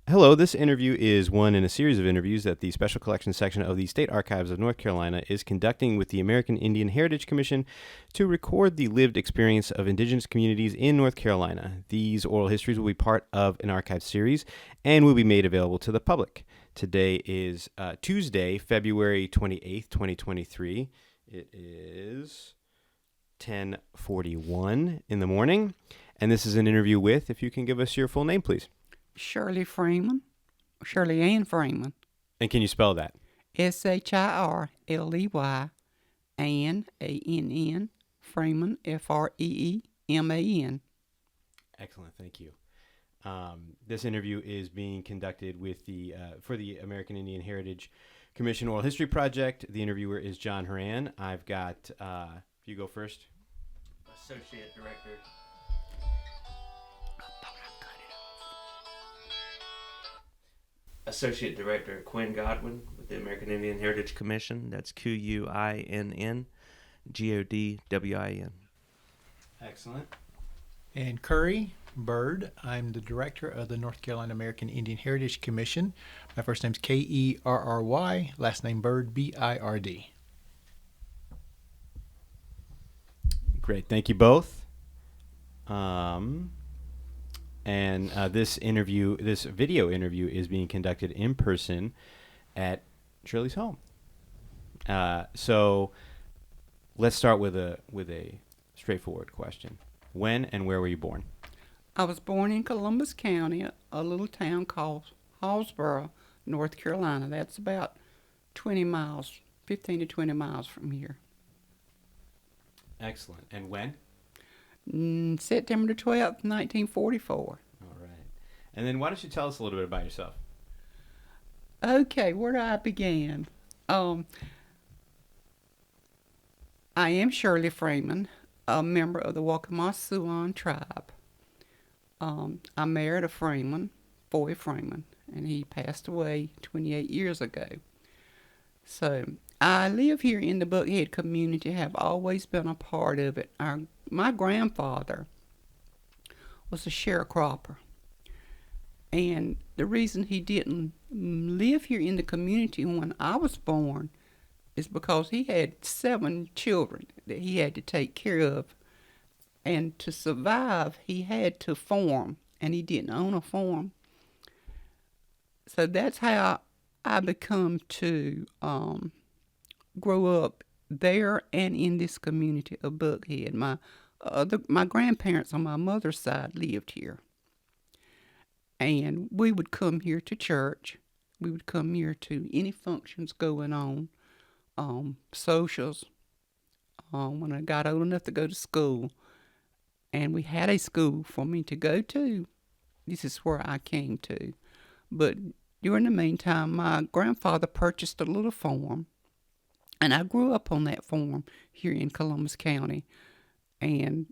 Hello, this interview is one in a series of interviews that the Special Collections section of the State Archives of North Carolina is conducting with the American Indian Heritage Commission to record the lived experience of indigenous communities in North Carolina. These oral histories will be part of an archive series and will be made available to the public. Today is Tuesday, February 28th, 2023. It is 10:41 in the morning, and this is an interview with, if you can give us your full name, please. Shirley Freeman, Shirley Ann Freeman. And can you spell that? Shirley Ann, A-N-N, Freeman, Freeman. Excellent, thank you. This interview is being conducted with for the American Indian Heritage Commission Oral History Project. The interviewer is John Horan. I've got, if you go first. Associate Director. Associate Director Quinn Godwin with the American Indian Heritage Commission. That's QUINNGODWIN. Excellent. And Curry Bird. I'm the director of the North Carolina American Indian Heritage Commission. My first name's Kerry, last name Bird, B-I-R-D. Great, thank you both. This video interview is being conducted in person at Shirley's home. So let's start with a straightforward question. When and where were you born? I was born in Columbus County, a little town called Hallsboro, North Carolina. That's about 15 to 20 miles from here. Excellent. And when? September 12th, 1944. All right. And then why don't you tell us a little bit about yourself? Okay, where do I begin? I am Shirley Freeman, a member of the Waccamaw Siouan tribe. I married a Freeman, Boy Freeman, and he passed away 28 years ago. So I live here in the Buckhead community, have always been a part of it. My grandfather was a sharecropper, and the reason he didn't live here in the community when I was born is because he had 7 children that he had to take care of, and to survive he had to farm, and he didn't own a farm. So that's how I become to grow up there and in this community of Buckhead. My grandparents on my mother's side lived here, and we would come here to church. We would come here to any functions going on, socials, when I got old enough to go to school. And we had a school for me to go to. This is where I came to. But during the meantime, my grandfather purchased a little farm, and I grew up on that farm here in Columbus County. And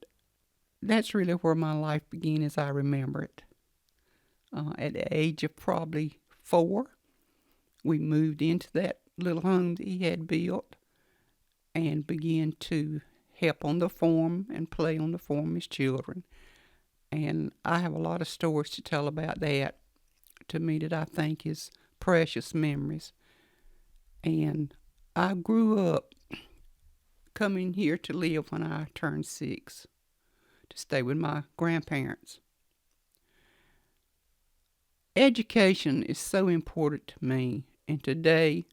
that's really where my life began as I remember it. At the age of probably 4, we moved into that little home that he had built and began to help on the farm and play on the farm as children. And I have a lot of stories to tell about that, to me, that I think is precious memories. And I grew up coming here to live when I turned 6, to stay with my grandparents. Education is so important to me, and today,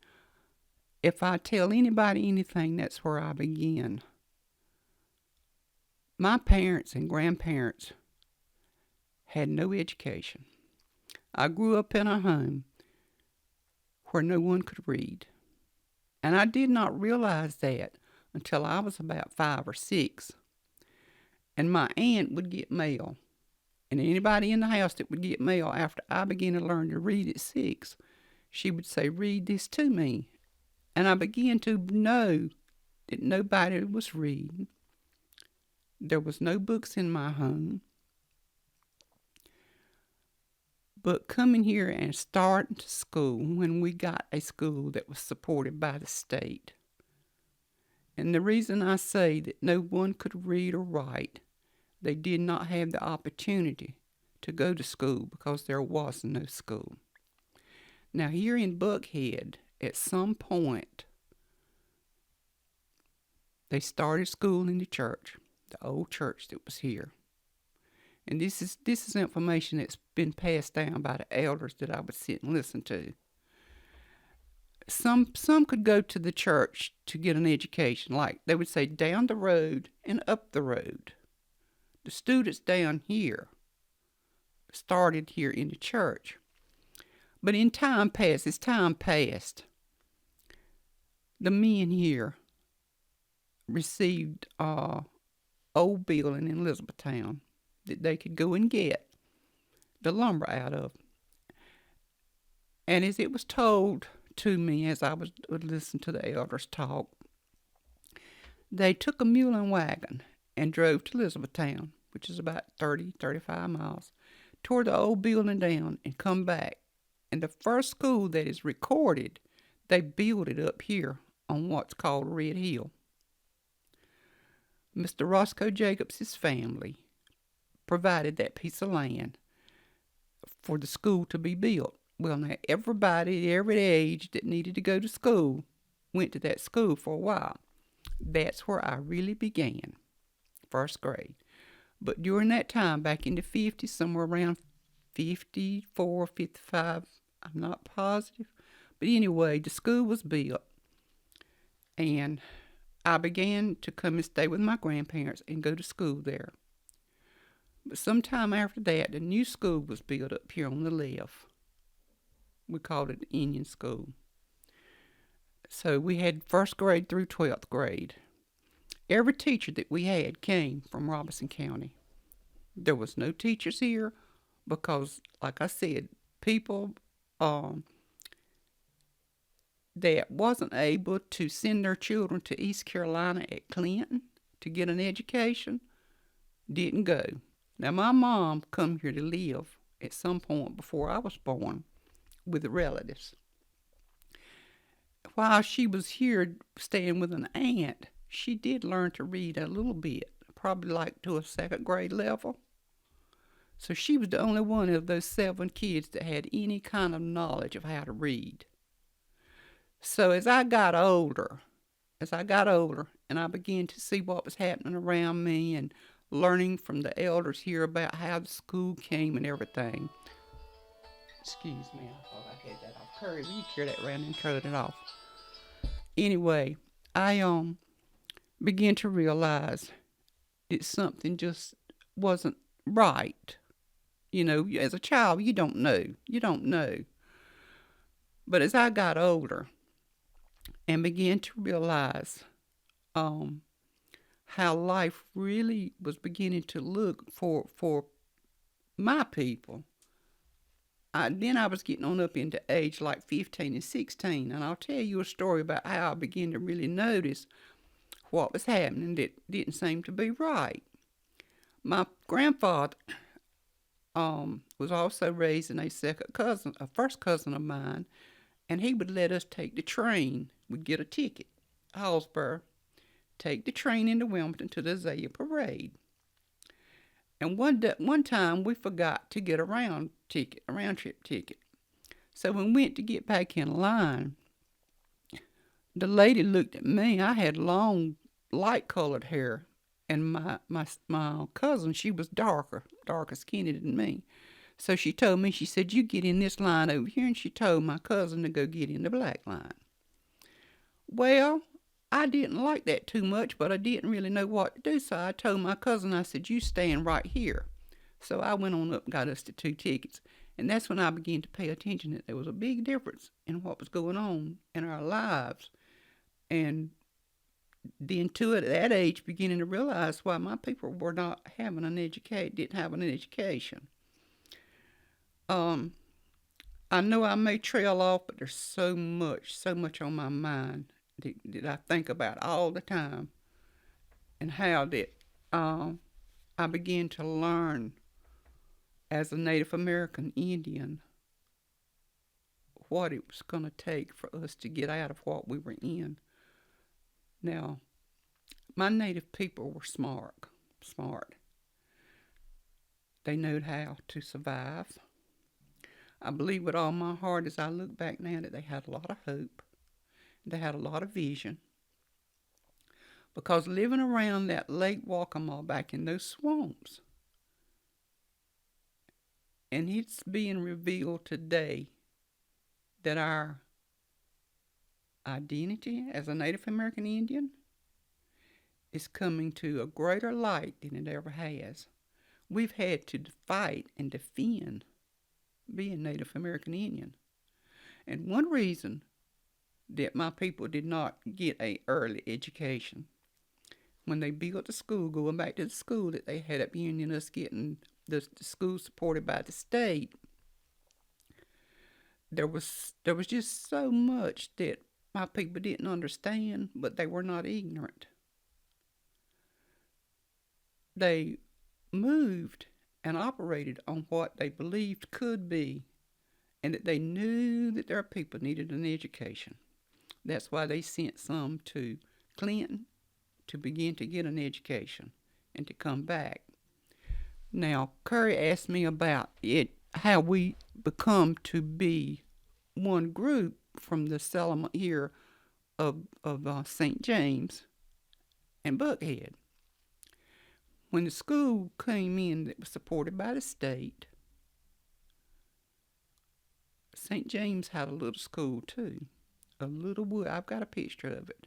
if I tell anybody anything, that's where I begin. My parents and grandparents had no education. I grew up in a home where no one could read. And I did not realize that until I was about 5 or 6. And my aunt would get mail. And anybody in the house that would get mail after I began to learn to read at 6, she would say, "Read this to me." And I began to know that nobody was reading. There was no books in my home. But coming here and starting to school, when we got a school that was supported by the state. And the reason I say that no one could read or write, they did not have the opportunity to go to school because there was no school. Now, here in Buckhead, at some point, they started school in the church, the old church that was here. And this is information that's been passed down by the elders that I would sit and listen to. Some could go to the church to get an education, like they would say down the road and up the road. The students down here started here in the church. But as time passed, the men here received old building in Elizabethtown that they could go and get the lumber out of. And as it was told to me as I would listen to the elders talk, they took a mule and wagon and drove to Elizabethtown, which is about 35 miles, tore the old building down and come back. And the first school that is recorded, they built it up here on what's called Red Hill. Mr. Roscoe Jacobs' family provided that piece of land for the school to be built. Well, now everybody, every age that needed to go to school went to that school for a while. That's where I really began, first grade. But during that time, back in the 50s, somewhere around 54, 55, I'm not positive. But anyway, the school was built, and I began to come and stay with my grandparents and go to school there. But sometime after that, the new school was built up here on the left. We called it the Indian School. So we had first grade through 12th grade. Every teacher that we had came from Robeson County. There was no teachers here because, like I said, people that wasn't able to send their children to East Carolina at Clinton to get an education didn't go. Now, my mom come here to live at some point before I was born with relatives. While she was here staying with an aunt, she did learn to read a little bit, probably like to a second grade level. So she was the only one of those 7 kids that had any kind of knowledge of how to read. So as I got older, and I began to see what was happening around me and learning from the elders here about how the school came and everything. Excuse me, I thought I had that off. Curry, will you carry that around and cut it off? Anyway, I began to realize that something just wasn't right. You know, as a child, you don't know. But as I got older and began to realize how life really was beginning to look for my people, then I was getting on up into age like 15 and 16, and I'll tell you a story about how I began to really notice what was happening that didn't seem to be right. My grandfather was also raising a first cousin of mine, and he would let us take the train. We'd get a ticket, Hallsburg, take the train into Wilmington to the Azalea Parade. And one time we forgot to get a round trip ticket. So when we went to get back in line, the lady looked at me. I had long, light-colored hair, and my cousin, she was darker skinned than me. So she told me, she said, "You get in this line over here," and she told my cousin to go get in the black line. Well, I didn't like that too much, but I didn't really know what to do, so I told my cousin, I said, "You stand right here." So I went on up and got us the 2 tickets, and that's when I began to pay attention that there was a big difference in what was going on in our lives. And then at that age, beginning to realize why my people were not having didn't have an education. I know I may trail off, but there's so much on my mind that I think about all the time, and how that I began to learn as a Native American Indian what it was going to take for us to get out of what we were in. Now, my Native people were smart. They knowed how to survive. I believe with all my heart as I look back now that they had a lot of hope. They had a lot of vision. Because living around that Lake Waccamaw back in those swamps, and it's being revealed today that our identity as a Native American Indian is coming to a greater light than it ever has. We've had to fight and defend being Native American Indian. And one reason that my people did not get an early education, when they built the school, going back to the school that they had up Union, us getting the school supported by the state, there was just so much that my people didn't understand, but they were not ignorant. They moved and operated on what they believed could be, and that they knew that their people needed an education. That's why they sent some to Clinton to begin to get an education and to come back. Now, Curry asked me about it, how we become to be one group from the settlement here of St. James and Buckhead. When the school came in that was supported by the state, St. James had a little school too, a little wood. I've got a picture of it.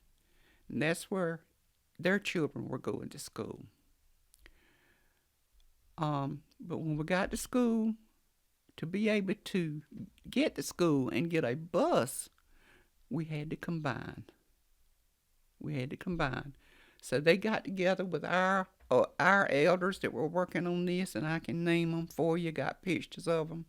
And that's where their children were going to school. But when we got to school, to be able to get to school and get a bus, we had to combine. So they got together with our elders that were working on this, and I can name them for you, got pictures of them.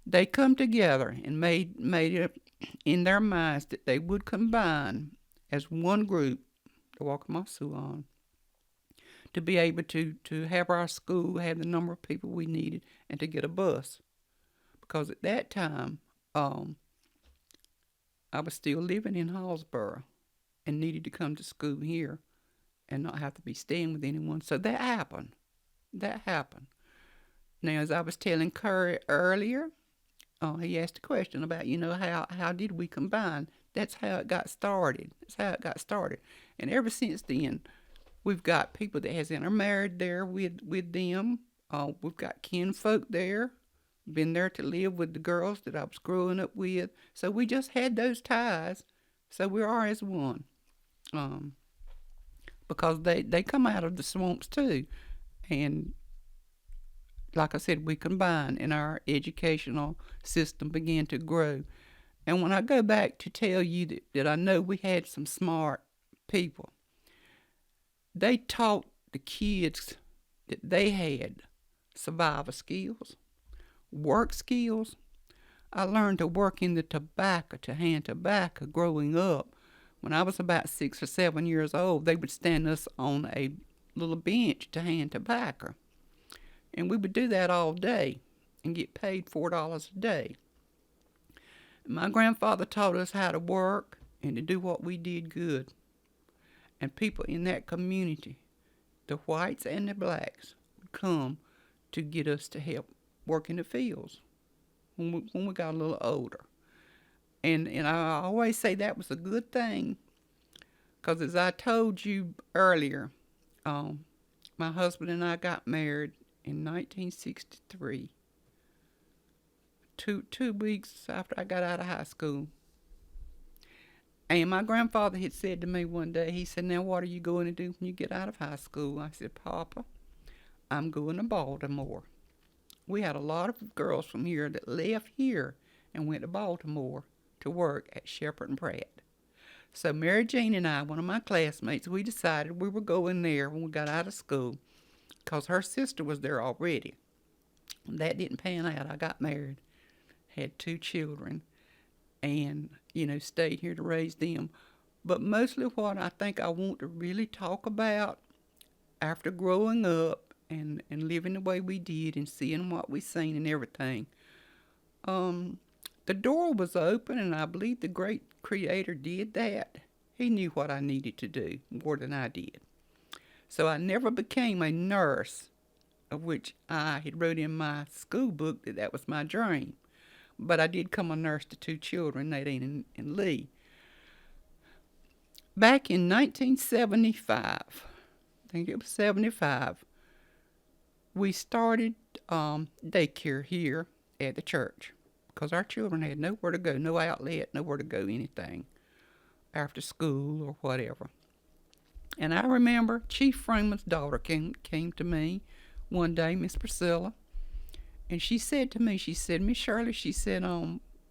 They come together and made it in their minds that they would combine as one group, the Waccamaw Siouan, to be able to have our school have the number of people we needed and to get a bus. Because at that time, I was still living in Hallsboro and needed to come to school here and not have to be staying with anyone. So that happened. Now, as I was telling Curry earlier, he asked a question about, how did we combine? That's how it got started. And ever since then, we've got people that has intermarried there with them. We've got kinfolk there, been there to live with the girls that I was growing up with. So we just had those ties. So we are as one. Because they come out of the swamps too. And like I said, we combined and our educational system began to grow. And when I go back to tell you that I know we had some smart people, they taught the kids that they had survival skills, work skills. I learned to work in the to hand tobacco growing up. When I was about 6 or 7 years old, they would stand us on a little bench to hand tobacco. And we would do that all day and get paid $4 a day. My grandfather taught us how to work and to do what we did good. And people in that community, the whites and the blacks, would come to get us to help work in the fields when we got a little older. And I always say that was a good thing, because as I told you earlier, my husband and I got married in 1963, two weeks after I got out of high school. And my grandfather had said to me one day, he said, "Now what are you going to do when you get out of high school?" I said, "Papa, I'm going to Baltimore." We had a lot of girls from here that left here and went to Baltimore to work at Shepherd and Pratt. So Mary Jane and I, one of my classmates, we decided we were going there when we got out of school because her sister was there already. That didn't pan out. I got married, had 2 children, and, stayed here to raise them. But mostly what I think I want to really talk about after growing up and living the way we did and seeing what we seen and everything, the door was open, and I believe the great Creator did that. He knew what I needed to do more than I did. So I never became a nurse of which I had wrote in my school book that was my dream. But I did come a nurse to 2 children, Nadine and Lee. Back in 1975, I think it was 75, we started daycare here at the church because our children had nowhere to go, no outlet, nowhere to go, anything after school or whatever. And I remember Chief Freeman's daughter came to me one day, Miss Priscilla, and she said to me, she said, Miss Shirley, she said,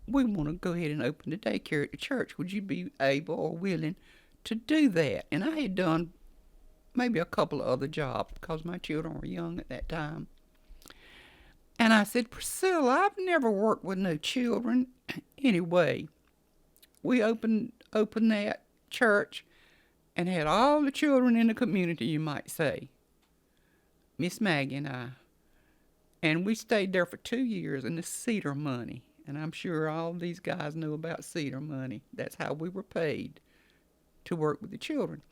we want to go ahead and open the daycare at the church. Would you be able or willing to do that? And I had done maybe a couple of other jobs because my children were young at that time. And I said, Priscilla, I've never worked with no children. Anyway, we opened that church and had all the children in the community, you might say. Miss Maggie and I. And we stayed there for 2 years in the Cedar money. And I'm sure all these guys know about Cedar money. That's how we were paid to work with the children.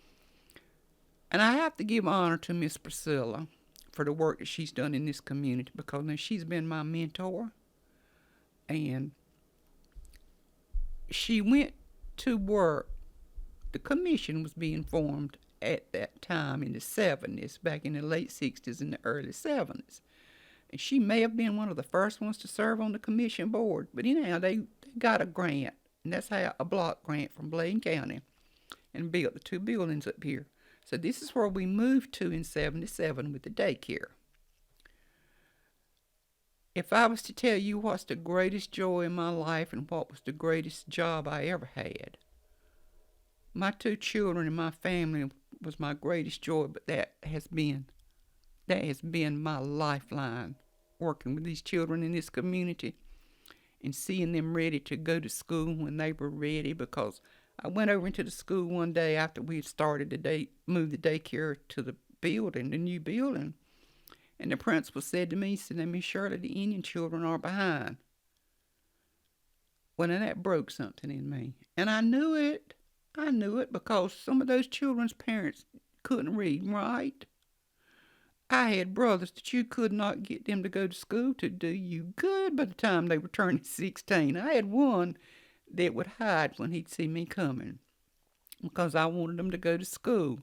And I have to give honor to Miss Priscilla for the work that she's done in this community because now she's been my mentor. And she went to work. The commission was being formed at that time in the 70s, back in the late 60s and the early 70s. And she may have been one of the first ones to serve on the commission board. But anyhow, they got a grant, and that's how a block grant from Blaine County, and built the 2 buildings up here. So this is where we moved to in 77 with the daycare. If I was to tell you what's the greatest joy in my life and what was the greatest job I ever had, my 2 children and my family was my greatest joy, but that has been my lifeline, working with these children in this community and seeing them ready to go to school when they were ready. Because I went over into the school one day after we had started moved the daycare to the new building, and the principal said to me, he said, Miss Shirley, the Indian children are behind. Well, now that broke something in me, and I knew it because some of those children's parents couldn't read and write. I had brothers that you could not get them to go to school to do you good by the time they were turning 16. I had one that would hide when he'd see me coming because I wanted them to go to school.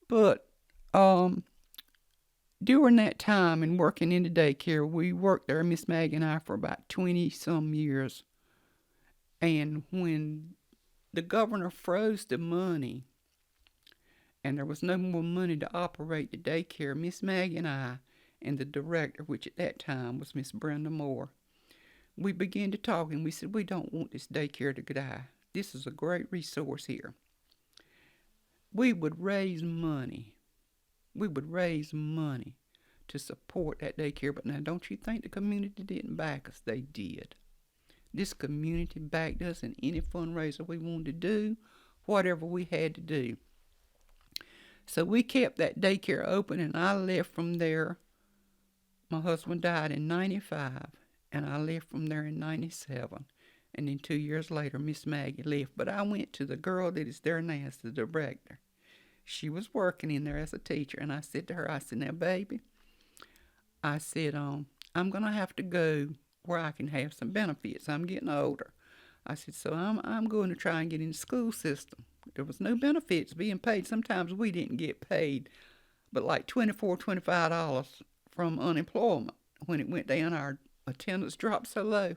But during that time and working in the daycare, we worked there, Miss Maggie and I, for about 20-some years. And when the governor froze the money and there was no more money to operate the daycare, Miss Maggie and I and the director, which at that time was Miss Brenda Moore, we began to talk and we said, we don't want this daycare to die. This is a great resource here. We would raise money. To support that daycare. But now, don't you think the community didn't back us? They did. This community backed us in any fundraiser we wanted to do, whatever we had to do. So we kept that daycare open, and I left from there. My husband died in 95, and I left from there in 97. And then 2 years later, Miss Maggie left. But I went to the girl that is there now as the director. She was working in there as a teacher, and I said to her, I said, now, baby, I said, I'm going to have to go where I can have some benefits. I'm getting older. I said, so I'm going to try and get in the school system. There was no benefits being paid. Sometimes we didn't get paid, but like $24, $25 from unemployment. When it went down, our attendance dropped so low.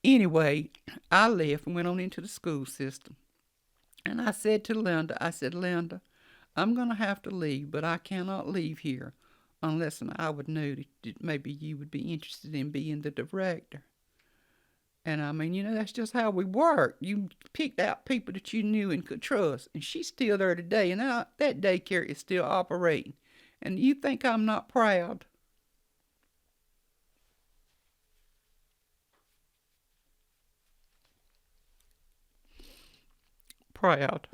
Anyway, I left and went on into the school system. And I said to Linda, I'm going to have to leave, but I cannot leave here unless I would know that maybe you would be interested in being the director. And I mean, that's just how we work. You picked out people that you knew and could trust. And she's still there today. And now that daycare is still operating. And you think I'm not proud? Proud.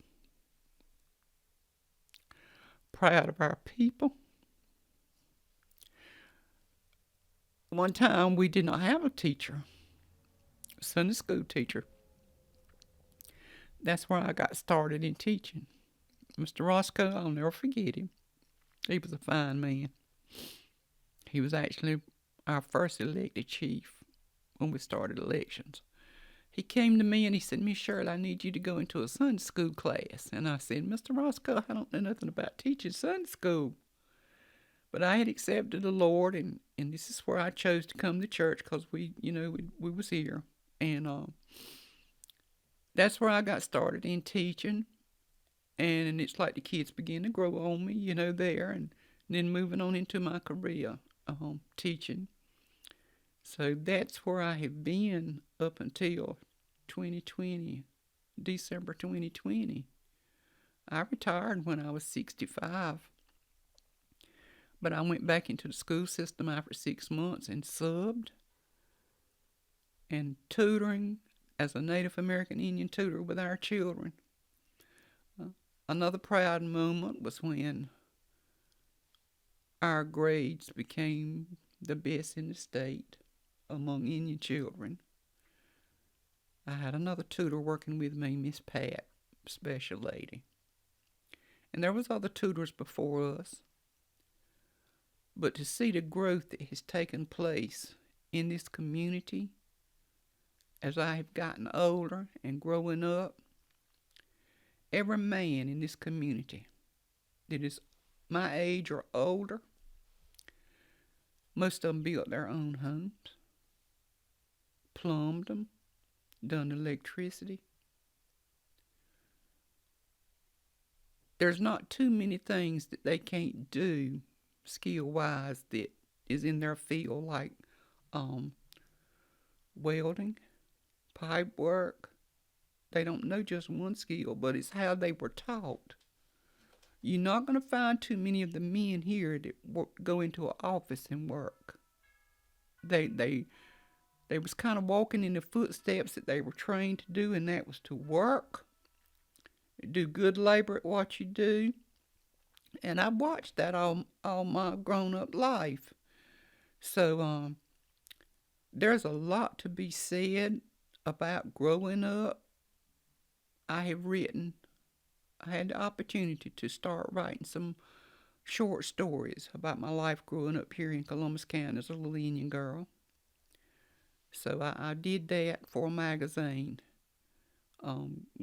Proud of our people. One time we did not have a teacher. Sunday school teacher. That's where I got started in teaching. Mr. Roscoe, I'll never forget him. He was a fine man. He was actually our first elected chief when we started elections. He came to me and he said, Miss Shirley, I need you to go into a Sunday school class. And I said, Mr. Roscoe, I don't know nothing about teaching Sunday school. But I had accepted the Lord, and this is where I chose to come to church because we was here. And that's where I got started in teaching. And it's like the kids began to grow on me, there. And then moving on into my career, teaching. So that's where I have been up until 2020, December 2020. I retired when I was 65. But I went back into the school system after 6 months and subbed and tutoring as a Native American Indian tutor with our children. Another proud moment was when our grades became the best in the state among Indian children. I had another tutor working with me, Miss Pat, special lady. And there was other tutors before us. But to see the growth that has taken place in this community as I have gotten older and growing up, every man in this community that is my age or older, most of them built their own homes, plumbed them, done electricity. There's not too many things that they can't do skill-wise that is in their field, like welding, pipe work. They don't know just one skill, but it's how they were taught. You're not going to find too many of the men here that go into an office and work. They was kind of walking in the footsteps that they were trained to do, and that was to work, do good labor at what you do. And I watched that all my grown-up life. So there's a lot to be said about growing up. I had the opportunity to start writing some short stories about my life growing up here in Columbus County as a little Indian girl. So I did that for a magazine.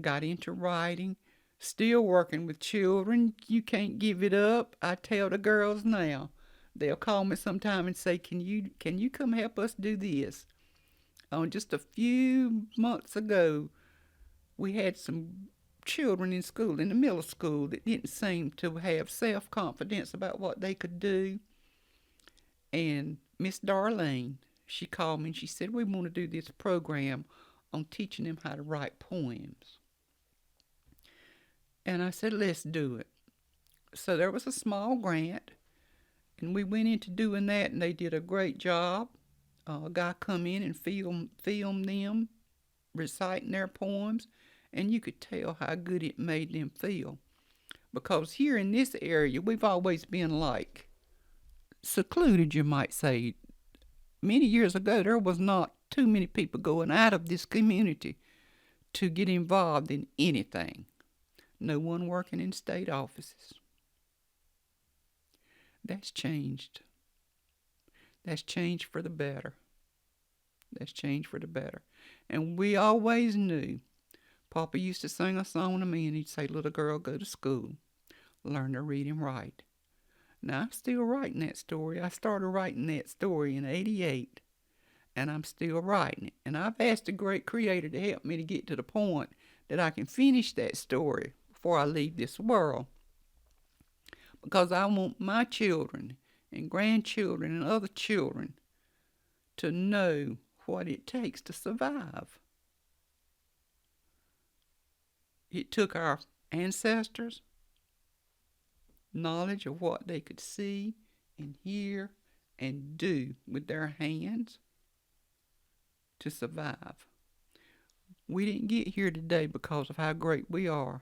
Got into writing. Still working with children. You can't give it up. I tell the girls now. They'll call me sometime and say, can you come help us do this? Just a few months ago, we had some children in school, in the middle school, that didn't seem to have self-confidence about what they could do. And Miss Darlene, she called me and she said, we want to do this program on teaching them how to write poems. And I said, let's do it. So there was a small grant, and we went into doing that, and they did a great job. A guy come in and filmed them reciting their poems, and you could tell how good it made them feel. Because here in this area, we've always been like secluded, you might say. Many years ago, there was not too many people going out of this community to get involved in anything. No one working in state offices. That's changed. That's changed for the better. That's changed for the better. And we always knew. Papa used to sing a song to me and he'd say, little girl, go to school. Learn to read and write. Now, I'm still writing that story. I started writing that story in 88. And I'm still writing it. And I've asked the great creator to help me to get to the point that I can finish that story before I leave this world. Because I want my children and grandchildren and other children to know what it takes to survive. It took our ancestors knowledge of what they could see and hear and do with their hands to survive. We didn't get here today because of how great we are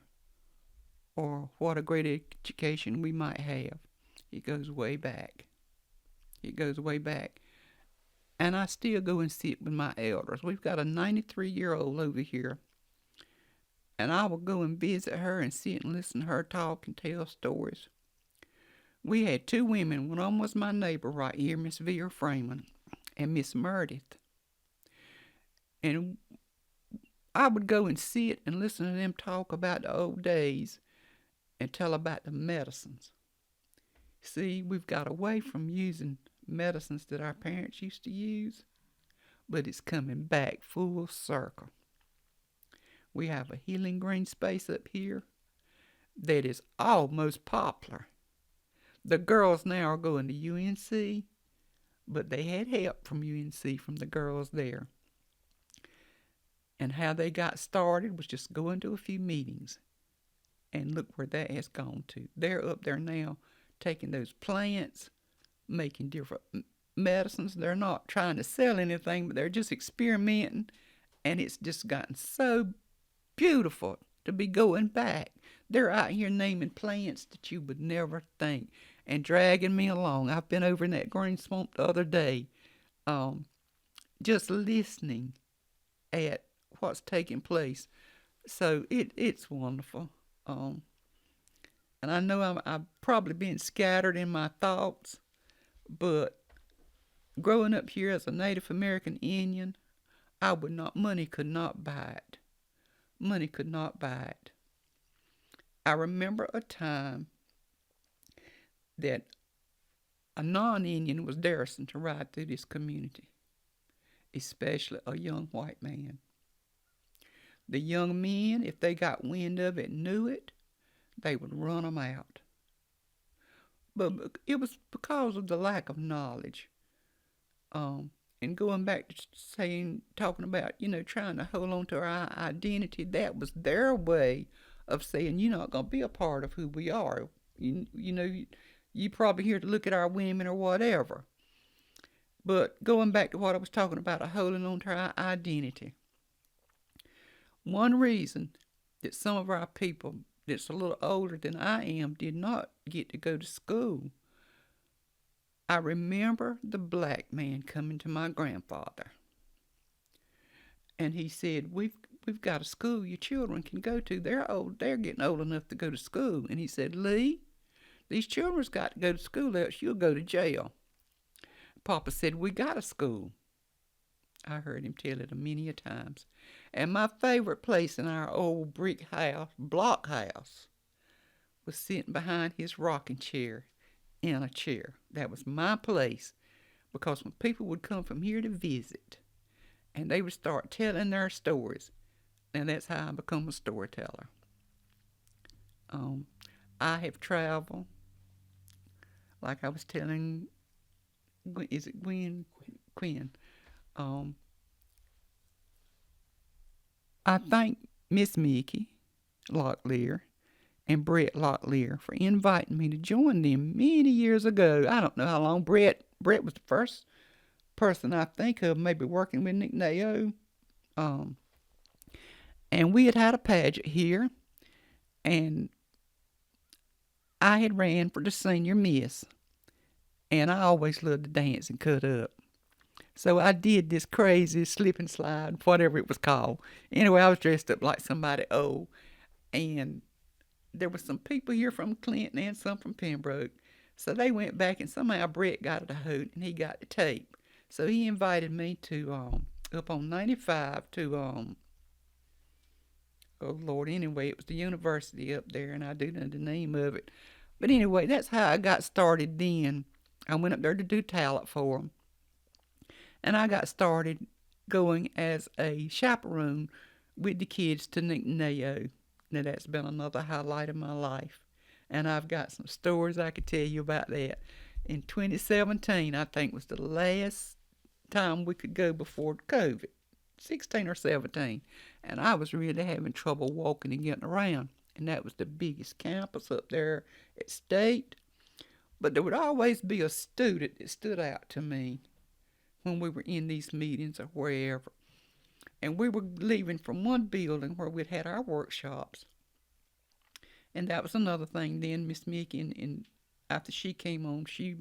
or what a great education we might have. It goes way back. It goes way back. And I still go and sit with my elders. We've got a 93-year-old over here. And I will go and visit her and sit and listen to her talk and tell stories. We had two women. One of them was my neighbor right here, Miss Vera Freeman, and Miss Meredith. And I would go and sit and listen to them talk about the old days and tell about the medicines. See, we've got away from using medicines that our parents used to use, but it's coming back full circle. We have a healing green space up here that is almost popular. The girls now are going to UNC, but they had help from UNC, from the girls there. And how they got started was just going to a few meetings. And look where that has gone to. They're up there now taking those plants, making different medicines. They're not trying to sell anything, but they're just experimenting. And it's just gotten so beautiful to be going back. They're out here naming plants that you would never think and dragging me along. I've been over in that green swamp the other day, just listening at what's taking place. So it's wonderful. And I know I'm probably being scattered in my thoughts, but growing up here as a Native American Indian, money could not buy it. Money could not buy it. I remember a time that a non-Indian was daring to ride through this community, especially a young white man. The young men, if they got wind of it and knew it, they would run them out. But it was because of the lack of knowledge. And going back to talking about, trying to hold on to our identity, that was their way of saying, you're not going to be a part of who we are. You probably here to look at our women or whatever. But going back to what I was talking about, holding on to our identity. One reason that some of our people that's a little older than I am did not get to go to school, I remember the black man coming to my grandfather. And he said, we've got a school your children can go to. They're old. They're getting old enough to go to school. And he said, Lee, these children's got to go to school, else you'll go to jail. Papa said, we got a school. I heard him tell it many a times. And my favorite place in our old brick house, block house, was sitting behind his rocking chair in a chair. That was my place, because when people would come from here to visit, and they would start telling their stories, and that's how I become a storyteller. I have traveled, like I was telling, is it Gwen? Quinn. I thank Miss Mickey Locklear and Brett Locklear for inviting me to join them many years ago. I don't know how long. Brett was the first person I think of maybe working with Nick Nao. And we had a pageant here, and I had ran for the senior miss, and I always loved to dance and cut up. So I did this crazy slip and slide, whatever it was called. Anyway, I was dressed up like somebody old, and there were some people here from Clinton and some from Pembroke. So they went back, and somehow Brett got it a hold, and he got the tape. So he invited me to up on 95 to oh Lord, anyway, it was the university up there, and I do know the name of it. But anyway, that's how I got started then. I went up there to do talent for them. And I got started going as a chaperone with the kids to Nick Nao. Now that's been another highlight of my life. And I've got some stories I could tell you about that. In 2017, I think was the last time we could go before COVID. 16 or 17. And I was really having trouble walking and getting around. And that was the biggest campus up there at State. But there would always be a student that stood out to me when we were in these meetings or wherever. And we were leaving from one building where we'd had our workshops. And that was another thing then, Miss Mickey, and after she came on, she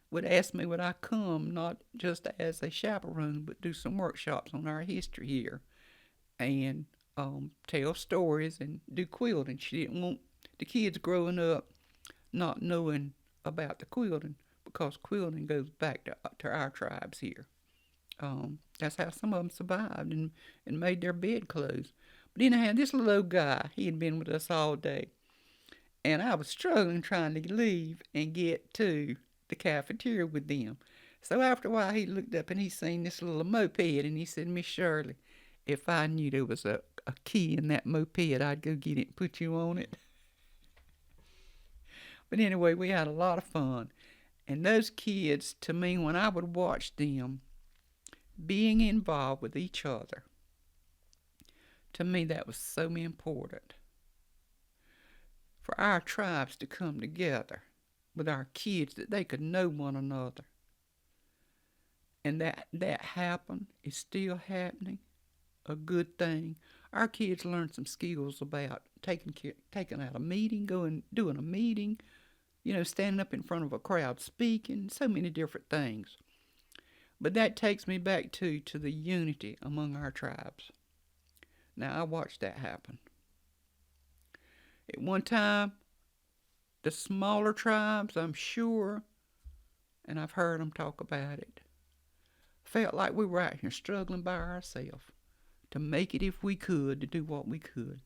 would ask me would I come, not just as a chaperone, but do some workshops on our history here. And tell stories and do quilting. She didn't want the kids growing up not knowing about the quilting because quilting goes back to our tribes here. That's how some of them survived and made their bedclothes. But anyhow, this little old guy, he had been with us all day. And I was struggling trying to leave and get to the cafeteria with them. So after a while, he looked up and he seen this little moped and he said, Miss Shirley, if I knew there was a key in that moped, I'd go get it and put you on it. But anyway, we had a lot of fun. And those kids, to me, when I would watch them being involved with each other, to me that was so important. For our tribes to come together with our kids, that they could know one another. And that happened, is still happening, a good thing. Our kids learned some skills about taking out a meeting, doing a meeting, standing up in front of a crowd speaking, so many different things. But that takes me back to the unity among our tribes. Now, I watched that happen. At one time, the smaller tribes, I'm sure, and I've heard them talk about it, felt like we were out here struggling by ourselves to make it if we could, to do what we could.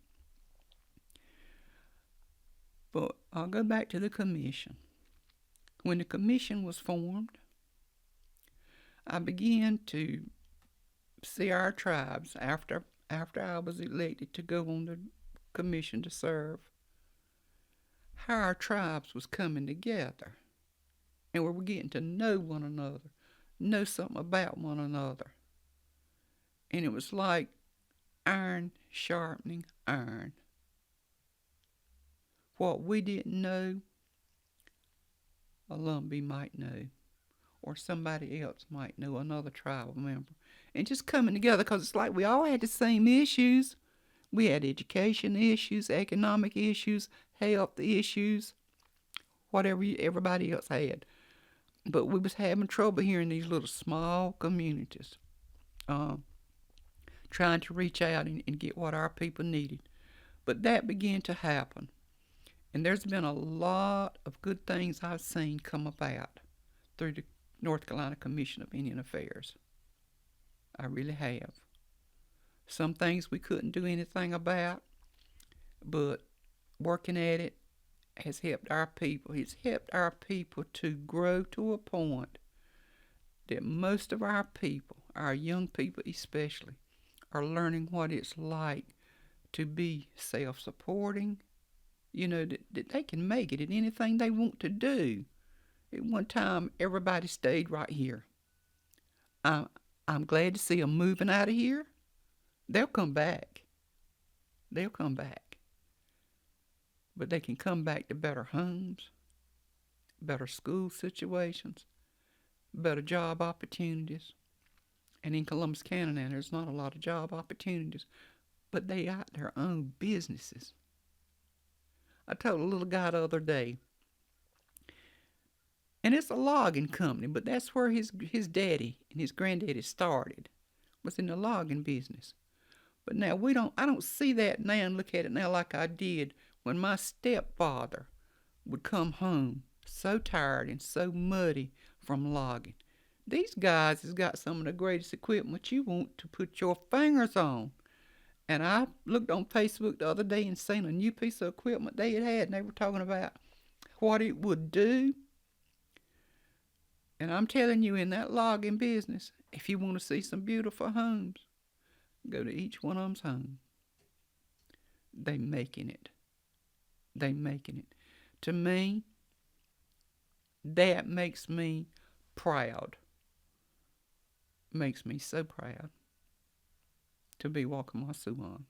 But I'll go back to the commission. When the commission was formed, I began to see our tribes, after I was elected to go on the commission to serve, how our tribes was coming together. And we were getting to know one another, know something about one another. And it was like iron sharpening iron. What we didn't know, a Lumbee might know, or somebody else might know, another tribal member. And just coming together, because it's like we all had the same issues. We had education issues, economic issues, health issues, whatever everybody else had. But we was having trouble here in these little small communities, trying to reach out and get what our people needed. But that began to happen. And there's been a lot of good things I've seen come about through the North Carolina Commission of Indian Affairs. I really have. Some things we couldn't do anything about, but working at it has helped our people. It's helped our people to grow to a point that most of our people, our young people especially, are learning what it's like to be self-supporting, that they can make it at anything they want to do. At one time, everybody stayed right here. I'm glad to see them moving out of here. They'll come back. But they can come back to better homes, better school situations, better job opportunities. And in Columbus County now, there's not a lot of job opportunities, but they got their own businesses. I told a little guy the other day, and it's a logging company, but that's where his daddy and his granddaddy started, was in the logging business. But now I don't see that now and look at it now like I did when my stepfather would come home so tired and so muddy from logging. These guys has got some of the greatest equipment you want to put your fingers on. And I looked on Facebook the other day and seen a new piece of equipment they had, and they were talking about what it would do. And I'm telling you, in that logging business, if you want to see some beautiful homes, go to each one of them's home. They making it. To me, that makes me proud. Makes me so proud to be Waccamaw Siouan.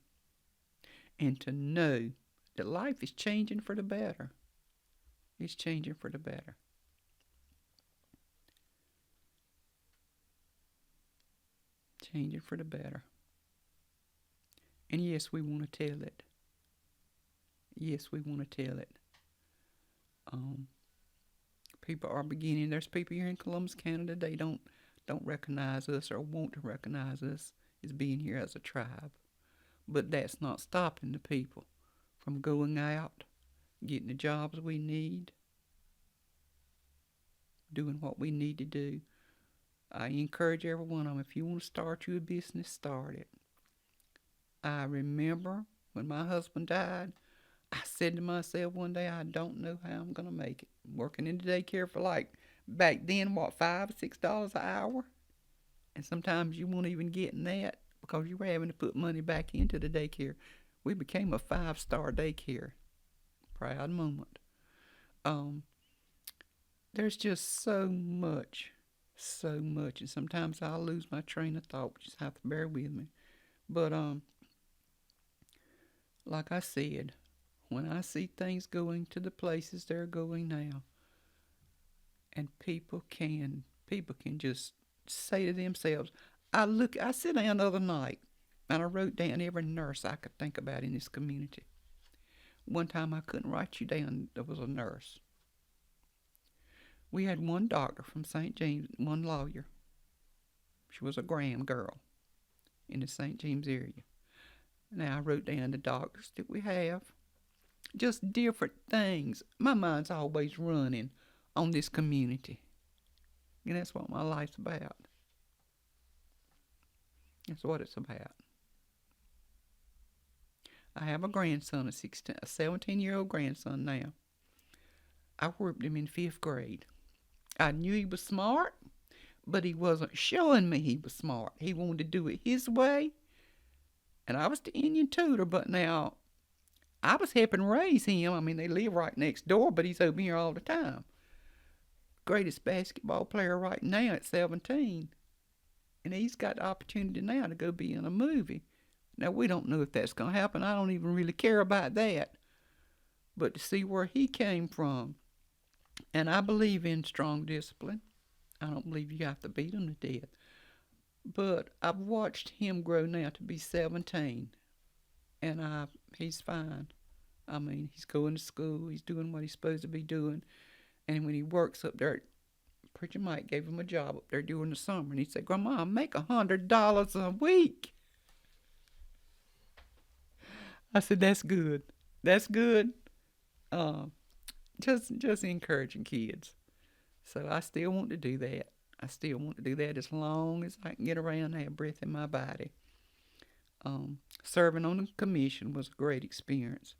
And to know that life is changing for the better. It's changing for the better. Changing for the better. And yes, we want to tell it. People are beginning. There's people here in Columbus County today don't recognize us or want to recognize us as being here as a tribe. But that's not stopping the people from going out, getting the jobs we need, doing what we need to do. I encourage every one of them, if you want to start you a business, start it. I remember when my husband died, I said to myself one day, I don't know how I'm going to make it. Working in the daycare for like, back then, what, $5 or $6 an hour? And sometimes you won't even get in that because you were having to put money back into the daycare. We became a 5-star daycare. Proud moment. There's just so much. And sometimes I'll lose my train of thought. You just have to bear with me. But, like I said, when I see things going to the places they're going now, and people can just say to themselves, I sit down the other night, and I wrote down every nurse I could think about in this community. One time I couldn't write you down, there was a nurse. We had one doctor from St. James, one lawyer. She was a Graham girl in the St. James area. Now I wrote down the doctors that we have. Just different things. My mind's always running on this community. And that's what my life's about. That's what it's about. I have a grandson, a 17-year-old grandson now. I worked him in 5th grade. I knew he was smart, but he wasn't showing me he was smart. He wanted to do it his way. And I was the Indian tutor, but now I was helping raise him. I mean, they live right next door, but he's over here all the time. Greatest basketball player right now at 17. And he's got the opportunity now to go be in a movie. Now, we don't know if that's going to happen. I don't even really care about that. But to see where he came from, and I believe in strong discipline. I don't believe you have to beat him to death. But I've watched him grow now to be 17, and he's fine. I mean, he's going to school. He's doing what he's supposed to be doing. And when he works up there, Preacher Mike gave him a job up there during the summer, and he said, Grandma, I make $100 a week. I said, that's good. That's good. Just encouraging kids. So I still want to do that. I still want to do that as long as I can get around and have breath in my body. Serving on the commission was a great experience.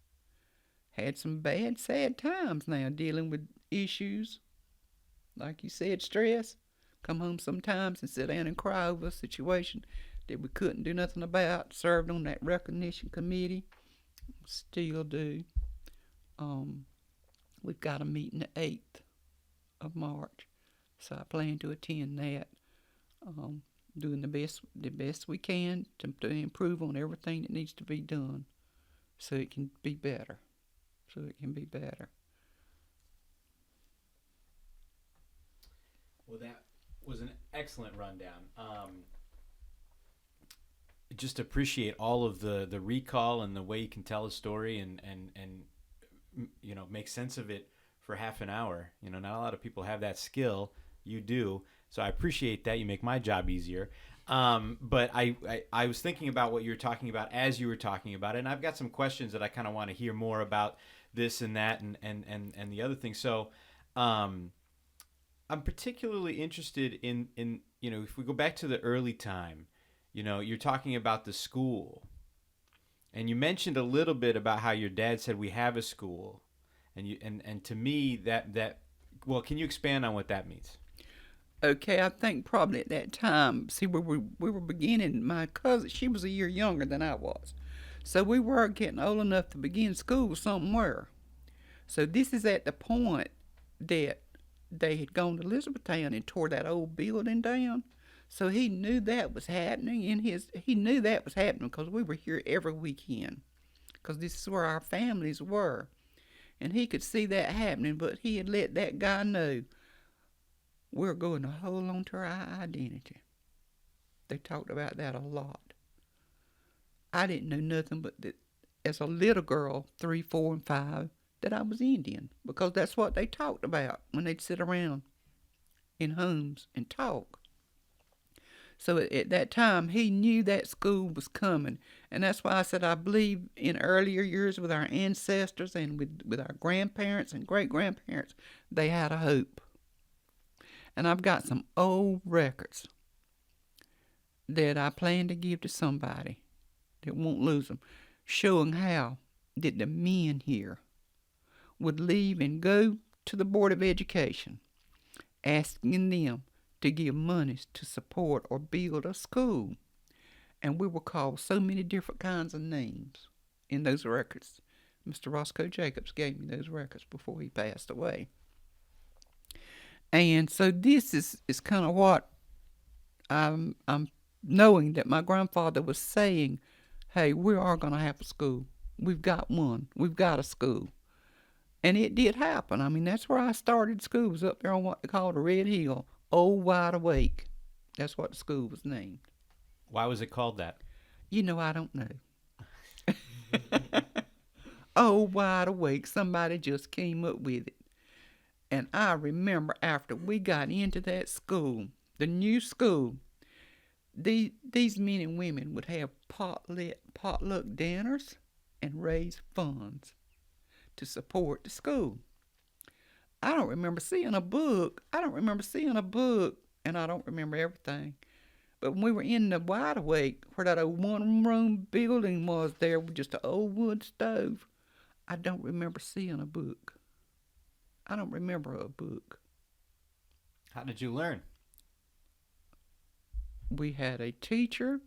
Had some bad, sad times now dealing with issues. Like you said, stress. Come home sometimes and sit down and cry over a situation that we couldn't do nothing about. Served on that recognition committee. Still do. We've got a meeting the 8th of March, so I plan to attend that. Doing the best we can to improve on everything that needs to be done, so it can be better. Well, that was an excellent rundown. Just appreciate all of the recall and the way you can tell a story and make sense of it for half an hour. Not a lot of people have that skill. You do. So I appreciate that. You make my job easier. But I was thinking about what you were talking about as you were talking about it, and I've got some questions that I kind of want to hear more about this and that and the other thing. So I'm particularly interested in if we go back to the early time, you're talking about the school. And you mentioned a little bit about how your dad said we have a school. And to me that well, can you expand on what that means? Okay, I think probably at that time, see, we were beginning, my cousin, she was a year younger than I was. So we were getting old enough to begin school somewhere. So this is at the point that they had gone to Elizabethtown and tore that old building down. So he knew that was happening because we were here every weekend, because this is where our families were. And he could see that happening, but he had let that guy know we're going to hold on to our identity. They talked about that a lot. I didn't know nothing but that as a little girl, 3, 4, and 5, that I was Indian, because that's what they talked about when they'd sit around in homes and talk. So at that time, he knew that school was coming. And that's why I said I believe in earlier years with our ancestors and with our grandparents and great-grandparents, they had a hope. And I've got some old records that I plan to give to somebody that won't lose them, showing how that the men here would leave and go to the Board of Education, asking them to give monies to support or build a school. And we were called so many different kinds of names in those records. Mr. Roscoe Jacobs gave me those records before he passed away. And so this is kind of what I'm knowing that my grandfather was saying, hey, we are going to have a school. We've got one. We've got a school. And it did happen. I mean, that's where I started school, was up there on what they call the Red Hill, Old Wide Awake. That's what the school was named. Why was it called that? You know, I don't know. Old Wide Awake, somebody just came up with it. And I remember after we got into that school, the new school, these men and women would have potluck dinners and raise funds to support the school. I don't remember seeing a book, and I don't remember everything. But when we were in the Wide Awake, where that old one-room building was there with just an old wood stove, I don't remember seeing a book. I don't remember a book. How did you learn? We had a teacher,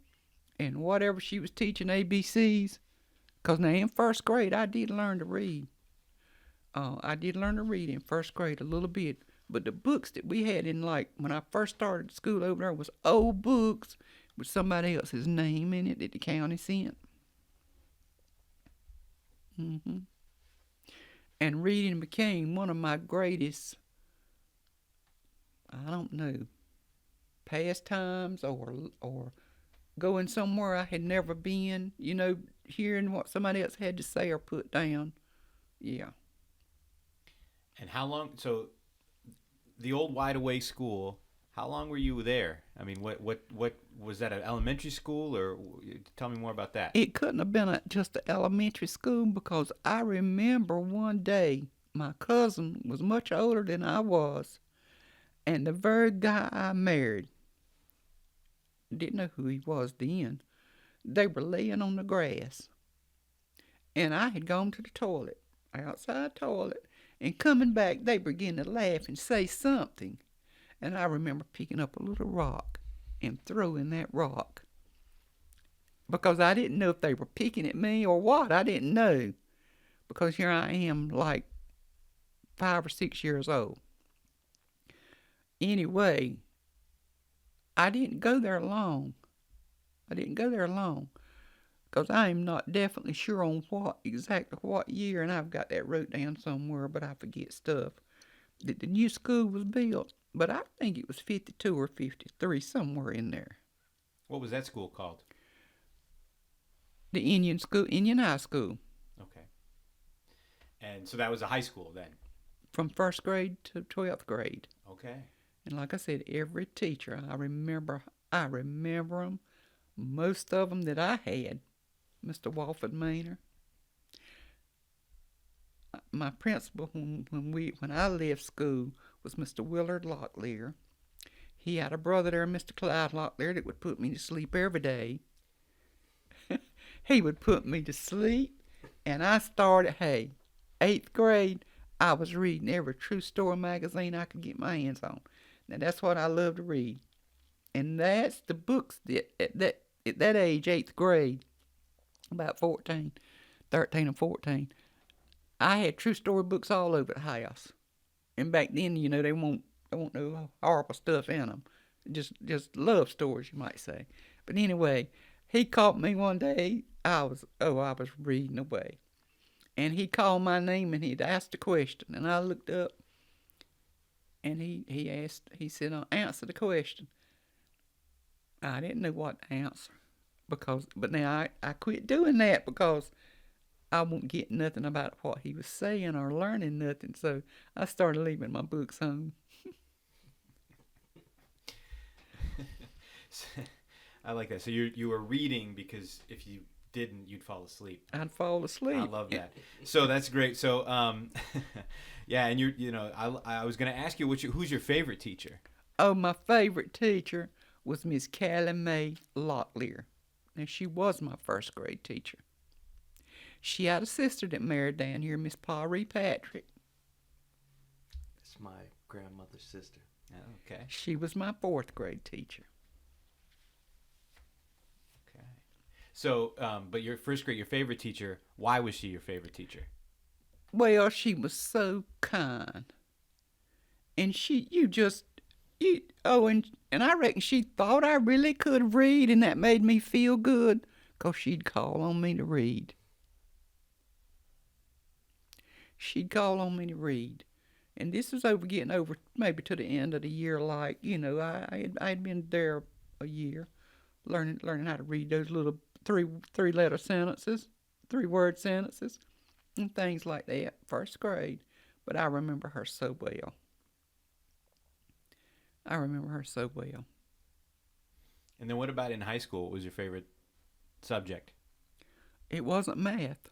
and whatever she was teaching ABCs, because now in first grade I did learn to read. I did learn to read in first grade a little bit, but the books that we had in, like, when I first started school over there was old books with somebody else's name in it that the county sent. And reading became one of my greatest, I don't know, pastimes or going somewhere I had never been, you know, hearing what somebody else had to say or put down. Yeah. And how long, so the Old Wide Awake school, how long were you there? I mean, what was that, an elementary school, or tell me more about that? It couldn't have been just an elementary school, because I remember one day my cousin was much older than I was, and the very guy I married, didn't know who he was then, they were laying on the grass, and I had gone to the toilet, outside toilet, and coming back, they began to laugh and say something. And I remember picking up a little rock and throwing that rock. Because I didn't know if they were picking at me or what. I didn't know. Because here I am, like 5 or 6 years old. Anyway, I didn't go there long. Because I am not definitely sure on exactly what year, and I've got that wrote down somewhere, but I forget stuff, that the new school was built. But I think it was 52 or 53, somewhere in there. What was that school called? The Indian High School. Okay. And so that was a high school then? From first grade to 12th grade. Okay. And like I said, every teacher, I remember them, most of them that I had. Mr. Walford Maynor. My principal when I left school was Mr. Willard Locklear. He had a brother there, Mr. Clyde Locklear, that would put me to sleep every day. He would put me to sleep, and I started, 8th grade, I was reading every true story magazine I could get my hands on. Now that's what I love to read. And that's the books that at that age, 8th grade, about 13 or 14, I had true story books all over the house. And back then, you know, they won't no horrible stuff in them. Just love stories, you might say. But anyway, he caught me one day. I was reading away. And he called my name and he'd asked a question. And I looked up and he said, answer the question. I didn't know what to answer. But now I quit doing that because I won't get nothing about what he was saying or learning nothing. So I started leaving my books home. I like that. So you were reading because if you didn't, you'd fall asleep. I'd fall asleep. I love that. So that's great. So yeah, and I was going to ask you who's your favorite teacher? Oh, my favorite teacher was Miss Callie Mae Locklear. Now, she was my first grade teacher. She had a sister that married down here, Miss Paul Patrick. It's my grandmother's sister. Oh, okay. She was my fourth grade teacher. Okay. So, but your first grade, your favorite teacher, why was she your favorite teacher? Well, she was so kind. And and I reckon she thought I really could read, and that made me feel good, 'cause she'd call on me to read. She'd call on me to read. And this was getting over maybe to the end of the year, like, I'd been there a year, learning how to read those little three-letter sentences, three-word sentences, and things like that, first grade. But I remember her so well. And then what about in high school? What was your favorite subject? It wasn't math.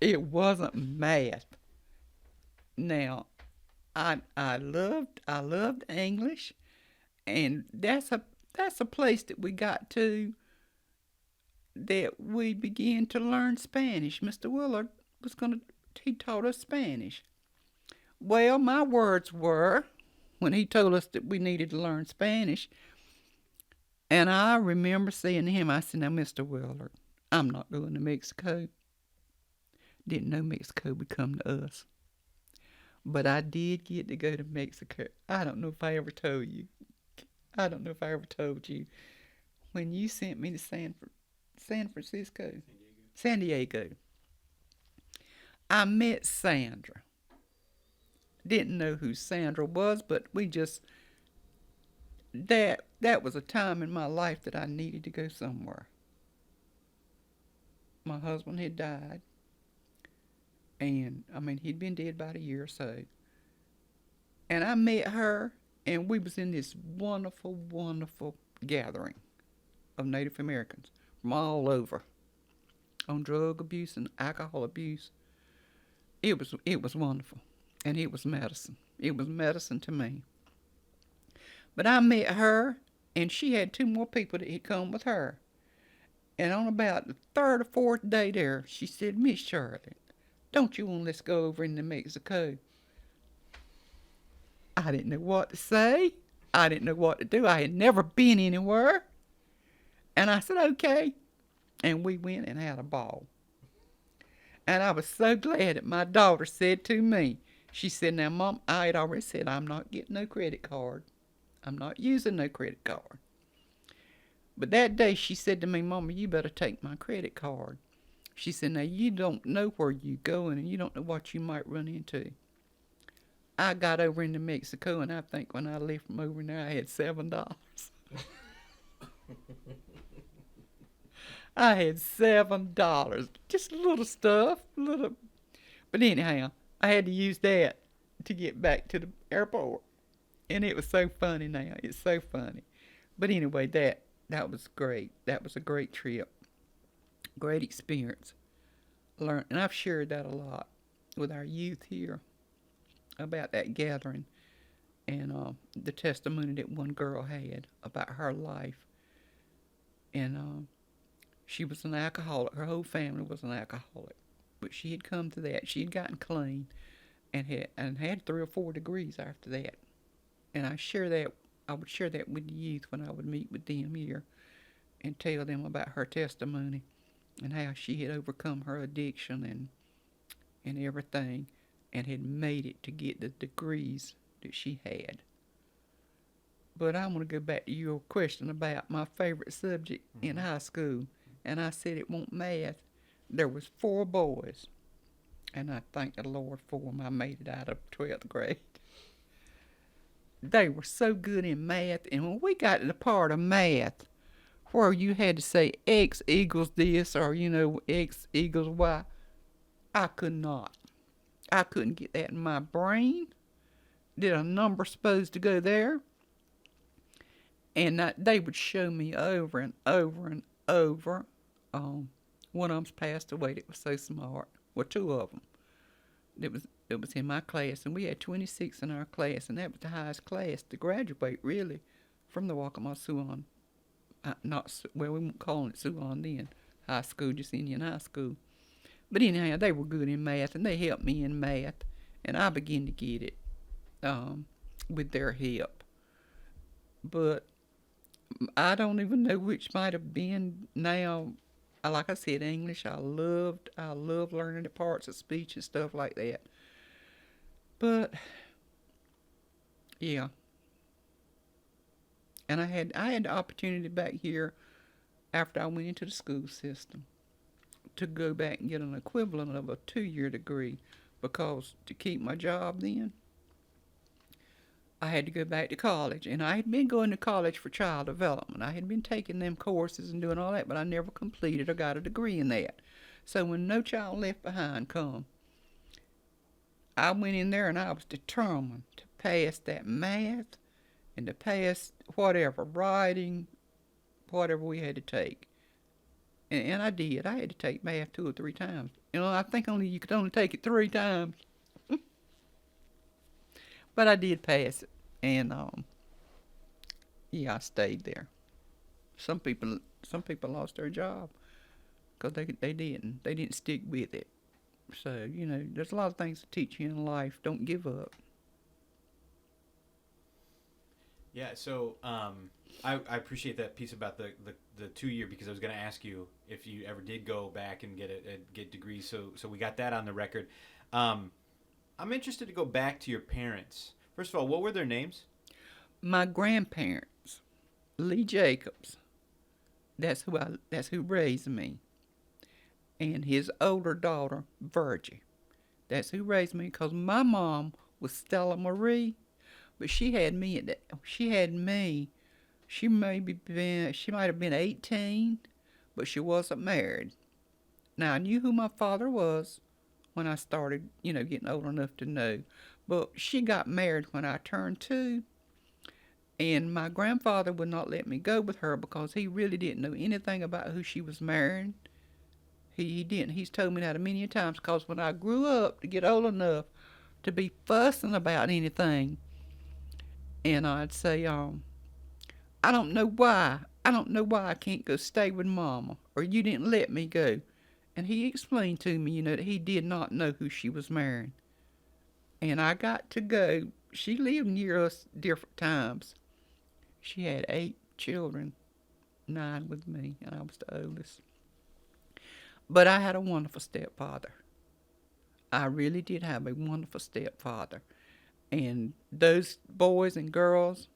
It wasn't math. Now, I loved English, and that's a place that we got to, that we began to learn Spanish. Mr. Willard he taught us Spanish. Well, my words were, when he told us that we needed to learn Spanish, and I remember saying to him, I said, "Now, Mr. Willard, I'm not going to Mexico." Didn't know Mexico would come to us. But I did get to go to Mexico. I don't know if I ever told you. When you sent me to San Diego. I met Sandra. Didn't know who Sandra was, but that was a time in my life that I needed to go somewhere. My husband had died. And, he'd been dead about a year or so. And I met her, and we was in this wonderful, wonderful gathering of Native Americans from all over on drug abuse and alcohol abuse. It was wonderful, and it was medicine. It was medicine to me. But I met her, and she had two more people that had come with her. And on about the third or fourth day there, she said, "Miss Shirley, don't you want to let's go over into Mexico?" I didn't know what to say. I didn't know what to do. I had never been anywhere. And I said, "Okay." And we went and had a ball. And I was so glad that my daughter said to me, she said, "Now, Mom, I had already said I'm not getting no credit card. I'm not using no credit card." But that day she said to me, "Mama, you better take my credit card." She said, "Now, you don't know where you're going, and you don't know what you might run into." I got over into Mexico, and I think when I left from over there, I had $7. I had $7. Just little stuff, But anyhow, I had to use that to get back to the airport. And it was so funny now. It's so funny. But anyway, that was great. That was a great trip. Great experience. And I've shared that a lot with our youth here about that gathering, and the testimony that one girl had about her life. And she was an alcoholic. Her whole family was an alcoholic, but she had come to that. She had gotten clean, and had 3 or 4 degrees after that. And I would share that with the youth when I would meet with them here, and tell them about her testimony and how she had overcome her addiction and everything, and had made it to get the degrees that she had. But I want to go back to your question about my favorite subject in high school, and I said it wasn't math. There was 4 boys, and I thank the Lord for them. I made it out of 12th grade. They were so good in math, and when we got to the part of math where you had to say X equals this, or, X equals Y, I could not. I couldn't get that in my brain. Did a number supposed to go there? And they would show me over and over and over. One of them's passed away that was so smart. Well, 2 of them. It that was in my class, and we had 26 in our class, and that was the highest class to graduate, really, from the Waccamaw Siouan. We weren't calling it Siouan then, high school, just Indian high school. But anyhow, they were good in math, and they helped me in math, and I began to get it with their help. But I don't even know which might have been now. Like I said, English, I loved learning the parts of speech and stuff like that. But yeah, and I had the opportunity back here after I went into the school system to go back and get an equivalent of a 2-year degree, because to keep my job then, I had to go back to college. And I had been going to college for child development. I had been taking them courses and doing all that, but I never completed or got a degree in that. So when No Child Left Behind come, I went in there and I was determined to pass that math and to pass whatever, writing, whatever we had to take. And I did. I had to take math 2 or 3 times. I think you could only take it 3 times. But I did pass it. And yeah, I stayed there. Some people lost their job because they didn't stick with it. So there's a lot of things to teach you in life. Don't give up. Yeah, so I appreciate that piece about the 2-year, because I was going to ask you if you ever did go back and get degrees. So we got that on the record. I'm interested to go back to your parents. First of all, what were their names? My grandparents, Lee Jacobs. That's who raised me. And his older daughter, Virgie. That's who raised me, because my mom was Stella Marie, but she had me. She might have been 18, but she wasn't married. Now, I knew who my father was when I started, getting old enough to know. But she got married when I turned 2, and my grandfather would not let me go with her because he really didn't know anything about who she was marrying. He didn't. He's told me that many times, because when I grew up to get old enough to be fussing about anything, and I'd say, I don't know why I can't go stay with Mama, or you didn't let me go. And he explained to me, that he did not know who she was marrying. And I got to go. She lived near us different times. She had 8 children, 9 with me, and I was the oldest. But I had a wonderful stepfather. I really did have a wonderful stepfather. And those boys and girls,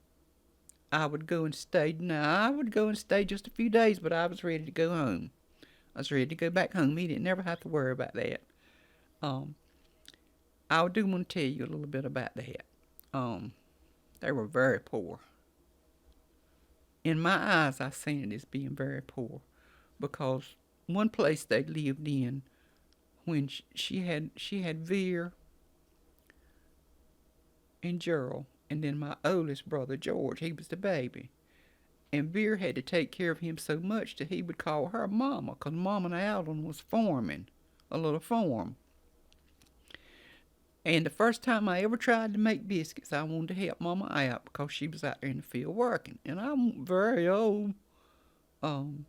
I would go and stay. Now, I would go and stay just a few days, but I was ready to go home. I was ready to go back home. He didn't never have to worry about that. I do want to tell you a little bit about that. They were very poor. In my eyes, I seen it as being very poor, because one place they lived in, when she had Veer and Gerald, and then my oldest brother George, he was the baby. And Veer had to take care of him so much that he would call her Mama, because Mama and Alden was farming a little farm. And the first time I ever tried to make biscuits, I wanted to help Mama out because she was out there in the field working. And I'm very old. Wasn't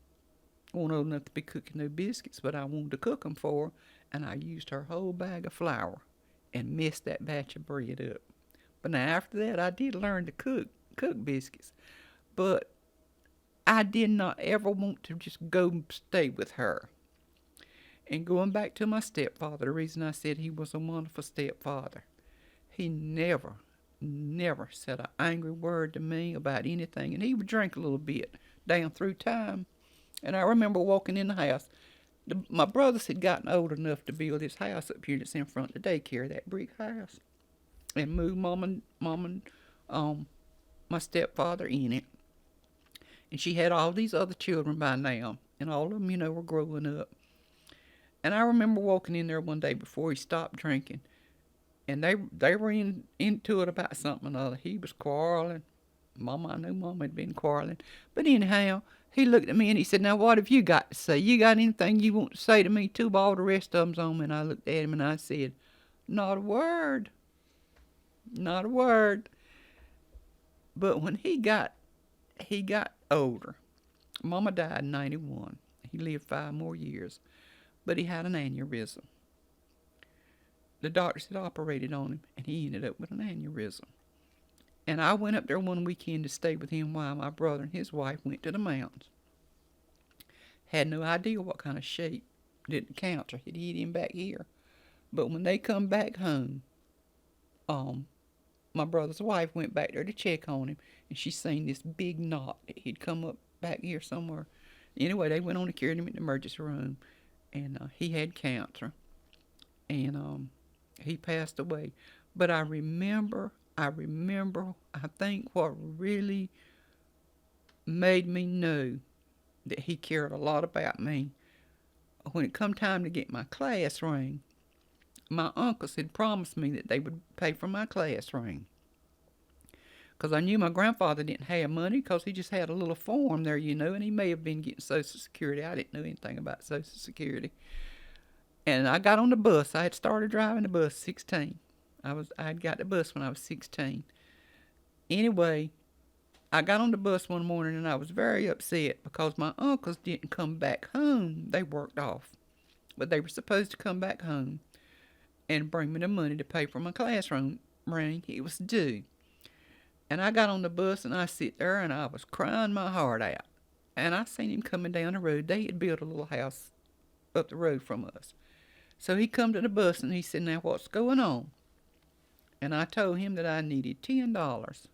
old enough to be cooking no biscuits, but I wanted to cook them for her. And I used her whole bag of flour and messed that batch of bread up. But now after that, I did learn to cook biscuits. But I did not ever want to just go stay with her. And going back to my stepfather, the reason I said he was a wonderful stepfather, he never said an angry word to me about anything. And he would drink a little bit down through time. And I remember walking in the house. My brothers had gotten old enough to build this house up here that's in front of the daycare, that brick house, and move Mom and my stepfather in it. And she had all these other children by now, and all of them, were growing up. And I remember walking in there one day before he stopped drinking, and they were into it about something or other. He was quarreling. I knew Mama had been quarreling. But anyhow, he looked at me and he said, "Now what have you got to say? You got anything you want to say to me too? But all the rest of them's on me." And I looked at him and I said, Not a word. Not a word. But when he got older, Mama died in 91. He lived 5 more years, but he had an aneurysm. The doctors had operated on him, and he ended up with an aneurysm. And I went up there one weekend to stay with him while my brother and his wife went to the mountains. Had no idea what kind of shape that the cancer had hit him back here. But when they come back home, my brother's wife went back there to check on him, and she seen this big knot that he'd come up back here somewhere. Anyway, they went on and carried him in the emergency room, and he had cancer, and he passed away. But I think what really made me know that he cared a lot about me, when it come time to get my class ring, my uncles had promised me that they would pay for my class ring. Because I knew my grandfather didn't have money, because he just had a little form there, and he may have been getting Social Security. I didn't know anything about Social Security. And I got on the bus. I had started driving the bus 16. I had got the bus when I was 16. Anyway, I got on the bus one morning, and I was very upset because my uncles didn't come back home. They worked off. But they were supposed to come back home and bring me the money to pay for my classroom ring. It was due. And I got on the bus, and I sit there, and I was crying my heart out. And I seen him coming down the road. They had built a little house up the road from us. So he come to the bus, and he said, "Now, what's going on?" And I told him that I needed $10.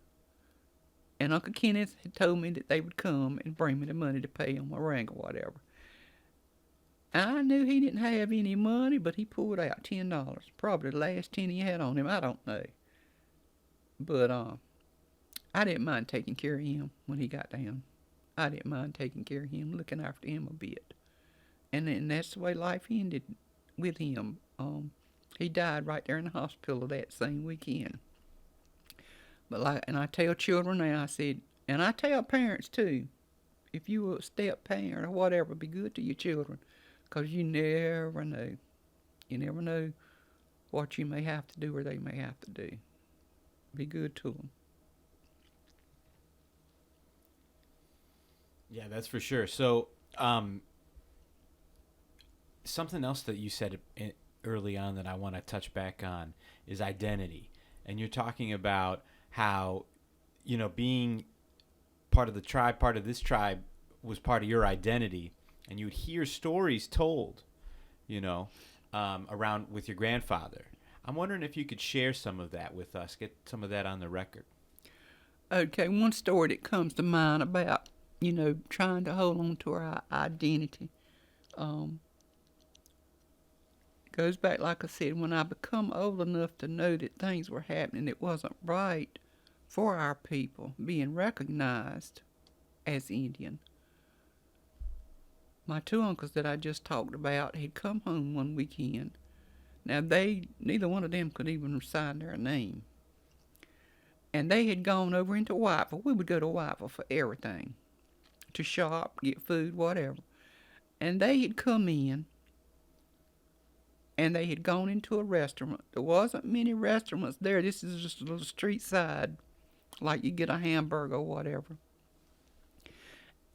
And Uncle Kenneth had told me that they would come and bring me the money to pay on my ring or whatever. I knew he didn't have any money, but he pulled out $10. Probably the last 10 he had on him. I don't know. But I didn't mind taking care of him when he got down. I didn't mind taking care of him, looking after him a bit. And that's the way life ended with him. He died right there in the hospital that same weekend. But and I tell children now, I said, and I tell parents too, if you a step parent or whatever, be good to your children, because you never know. You never know what you may have to do or they may have to do. Be good to them. Yeah, that's for sure. So, something else that you said early on that I want to touch back on is identity. And you're talking about how, being part of the tribe, part of this tribe was part of your identity. And you would hear stories told, around with your grandfather. I'm wondering if you could share some of that with us, get some of that on the record. Okay, one story that comes to mind about, trying to hold on to our identity. Goes back, like I said, when I become old enough to know that things were happening that wasn't right for our people, being recognized as Indian. My 2 uncles that I just talked about had come home one weekend. Now neither one of them could even sign their name. And they had gone over into Whiteville. We would go to Whiteville for everything. To shop, get food, whatever. And they had come in, and they had gone into a restaurant. There wasn't many restaurants there. This is just a little street side, like you get a hamburger or whatever.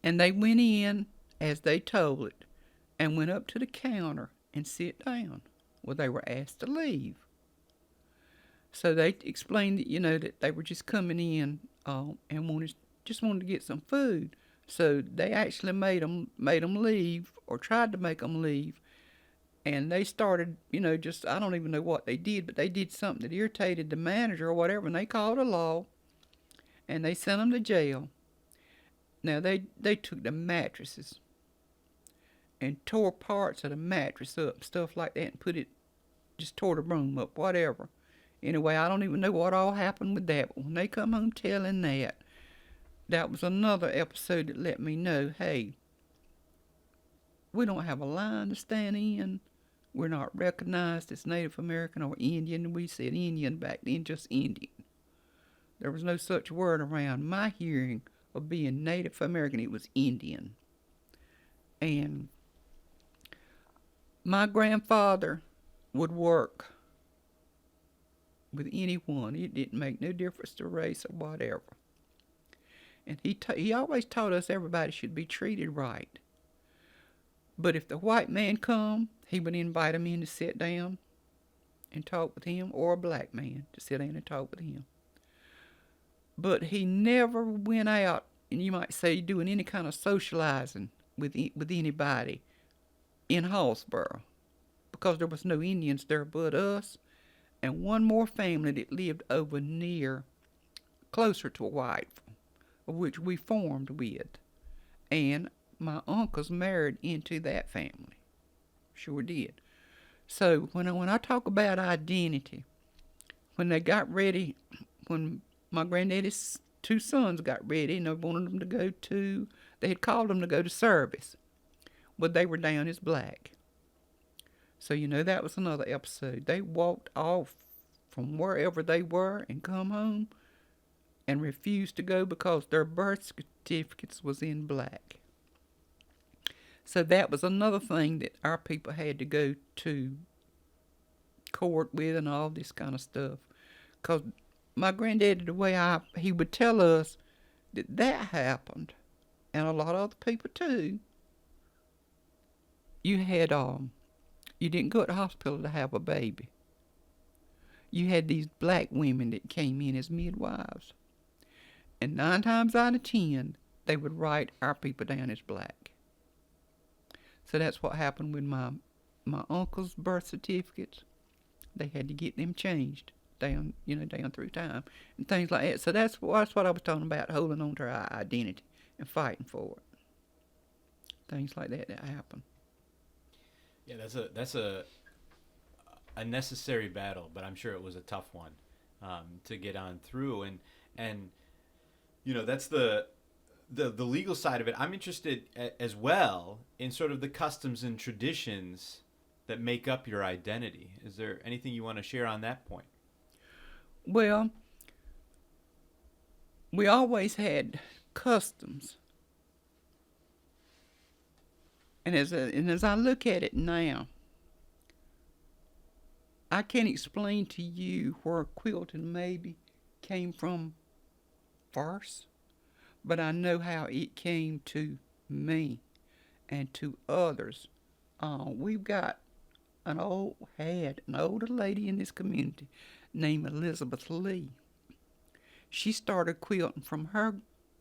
And they went in, as they told it, and went up to the counter and sit down. Well, they were asked to leave. So they explained that, that they were just coming in and wanted to get some food. So they actually made them leave, or tried to make them leave. And they started, I don't even know what they did, but they did something that irritated the manager or whatever, and they called the law, and they sent them to jail. Now, they took the mattresses and tore parts of the mattress up, stuff like that, and just tore the room up, whatever. Anyway, I don't even know what all happened with that, but when they come home telling that was another episode that let me know, hey, we don't have a line to stand in. We're not recognized as Native American or Indian. We said Indian back then, just Indian. There was no such word around my hearing of being Native American. It was Indian. And my grandfather would work with anyone. It didn't make no difference to race or whatever. And he always taught us everybody should be treated right. But if the white man come, he would invite him in to sit down and talk with him, or a black man to sit down and talk with him. But he never went out, and you might say doing any kind of socializing with anybody in Hallsboro, because there was no Indians there but us and one more family that lived over near, closer to Whiteville, of which we formed with. And my uncles married into that family. Sure did. So when I talk about identity, when they got ready, when my granddaddy's 2 sons got ready and they wanted them to go to, they had called them to go to service. But they were down as black. So, that was another episode. They walked off from wherever they were and come home and refused to go because their birth certificates was in black. So that was another thing that our people had to go to court with and all this kind of stuff. Because my granddaddy, the way he would tell us that happened, and a lot of other people too. You didn't go to the hospital to have a baby. You had these black women that came in as midwives. And 9 times out of 10, they would write our people down as black. So that's what happened with my uncle's birth certificates. They had to get them changed down through time and things like that. So that's what I was talking about, holding on to our identity and fighting for it. Things like that happen. Yeah, that's a necessary battle, but I'm sure it was a tough one to get on through, and that's the legal side of it. I'm interested as well in sort of the customs and traditions that make up your identity. Is there anything you want to share on that point? Well, we always had customs. And as I look at it now, I can't explain to you where quilting maybe came from first, but I know how it came to me and to others. We've got an older lady in this community named Elizabeth Lee. She started quilting from her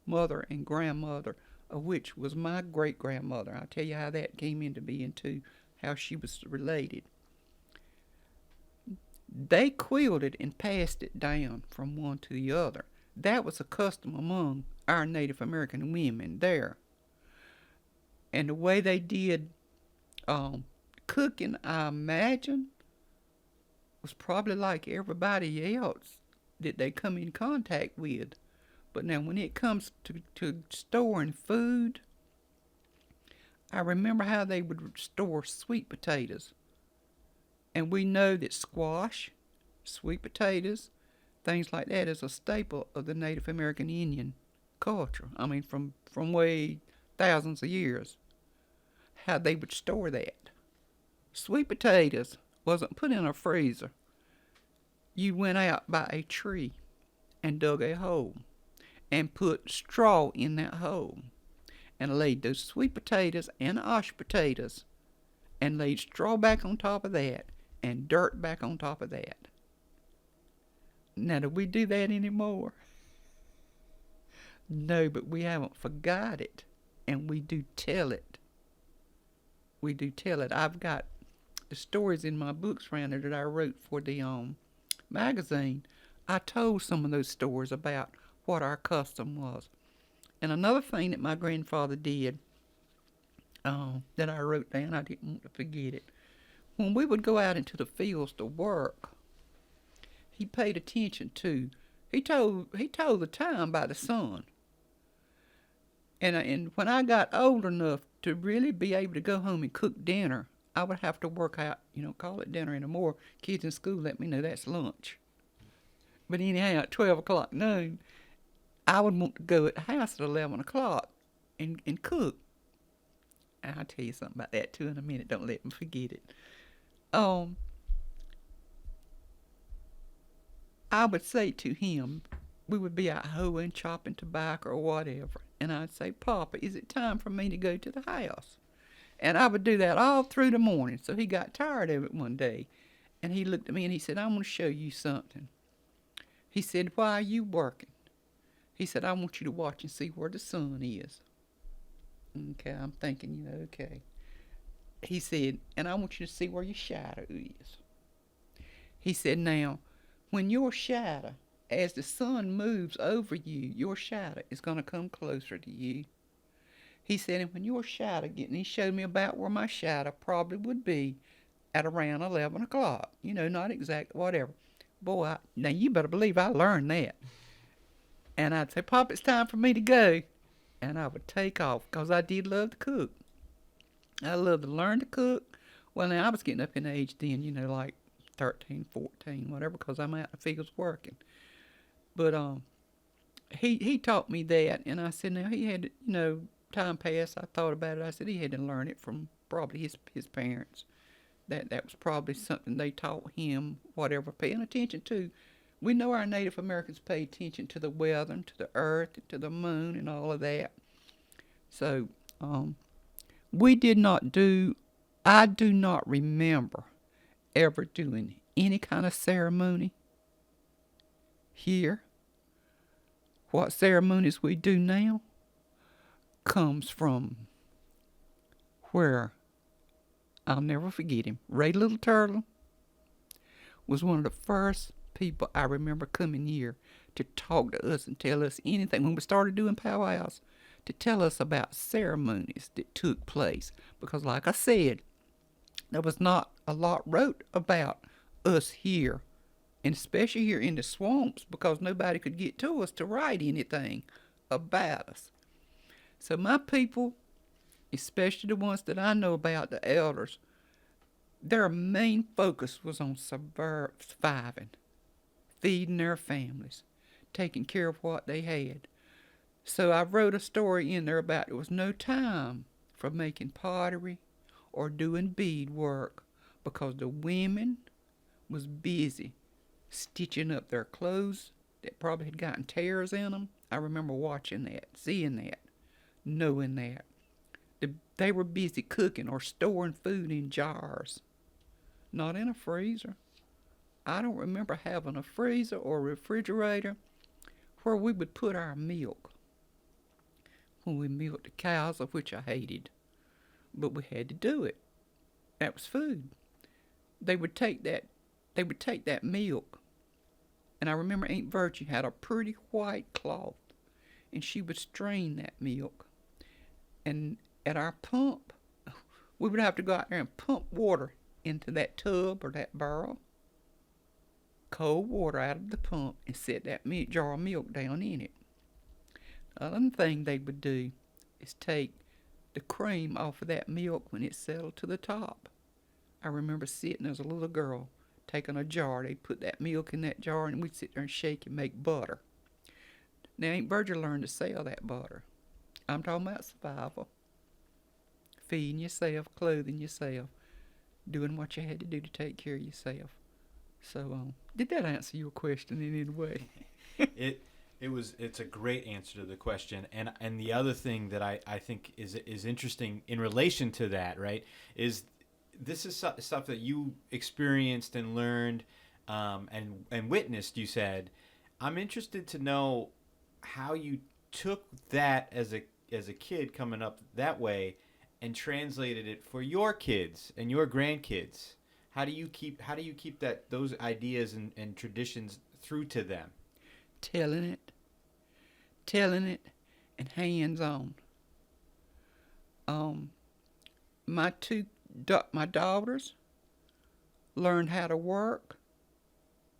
mother and grandmother, of which was my great-grandmother. I'll tell you how that came into being too, how she was related. They quilted and passed it down from one to the other. That was a custom among our Native American women there. And the way they did cooking, I imagine, was probably like everybody else that they come in contact with. But now when it comes to storing food, I remember how they would store sweet potatoes. And we know that squash, sweet potatoes, things like that is a staple of the Native American Indian culture. I mean, from way thousands of years, how they would store that. Sweet potatoes wasn't put in a freezer. You went out by a tree and dug a hole and put straw in that hole and laid those sweet potatoes and ash potatoes and laid straw back on top of that and dirt back on top of that. Now, do we do that anymore? No, but we haven't forgot it, and we do tell it. We do tell it. I've got the stories in my books around there that I wrote for the magazine. I told some of those stories about what our custom was. And another thing that my grandfather did that I wrote down, I didn't want to forget it. When we would go out into the fields to work, he paid attention to. He told the time by the sun. And when I got old enough to really be able to go home and cook dinner, I would have to work out, call it dinner anymore. Kids in school let me know that's lunch. But anyhow, at 12 o'clock noon, I would want to go at the house at 11 o'clock and cook. And I'll tell you something about that too in a minute. Don't let me forget it. I would say to him, we would be out hoeing, chopping tobacco or whatever, and I'd say, Papa, is it time for me to go to the house? And I would do that all through the morning. So he got tired of it one day, and he looked at me and he said, I want to show you something. He said, why are you working? He said, I want you to watch and see where the sun is. Okay, I'm thinking, okay. He said, and I want you to see where your shadow is. He said, now, when your shadow, as the sun moves over you, your shadow is going to come closer to you. He said, and when your shadow and he showed me about where my shadow probably would be at around 11 o'clock. Not exactly, whatever. Boy, now you better believe I learned that. And I'd say, Pop, it's time for me to go. And I would take off, because I did love to cook. I loved to learn to cook. Well, now, I was getting up in age then, like 13, 14, whatever, because I'm out in the fields working. But he taught me that, and I said, now, he had, time passed, I thought about it. I said he had to learn it from probably his parents. That was probably something they taught him, whatever, paying attention to. We know our Native Americans pay attention to the weather and to the earth and to the moon and all of that. So I do not remember ever doing any kind of ceremony here. What ceremonies we do now comes from where, I'll never forget him, Ray Little Turtle was one of the first people I remember coming here to talk to us and tell us anything when we started doing powwows, to tell us about ceremonies that took place. Because like I said, there was not a lot wrote about us here, and especially here in the swamps, because nobody could get to us to write anything about us. So my people, especially the ones that I know about, the elders, their main focus was on surviving, feeding their families, taking care of what they had. So I wrote a story in there about there was no time for making pottery or doing beadwork, because the women was busy stitching up their clothes that probably had gotten tears in them. I remember watching that, seeing that, knowing that. They were busy cooking or storing food in jars, not in a freezer. I don't remember having a freezer or a refrigerator where we would put our milk when we milked the cows, of which I hated. But we had to do it. That was food. They would take that milk, and I remember Aunt Virtue had a pretty white cloth, and she would strain that milk. And at our pump, we would have to go out there and pump water into that tub or that barrel, cold water out of the pump, and set that jar of milk down in it. Another thing they would do is take the cream off of that milk when it settled to the top. I remember sitting as a little girl, taking a jar. They'd put that milk in that jar, and we'd sit there and shake and make butter. Now, Aunt Virgil learned to sell that butter. I'm talking about survival. Feeding yourself, clothing yourself, doing what you had to do to take care of yourself. So, did that answer your question in any way? It's a great answer to the question, and the other thing that I think is interesting in relation to that, right, is this is stuff that you experienced and learned and witnessed. You said, I'm interested to know how you took that as a kid coming up that way and translated it for your kids and your grandkids. How do you keep those ideas and traditions through to them? Telling it, and hands-on. My daughters learned how to work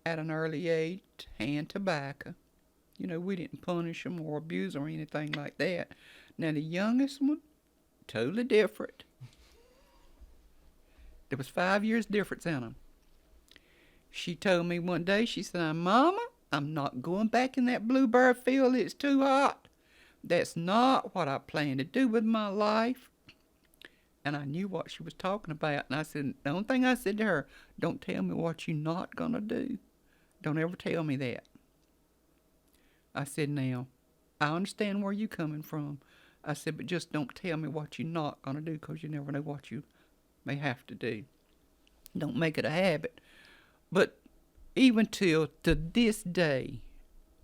at an early age, hand tobacco. We didn't punish them or abuse them or anything like that. Now, the youngest one, totally different. There was 5 years difference in them. She told me one day, she said, Mama, I'm not going back in that blueberry field. It's too hot. That's not what I plan to do with my life. And I knew what she was talking about. And I said, the only thing I said to her, don't tell me what you're not going to do. Don't ever tell me that. I said, now, I understand where you coming from. I said, but just don't tell me what you're not going to do, because you never know what you may have to do. Don't make it a habit. But even to this day,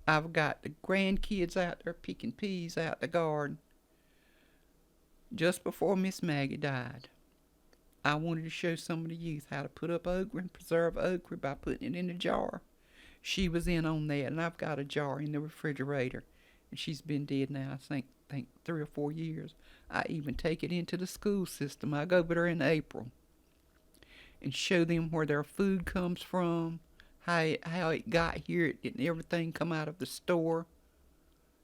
I've got the grandkids out there picking peas out the garden. Just before Miss Maggie died, I wanted to show some of the youth how to put up okra and preserve okra by putting it in a jar. She was in on that, and I've got a jar in the refrigerator. And she's been dead now, I think 3 or 4 years. I even take it into the school system. I go over there in April and show them where their food comes from, how it got here. It didn't everything come out of the store.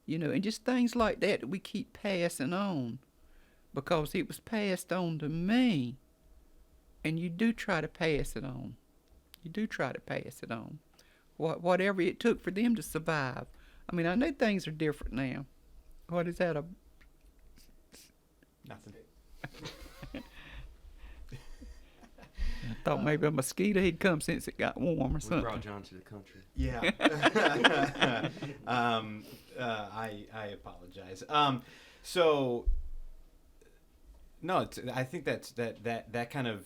You know, and just things like that we keep passing on, because it was passed on to me. And you do try to pass it on. You do try to pass it on. Whatever it took for them to survive. I mean, I know things are different now. What is that? Nothing. I thought maybe a mosquito had come since it got warm or We something. brought John to the country. Yeah. I apologize. So no, I think that kind of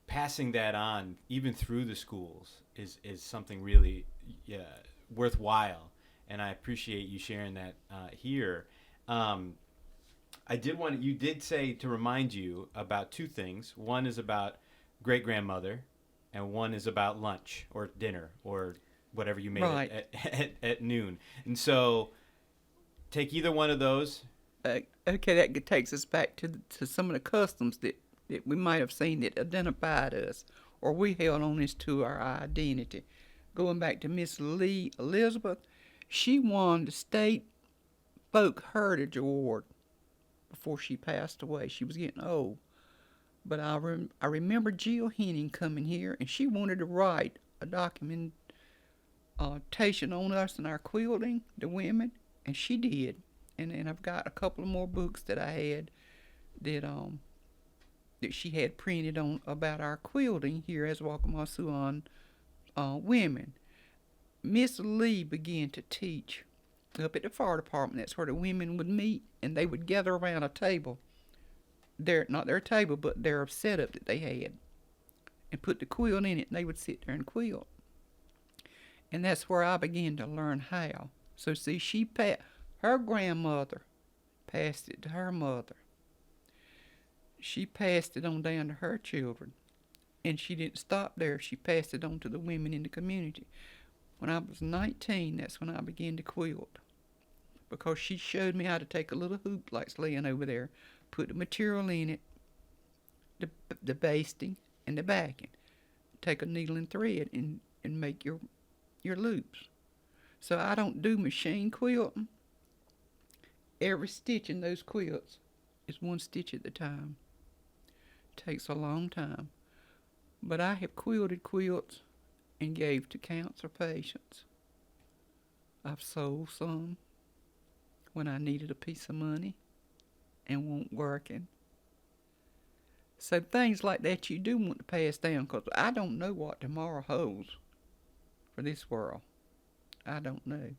passing that on, even through the schools, is something really worthwhile, and I appreciate you sharing that here. You did say to remind you about 2 things. One is about great grandmother, and one is about lunch or dinner or whatever you made Right. at noon. And so, take either one of those. Okay, that takes us back to some of the customs that we might have seen that identified us, or we held on this to our identity. Going back to Miss Lee Elizabeth, she won the State Folk Heritage Award before she passed away. She was getting old. But I remember Jill Henning coming here, and she wanted to write a documentation on us and our quilting, the women, and she did. And I've got a couple of more books that I had that she had printed on about our quilting here as Waccamaw Siouan women. Miss Lee began to teach up at the fire department. That's where the women would meet, and they would gather around a table. Not their table, but their setup that they had, and put the quilt in it, and they would sit there and quilt. And that's where I began to learn how. So see, her grandmother passed it to her mother. She passed it on down to her children. And she didn't stop there. She passed it on to the women in the community. When I was 19, that's when I began to quilt. Because she showed me how to take a little hoop like's laying over there, put the material in it, the basting and the backing. Take a needle and thread and make your loops. So I don't do machine quilting. Every stitch in those quilts is 1 stitch at a time. Takes a long time. But I have quilted quilts and gave to cancer patients. I've sold some when I needed a piece of money and wasn't working. So things like that you do want to pass down, because I don't know what tomorrow holds for this world. I don't know.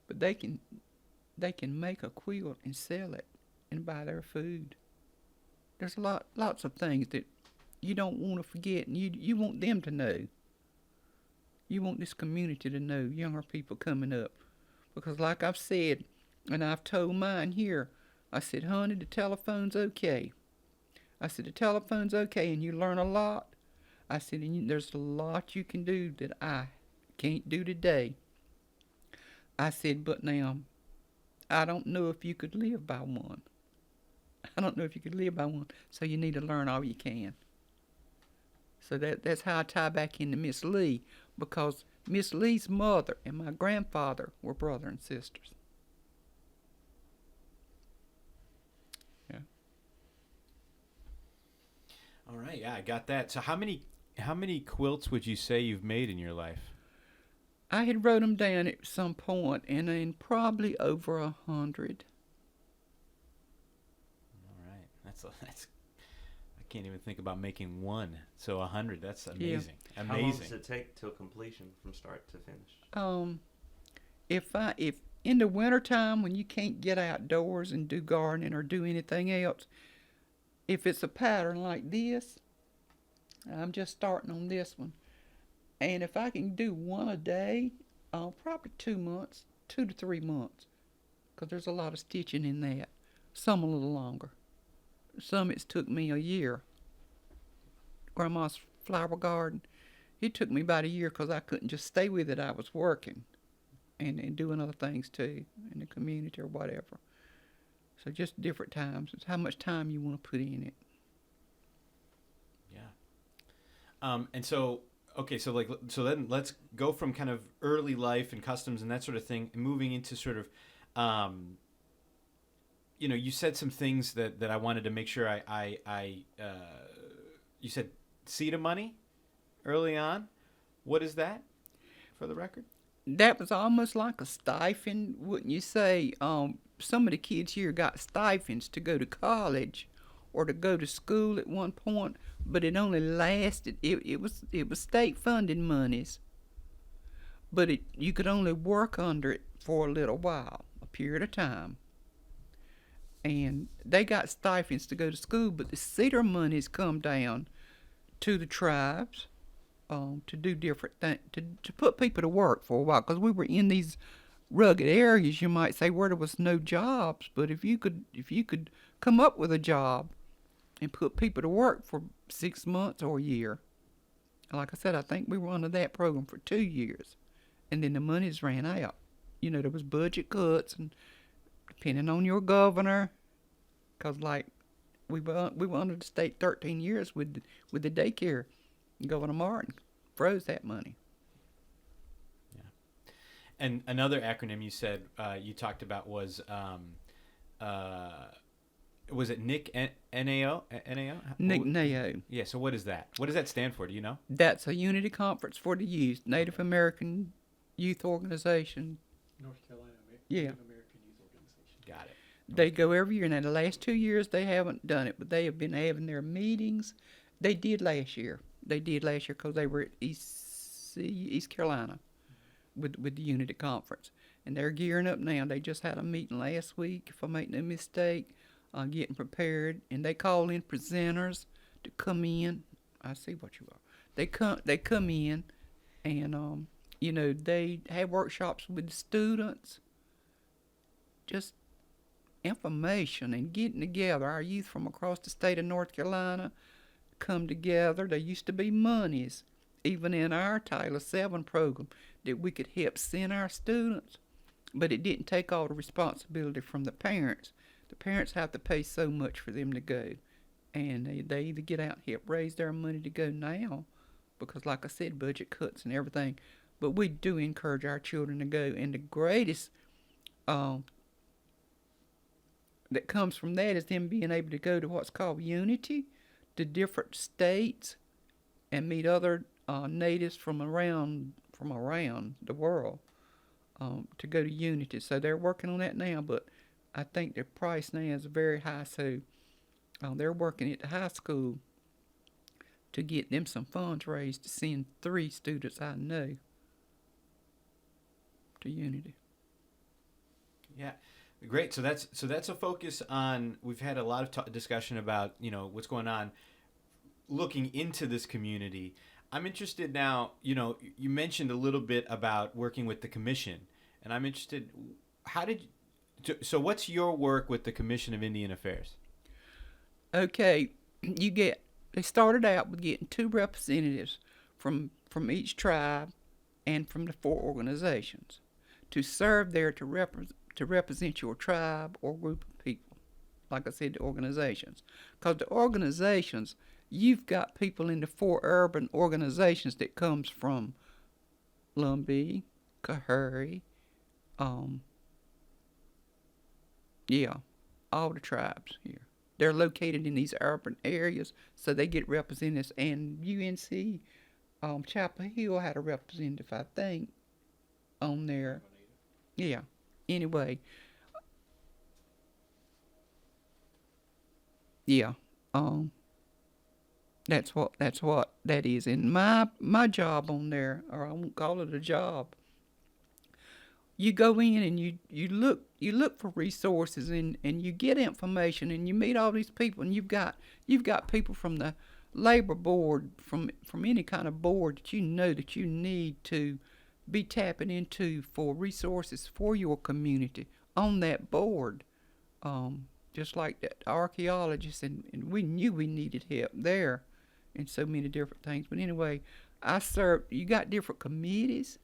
But they can make a quilt and sell it and buy their food. There's lots of things that you don't want to forget, and you want them to know. You want this community to know, younger people coming up. Because like I've said, and I've told mine here, I said, honey, the telephone's okay. I said, the telephone's okay, and you learn a lot. I said, and there's a lot you can do that I can't do today. I said, but now, I don't know if you could live by one. So you need to learn all you can. So that's how I tie back into Miss Lee, because Miss Lee's mother and my grandfather were brother and sisters. Yeah. All right, yeah, I got that. So how many quilts would you say you've made in your life? I had wrote them down at some point, and then probably over 100. All right, that's can't even think about making one. So 100, that's Yeah. amazing. How long does Amazing. it take till completion from start to finish? If in the wintertime when you can't get outdoors and do gardening or do anything else, if it's a pattern like this, I'm just starting on this one, and if I can do one a day, probably 2 months, 2 to 3 months, because there's a lot of stitching in that. Some a little longer. Some it's took me a year. Grandma's flower garden, it took me about a year because I couldn't just stay with it. I was working and doing other things too in the community or whatever. So just different times. It's how much time you want to put in it. Yeah. And so, okay, so then let's go from kind of early life and customs and that sort of thing, and moving into sort of, you said some things that I wanted to make sure you said seed of money early on. What is that, for the record? That was almost like a stipend, wouldn't you say? Some of the kids here got stipends to go to college or to go to school at one point, but it only lasted. It was state funded monies, but you could only work under it for a little while, a period of time. And they got stipends to go to school, but the cedar monies come down to the tribes to do different things, to put people to work for a while, because we were in these rugged areas, you might say, where there was no jobs. But if you could come up with a job and put people to work for 6 months or a year, like I said, I think we were under that program for 2 years, and then the monies ran out. There was budget cuts, and depending on your governor, because like we were under the state 13 years with the daycare. Governor Martin froze that money. Yeah. And another acronym you said you talked about was it NIC NAO? Nick NAO. Yeah. So what is that? What does that stand for? Do you know? That's a unity conference for the youth, Native American Youth Organization. North Carolina Yeah. Native American Youth Organization. Got it. They go every year. Now the last 2 years they haven't done it, but they have been having their meetings. They did last year. Because they were at East Carolina with the Unity Conference. And they're gearing up now. They just had a meeting last week, if I make no mistake, getting prepared. And they call in presenters to come in. I see what you are. They come in and, they have workshops with the students. Just information and getting together. Our youth from across the state of North Carolina come together. There used to be monies, even in our Title VII program, that we could help send our students, but it didn't take all the responsibility from the parents. The parents have to pay so much for them to go, and they either get out and help raise their money to go now, because like I said, budget cuts and everything, but we do encourage our children to go, and the greatest that comes from that is them being able to go to what's called Unity, to different states, and meet other natives from around the world to go to Unity. So they're working on that now, but I think the price now is very high. So they're working at the high school to get them some funds raised to send 3 students I know to Unity. Yeah. Great. So that's a focus on. We've had a lot of discussion about what's going on, looking into this community. I'm interested now. You mentioned a little bit about working with the commission, and I'm interested. So what's your work with the Commission of Indian Affairs? Okay, they started out with getting 2 representatives from each tribe and from the 4 organizations to serve there to represent your tribe or group of people. Like I said, the organizations. Because the organizations, you've got people in the 4 urban organizations that comes from Lumbee, Kahuri, all the tribes here. They're located in these urban areas, so they get representatives. And UNC, Chapel Hill had a representative, I think, on there. Yeah. Anyway. Yeah. That's what that is. And my job on there, or I won't call it a job. You go in and you look for resources and you get information and you meet all these people and you've got people from the labor board, from any kind of board that you know that you need to be tapping into for resources for your community on that board. Just like the archaeologists, and we knew we needed help there in so many different things. But anyway, you got different committees.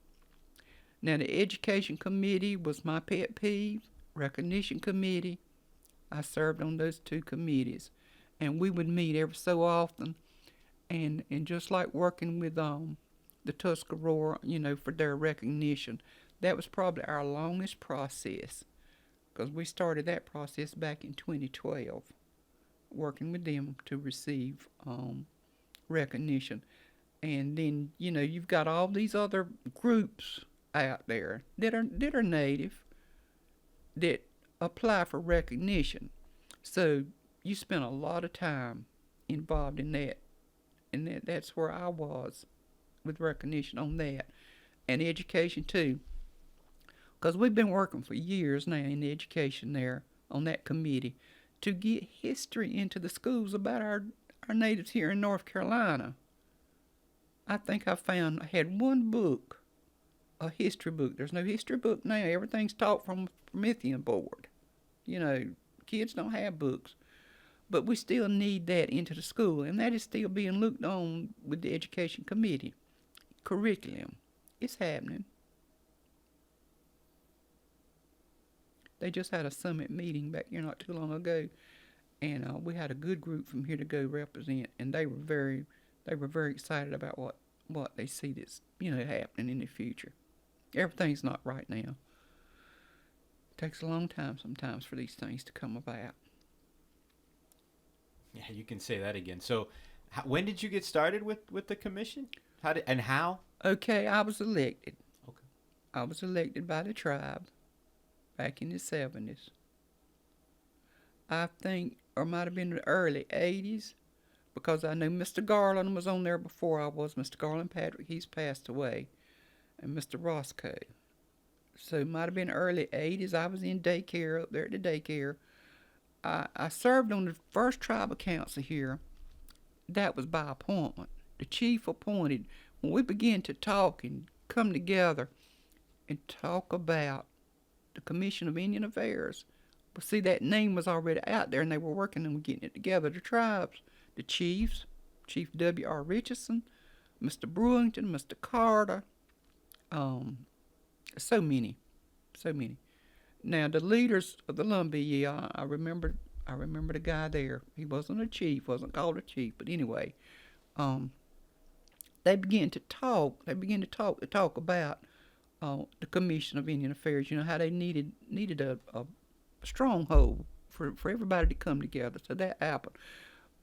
Now, the education committee was my pet peeve. Recognition committee, I served on those two committees. And we would meet every so often. And just like working with the Tuscarora, for their recognition, that was probably our longest process. Because we started that process back in 2012, working with them to receive recognition. And then, you've got all these other groups out there that are native that apply for recognition. So you spend a lot of time involved in that. And that's where I was with recognition on that. And education too. Because we've been working for years now in education there on that committee to get history into the schools about our natives here in North Carolina. I think I had one book, a history book. There's no history book now. Everything's taught from Promethean board. Kids don't have books. But we still need that into the school, and that is still being looked on with the education committee. Curriculum. It's happening. They just had a summit meeting back here not too long ago, and we had a good group from here to go represent, and they were very excited about what they see that's happening in the future. Everything's not right now. It takes a long time sometimes for these things to come about. Yeah, you can say that again. So, when did you get started with the commission? How? Okay, I was elected. Okay. I was elected by the tribe back in the 70s. I think, or might have been the early 80s, because I know Mr. Garland was on there before I was. Mr. Garland Patrick, he's passed away, and Mr. Roscoe. So it might have been early 80s. I was in daycare up there at the daycare. I served on the first tribal council here. That was by appointment. The chief appointed. When we began to talk and come together and talk about the Commission of Indian Affairs, but see, that name was already out there, and they were working on getting it together. The tribes, the chiefs, Chief W.R. Richardson, Mr. Brewington, Mr. Carter, so many. Now, the leaders of the Lumbee, I remember the guy there. He wasn't a chief, wasn't called a chief, but anyway, they began to talk about the Commission of Indian Affairs. How they needed a stronghold for everybody to come together. So that happened.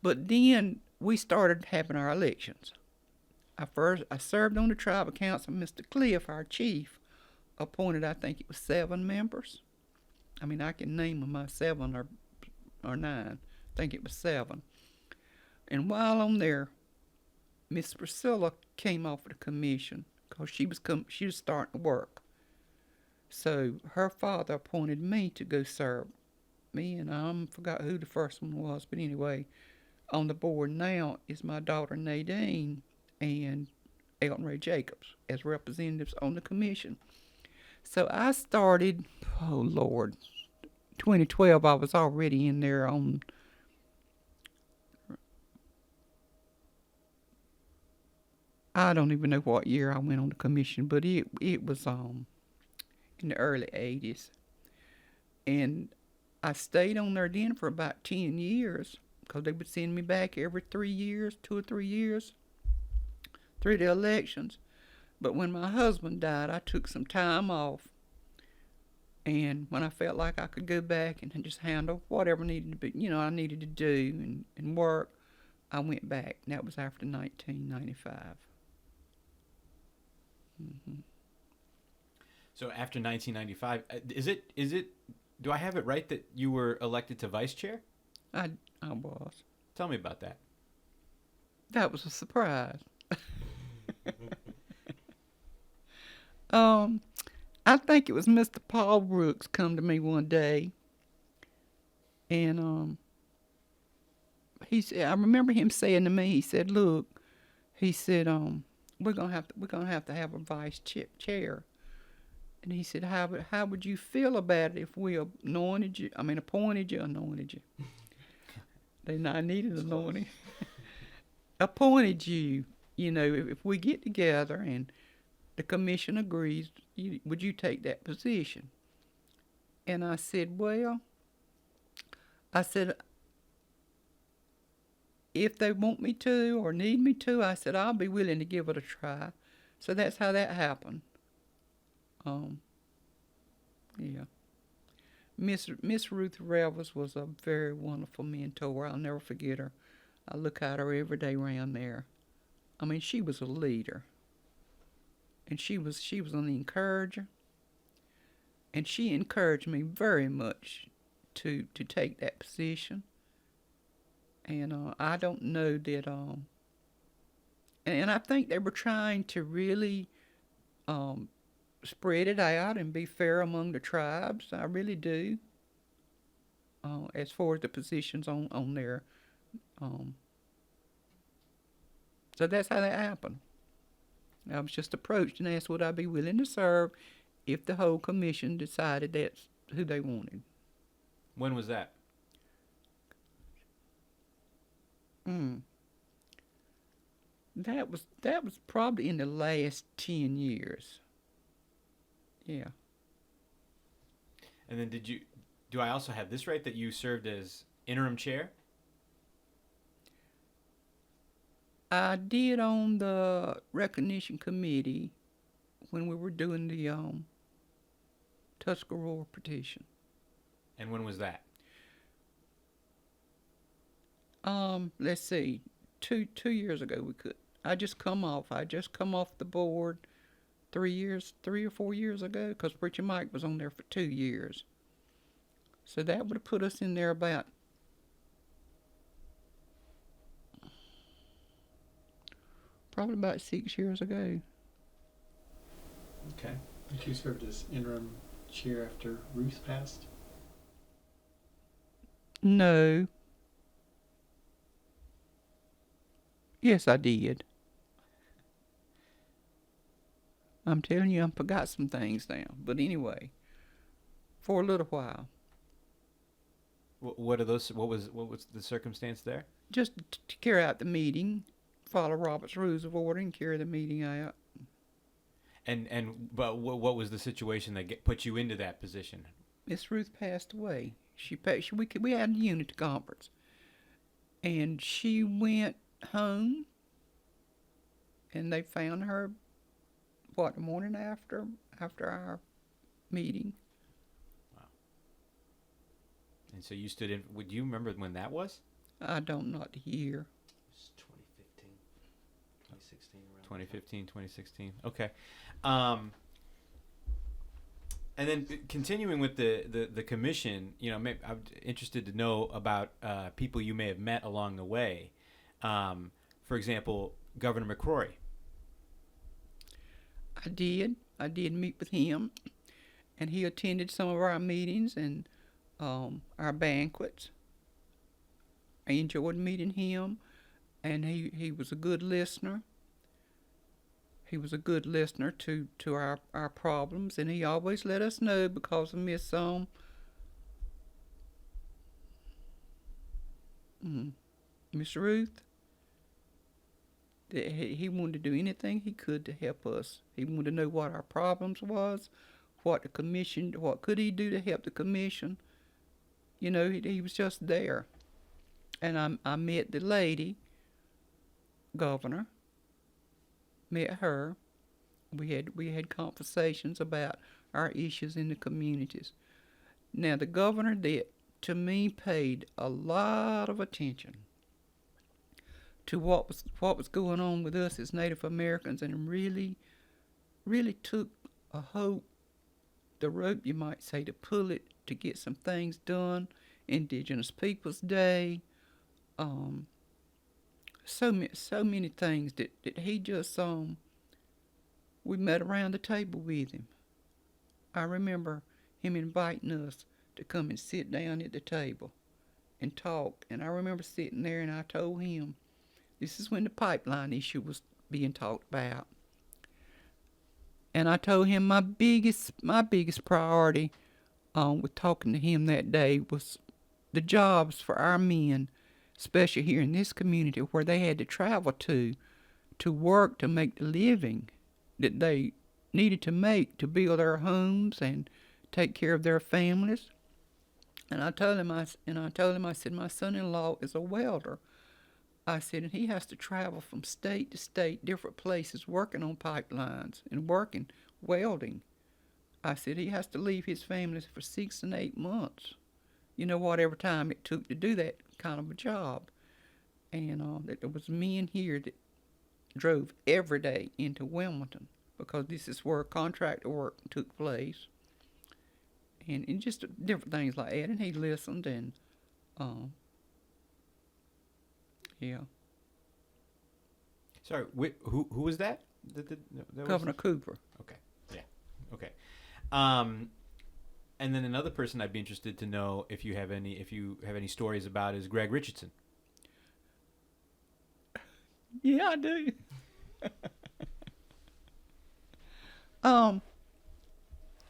But then we started having our elections. I served on the tribal council. Mr. Cliff, our chief, appointed, I think it was 7 members. I mean, I can name them 7 or 9. I think it was 7. And while on there, Miss Priscilla came off of the commission because she was starting to work. So her father appointed me to go serve. Me, and I forgot who the first one was, but anyway, on the board now is my daughter Nadine and Elton Ray Jacobs as representatives on the commission. So I started, 2012, I was already in there on, I don't even know what year I went on the commission, but it was in the early 80s. And I stayed on there then for about 10 years because they would send me back every 3 years, 2 or 3 years, through the elections. But when my husband died, I took some time off. And when I felt like I could go back and just handle whatever needed to be, I needed to do and work, I went back. And that was after 1995. Mm-hmm. So after 1995, is it? Do I have it right that you were elected to vice chair? I was. Tell me about that. That was a surprise. I think it was Mr. Paul Brooks come to me one day, and he said, I remember him saying to me, he said, "Look," he said, we're gonna have to have a vice chair." And he said, how would you feel about it if we appointed you? They not needed anointing. Appointed you. You know, if we get together and the commission agrees, would you take that position? And I said, well, I said, if they want me to or need me to, I said, I'll be willing to give it a try. So that's how that happened. Yeah. Miss Ruth Revels was a very wonderful mentor. I'll never forget her. I look at her every day around there. I mean, she was a leader. And she was an encourager. And she encouraged me very much to take that position. And I don't know that, and I think they were trying to really spread it out and be fair among the tribes. I really do. As far as the positions on there. So that's how that happened. I was just approached and asked would I be willing to serve if the whole commission decided that's who they wanted. When was that? That was probably in the last 10 years. Yeah. And then do I also have this right that you served as interim chair? I did on the recognition committee when we were doing the Tuscarora petition. And when was that? Let's see, two years ago we could. I just come off the board 3 or 4 years ago, because Preacher Mike was on there for 2 years. So that would have put us in there about probably about 6 years ago. Okay. And you served as interim chair after Ruth passed? No. Yes, I did. I'm telling you, I forgot some things now. But anyway, for a little while. What are those? What was the circumstance there? Just to carry out the meeting, follow Robert's Rules of Order, and carry the meeting out. But what was the situation that put you into that position? Miss Ruth passed away. We had a unity conference, and she went home, and they found her the morning after our meeting. Wow. And so you stood in. Would you remember when that was? I don't know the year. It's 2015, 2016. Around 2015, 2016. Okay. And then continuing with the commission, I'm interested to know about people you may have met along the way. For example, Governor McCrory. I did meet with him, and he attended some of our meetings and our banquets. I enjoyed meeting him, and he was a good listener. He was a good listener to our problems, and he always let us know because of Miss Ruth. That he wanted to do anything he could to help us. He wanted to know what our problems was, what could he do to help the commission. He was just there. And I met the lady, governor, met her. We had conversations about our issues in the communities. Now, the governor did, to me, paid a lot of attention to what was going on with us as Native Americans, and really took the rope, you might say, to pull it, to get some things done. Indigenous Peoples Day, so many things that he just we met around the table with him. I remember him inviting us to come and sit down at the table and talk. And I remember sitting there and I told him, this is when the pipeline issue was being talked about. And I told him my biggest priority with talking to him that day was the jobs for our men, especially here in this community where they had to travel to work to make the living that they needed to make to build their homes and take care of their families. And I told him, I said, my son-in-law is a welder. I said, and he has to travel from state to state, different places, working on pipelines and welding. I said, he has to leave his family for 6 and 8 months. You know, whatever time it took to do that kind of a job. And that there was men here that drove every day into Wilmington because this is where contractor work took place. And just different things like that. And he listened and, yeah. Sorry, who was that? That Governor Cooper. Okay, yeah, okay. And then another person I'd be interested to know if you have any stories about is Greg Richardson. Yeah, I do.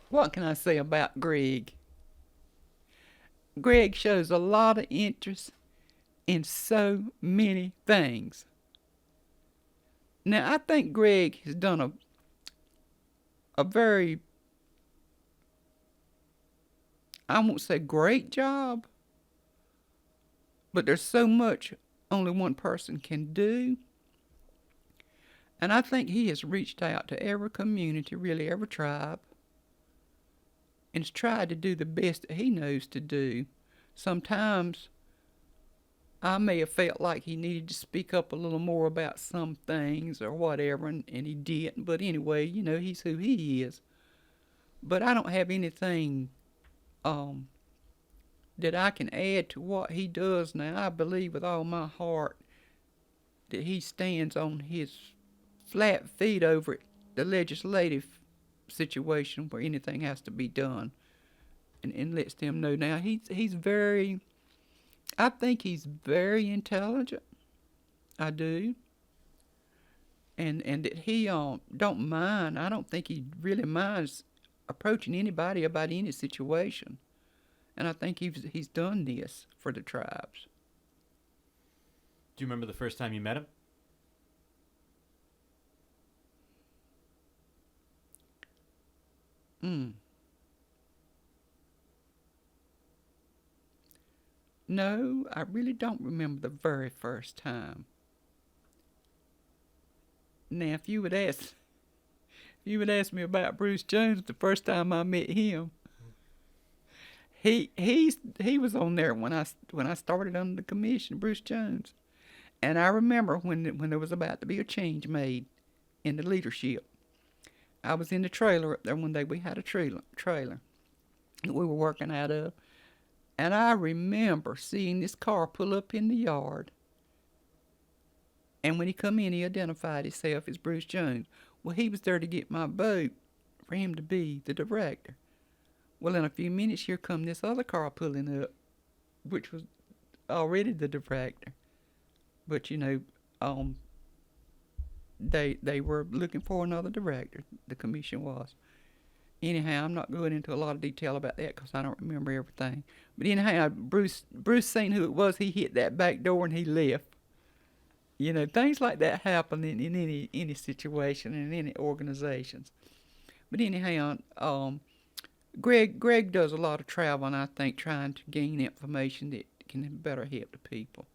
What can I say about Greg? Greg shows a lot of interest in so many things. Now, I think Greg has done a very, I won't say great job, but there's so much only one person can do. And I think he has reached out to every community, really every tribe, and has tried to do the best that he knows to do. Sometimes I may have felt like he needed to speak up a little more about some things or whatever, and he didn't. But anyway, you know, he's who he is. But I don't have anything that I can add to what he does now. I believe with all my heart that he stands on his flat feet over the legislative situation where anything has to be done, and lets them know. Now he's very, I think he's very intelligent. I do. And that he don't mind. I don't think he really minds approaching anybody about any situation. And I think he's done this for the tribes. Do you remember the first time you met him? No, I really don't remember the very first time. Now, if you would ask me about Bruce Jones the first time I met him, he was on there when I started under the commission, Bruce Jones, and I remember when there was about to be a change made in the leadership. I was in the trailer up there one day. We had a trailer that we were working out of. And I remember seeing this car pull up in the yard. And when he come in, he identified himself as Bruce Jones. Well, he was there to get my vote for him to be the director. Well, in a few minutes, here come this other car pulling up, which was already the director. But, you know, they were looking for another director, the commission was. Anyhow, I'm not going into a lot of detail about that because I don't remember everything. But anyhow, Bruce seen who it was. He hit that back door and he left. You know, things like that happen in any situation, in any organizations. But anyhow, Greg does a lot of traveling, I think, trying to gain information that can better help the people.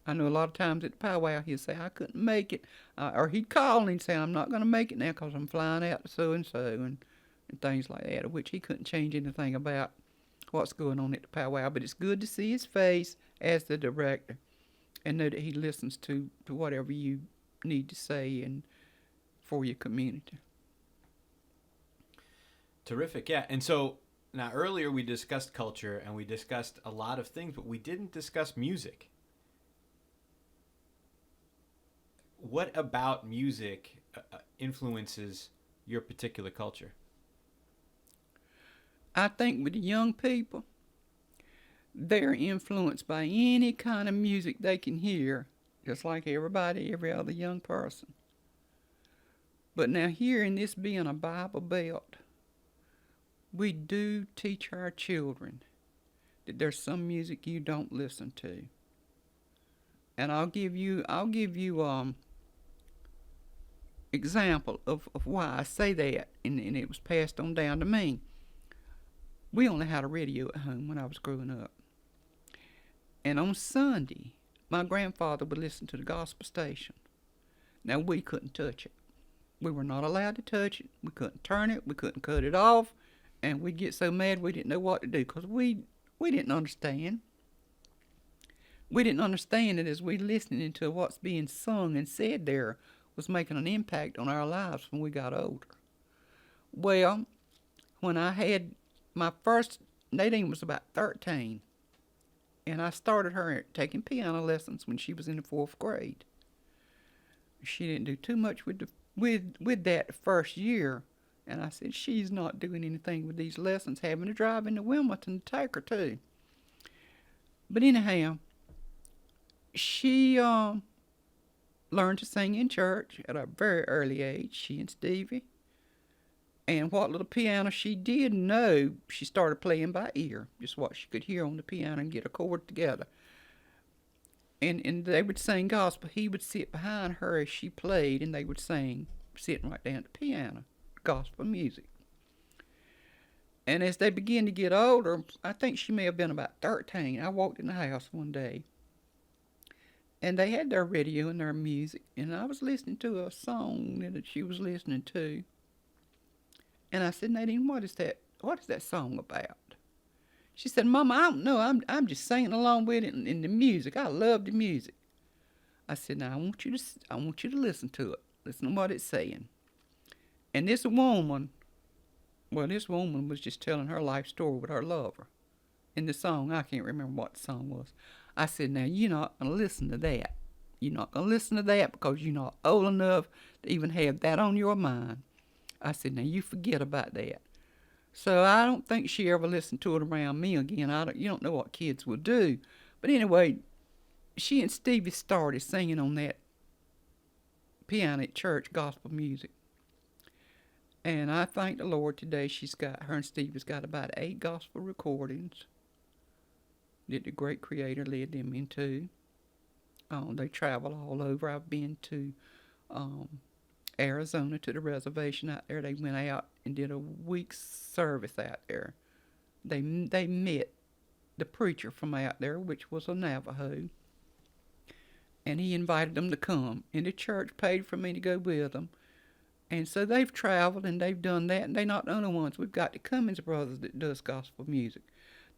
I know a lot of times at the powwow he'd say, I couldn't make it. Or he'd call and say, I'm not going to make it now because I'm flying out to so-and-so and things like that, of which he couldn't change anything about what's going on at the powwow. But it's good to see his face as the director and know that he listens to whatever you need to say and for your community. Terrific, yeah. And so now earlier we discussed culture and we discussed a lot of things, but we didn't discuss music. what about music influences your particular culture? I think with the young people, they're influenced by any kind of music they can hear, just like every other young person. But now, here in this being a Bible Belt, we do teach our children that there's some music you don't listen to. And I'll give you example of why I say that, and it was passed on down to me. We only had a radio at home when I was growing up. And on Sunday, my grandfather would listen to the gospel station. Now, we couldn't touch it. We were not allowed to touch it. We couldn't turn it. We couldn't cut it off. And we'd get so mad we didn't know what to do because we didn't understand. We didn't understand that as we listening to what's being sung and said there was making an impact on our lives when we got older. Well, when I had my first, Nadine was about 13, and I started her taking piano lessons when she was in the 4th grade. She didn't do too much with that first year, and I said, she's not doing anything with these lessons, having to drive into Wilmington to take her too. But anyhow, she learned to sing in church at a very early age, she and Stevie. And what little piano she did know, she started playing by ear, just what she could hear on the piano and get a chord together. And they would sing gospel. He would sit behind her as she played, and they would sing, sitting right down at the piano, gospel music. And as they began to get older, I think she may have been about 13, I walked in the house one day, and they had their radio and their music, and I was listening to a song that she was listening to. And I said, Nadine, what is that song about? She said, Mama, I don't know. I'm just singing along with it in the music. I love the music. I said, now I want you to listen to it. Listen to what it's saying. And this woman was just telling her life story with her lover. In the song, I can't remember what the song was. I said, now you're not going to listen to that. You're not going to listen to that because you're not old enough to even have that on your mind. I said, now you forget about that. So I don't think she ever listened to it around me again. You don't know what kids will do. But anyway, she and Stevie started singing on that piano at church, gospel music. And I thank the Lord today her and Stevie's got about 8 gospel recordings that the great Creator led them into. They travel all over. I've been to Arizona to the reservation out there. They went out and did a week's service out there. They met the preacher from out there, which was a Navajo, and he invited them to come, and the church paid for me to go with them. And so they've traveled and they've done that, and they're not the only ones. We've got the Cummins brothers that does gospel music.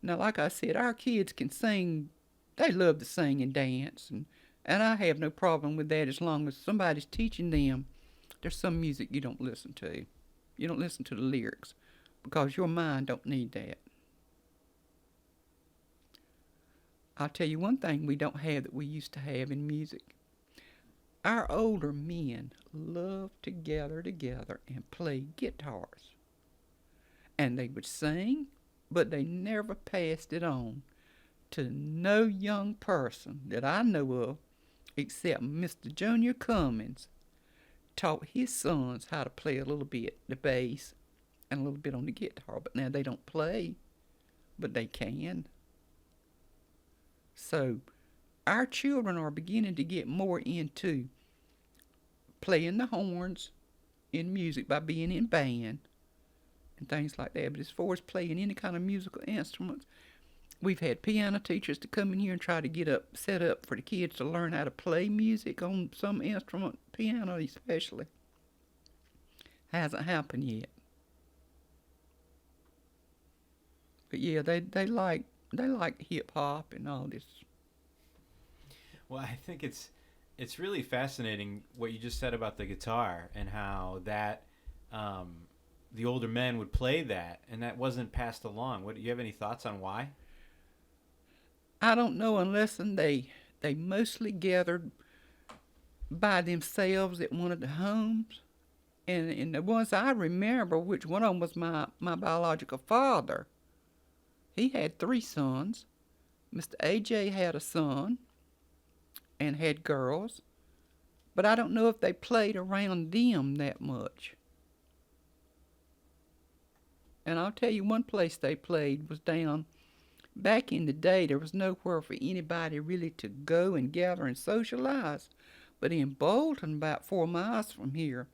Now, like I said, our kids can sing. They love to sing and dance, and I have no problem with that as long as somebody's teaching them. There's some music you don't listen to. You don't listen to the lyrics because your mind don't need that. I'll tell you one thing we don't have that we used to have in music. Our older men love to gather together and play guitars. And they would sing, but they never passed it on to no young person that I know of except Mr. Junior Cummins taught his sons how to play a little bit the bass and a little bit on the guitar. But now they don't play, but they can. So our children are beginning to get more into playing the horns in music by being in band and things like that. But as far as playing any kind of musical instruments, we've had piano teachers to come in here and try to set up for the kids to learn how to play music on some instrument, piano especially. Hasn't happened yet. But yeah, they like hip hop and all this. Well, I think it's really fascinating what you just said about the guitar and how that the older men would play that, and that wasn't passed along. Do you have any thoughts on why? I don't know, unless they mostly gathered by themselves at one of the homes. And the ones I remember, which one of them was my biological father, he had 3 sons. Mr. A.J. had a son and had girls, but I don't know if they played around them that much. And I'll tell you, one place they played was down, back in the day, there was nowhere for anybody really to go and gather and socialize. But in Bolton, about 4 miles from here,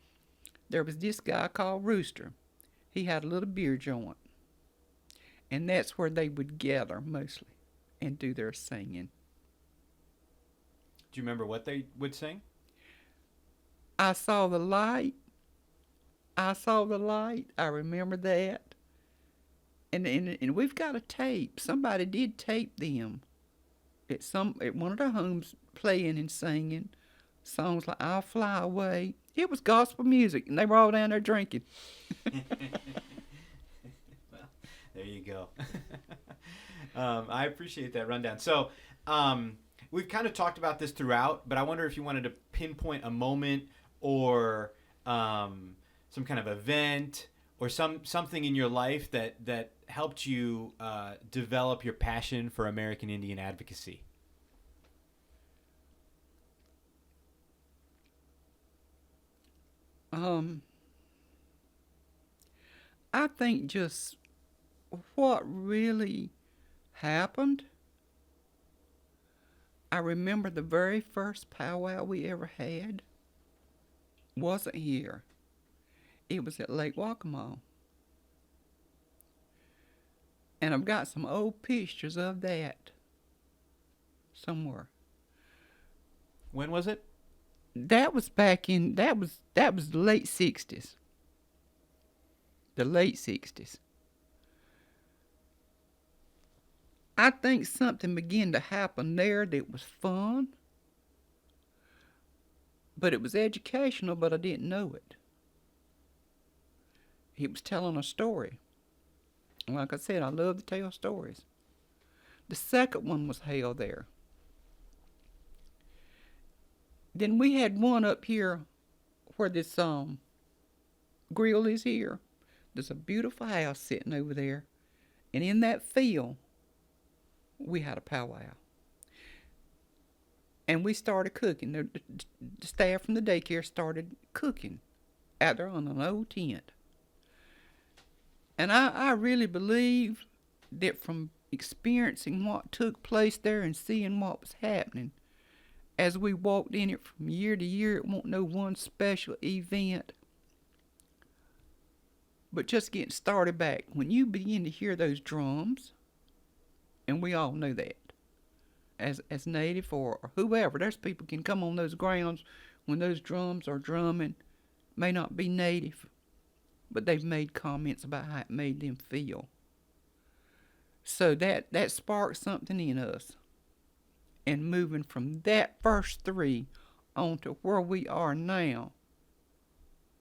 there was this guy called Rooster. He had a little beer joint. And that's where they would gather mostly and do their singing. Do you remember what they would sing? I saw the light. I saw the light. I remember that. And we've got a tape. Somebody did tape them at one of the homes, playing and singing songs like "I'll Fly Away." It was gospel music, and they were all down there drinking. Well, there you go. I appreciate that rundown. So we've kind of talked about this throughout, but I wonder if you wanted to pinpoint a moment or some kind of event or something in your life that helped you develop your passion for American Indian advocacy. I think just what really happened. I remember the very first powwow we ever had wasn't here. It was at Lake Waccamaw. And I've got some old pictures of that somewhere. When was it? That was back in that was the late 60s. The late 60s. I think something began to happen there that was fun. But it was educational, but I didn't know it. He was telling a story. Like I said, I love to tell stories. The second one was held there. Then we had one up here where this grill is here. There's a beautiful house sitting over there. And in that field, we had a powwow. And we started cooking. The staff from the daycare started cooking out there on an old tent. And I really believe that from experiencing what took place there and seeing what was happening, as we walked in it from year to year, it wasn't no one special event, but just getting started back. When you begin to hear those drums, and we all know that, as native or whoever, there's people can come on those grounds when those drums are drumming, may not be native, but they've made comments about how it made them feel. So that sparked something in us. And moving from that first 3 on to where we are now,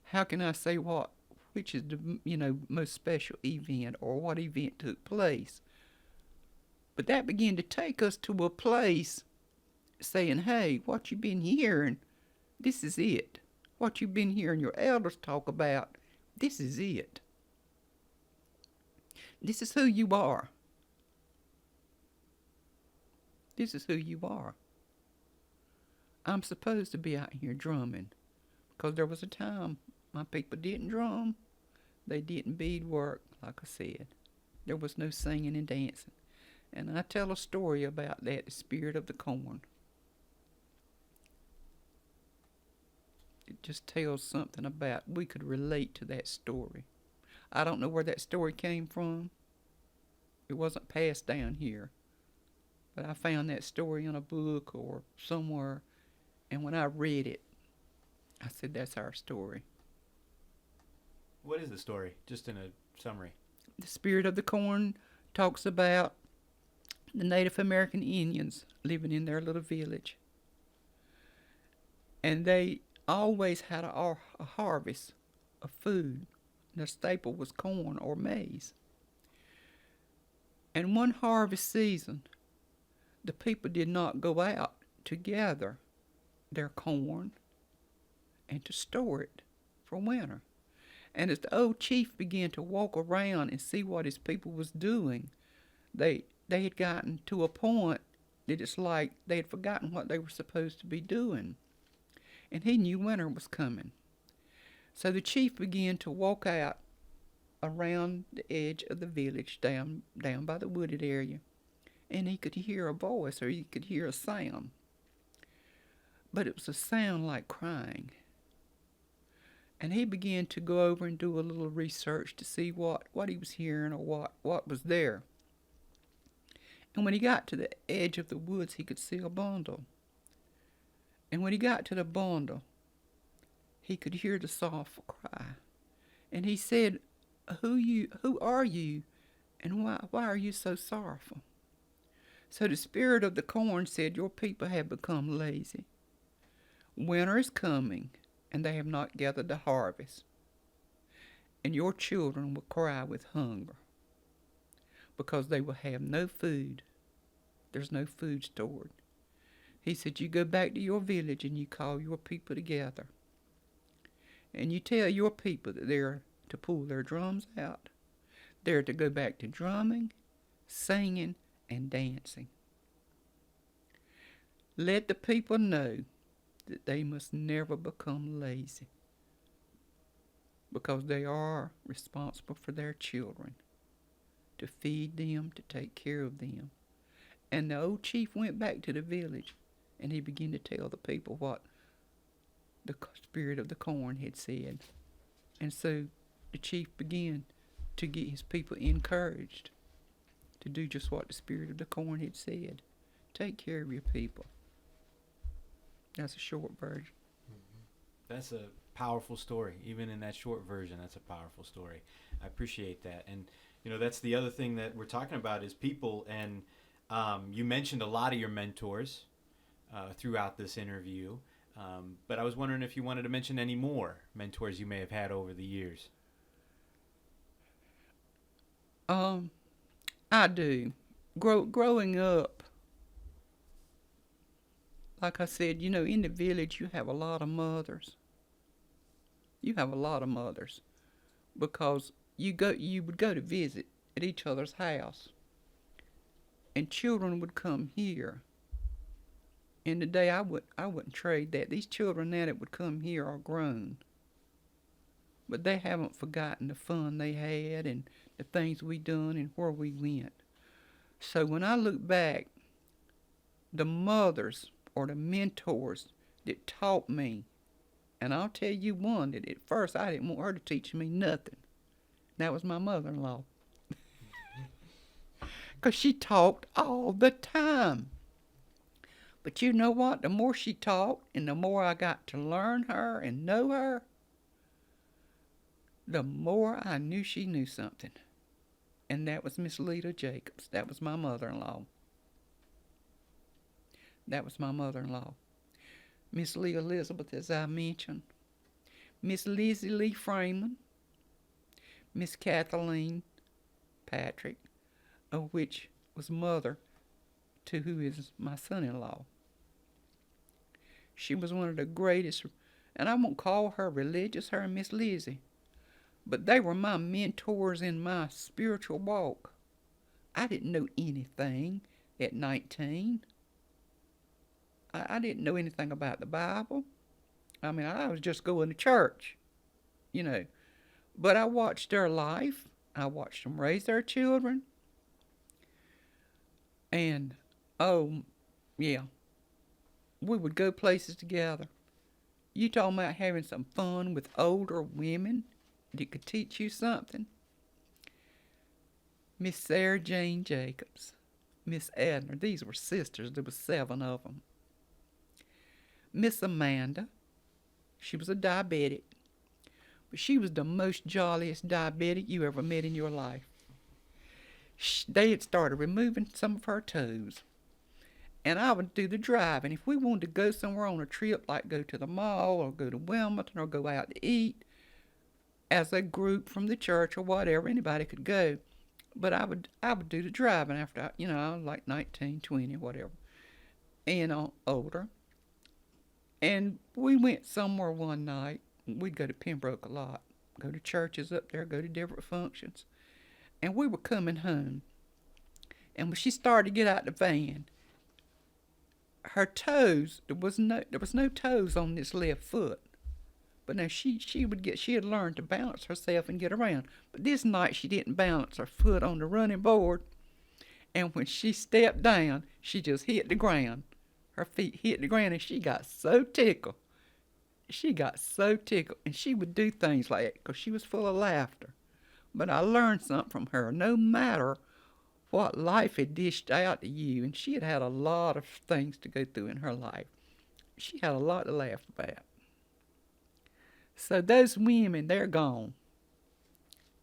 how can I say which is the most special event or what event took place? But that began to take us to a place saying, hey, what you've been hearing, this is it. What you've been hearing your elders talk about, this is it. This is who you are. This is who you are. I'm supposed to be out here drumming, because there was a time my people didn't drum. They didn't beadwork, like I said. There was no singing and dancing. And I tell a story about that, the spirit of the corn. It just tells something about, we could relate to that story. I don't know where that story came from. It wasn't passed down here. But I found that story in a book or somewhere, and when I read it, I said, that's our story. What is the story? Just in a summary. The spirit of the corn talks about the Native American Indians living in their little village. And they always had a harvest of food. Their staple was corn or maize. And one harvest season, the people did not go out to gather their corn and to store it for winter. And as the old chief began to walk around and see what his people was doing, they had gotten to a point that it's like they had forgotten what they were supposed to be doing. And he knew winter was coming. So the chief began to walk out around the edge of the village down by the wooded area. And he could hear a voice, or he could hear a sound. But it was a sound like crying. And he began to go over and do a little research to see what he was hearing or what was there. And when he got to the edge of the woods, he could see a bundle. And when he got to the bundle, he could hear the sorrowful cry. And he said, Who are you, and why are you so sorrowful? So the spirit of the corn said, Your people have become lazy. Winter is coming, and they have not gathered the harvest. And your children will cry with hunger, because they will have no food. There's no food stored. He said, you go back to your village and you call your people together. And you tell your people that they're to pull their drums out. They're to go back to drumming, singing, and dancing. Let the people know that they must never become lazy, because they are responsible for their children, to feed them, to take care of them. And the old chief went back to the village, and he began to tell the people what the spirit of the corn had said. And so the chief began to get his people encouraged to do just what the spirit of the corn had said. Take care of your people. That's a short version. That's a powerful story. Even in that short version, that's a powerful story. I appreciate that. And, that's the other thing that we're talking about is people. And you mentioned a lot of your mentors throughout this interview. But I was wondering if you wanted to mention any more mentors you may have had over the years. I do. Growing up, like I said, in the village you have a lot of mothers. You have a lot of mothers, because you would go to visit at each other's house, and children would come here. And today I wouldn't trade that. These children now that would come here are grown, but they haven't forgotten the fun they had and the things we done and where we went. So when I look back, the mothers or the mentors that taught me, and I'll tell you one that at first I didn't want her to teach me nothing. That was my mother-in-law. Because she talked all the time. But you know what? The more she talked and the more I got to learn her and know her, the more I knew she knew something. And that was Miss Lita Jacobs. That was my mother-in-law. That was my mother-in-law. Miss Lee Elizabeth, as I mentioned. Miss Lizzie Lee Freeman. Miss Kathleen Patrick, of which was mother to who is my son-in-law. She was one of the greatest, and I won't call her religious, her and Miss Lizzie, but they were my mentors in my spiritual walk. I didn't know anything at 19. I didn't know anything about the Bible. I mean, I was just going to church, But I watched their life. I watched them raise their children. And, we would go places together. You talking about having some fun with older women that could teach you something? Miss Sarah Jane Jacobs, Miss Edna, these were sisters. There was 7 of them. Miss Amanda, she was a diabetic, but she was the most jolliest diabetic you ever met in your life. They had started removing some of her toes, and I would do the driving. If we wanted to go somewhere on a trip, like go to the mall or go to Wilmington or go out to eat, as a group from the church or whatever, anybody could go. But I would do the driving after I was like 19, 20, whatever, and older. And we went somewhere one night. We'd go to Pembroke a lot, go to churches up there, go to different functions. And we were coming home. And when she started to get out the van, her toes, there was no toes on this left foot. But now she had learned to balance herself and get around. But this night she didn't balance her foot on the running board. And when she stepped down, she just hit the ground. Her feet hit the ground, and she got so tickled. And she would do things like that because she was full of laughter. But I learned something from her. No matter what life had dished out to you, and she had had a lot of things to go through in her life, she had a lot to laugh about. So those women, they're gone.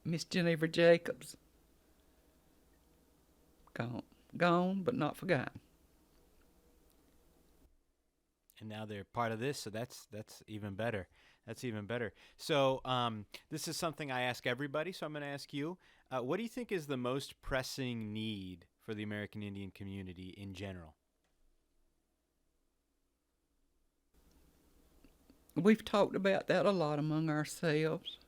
Miss Geneva Jacobs, gone, but not forgotten. And now they're part of this, so that's even better. That's even better. So this is something I ask everybody, so I'm going to ask you. What do you think is the most pressing need for the American Indian community in general? We've talked about that a lot among ourselves.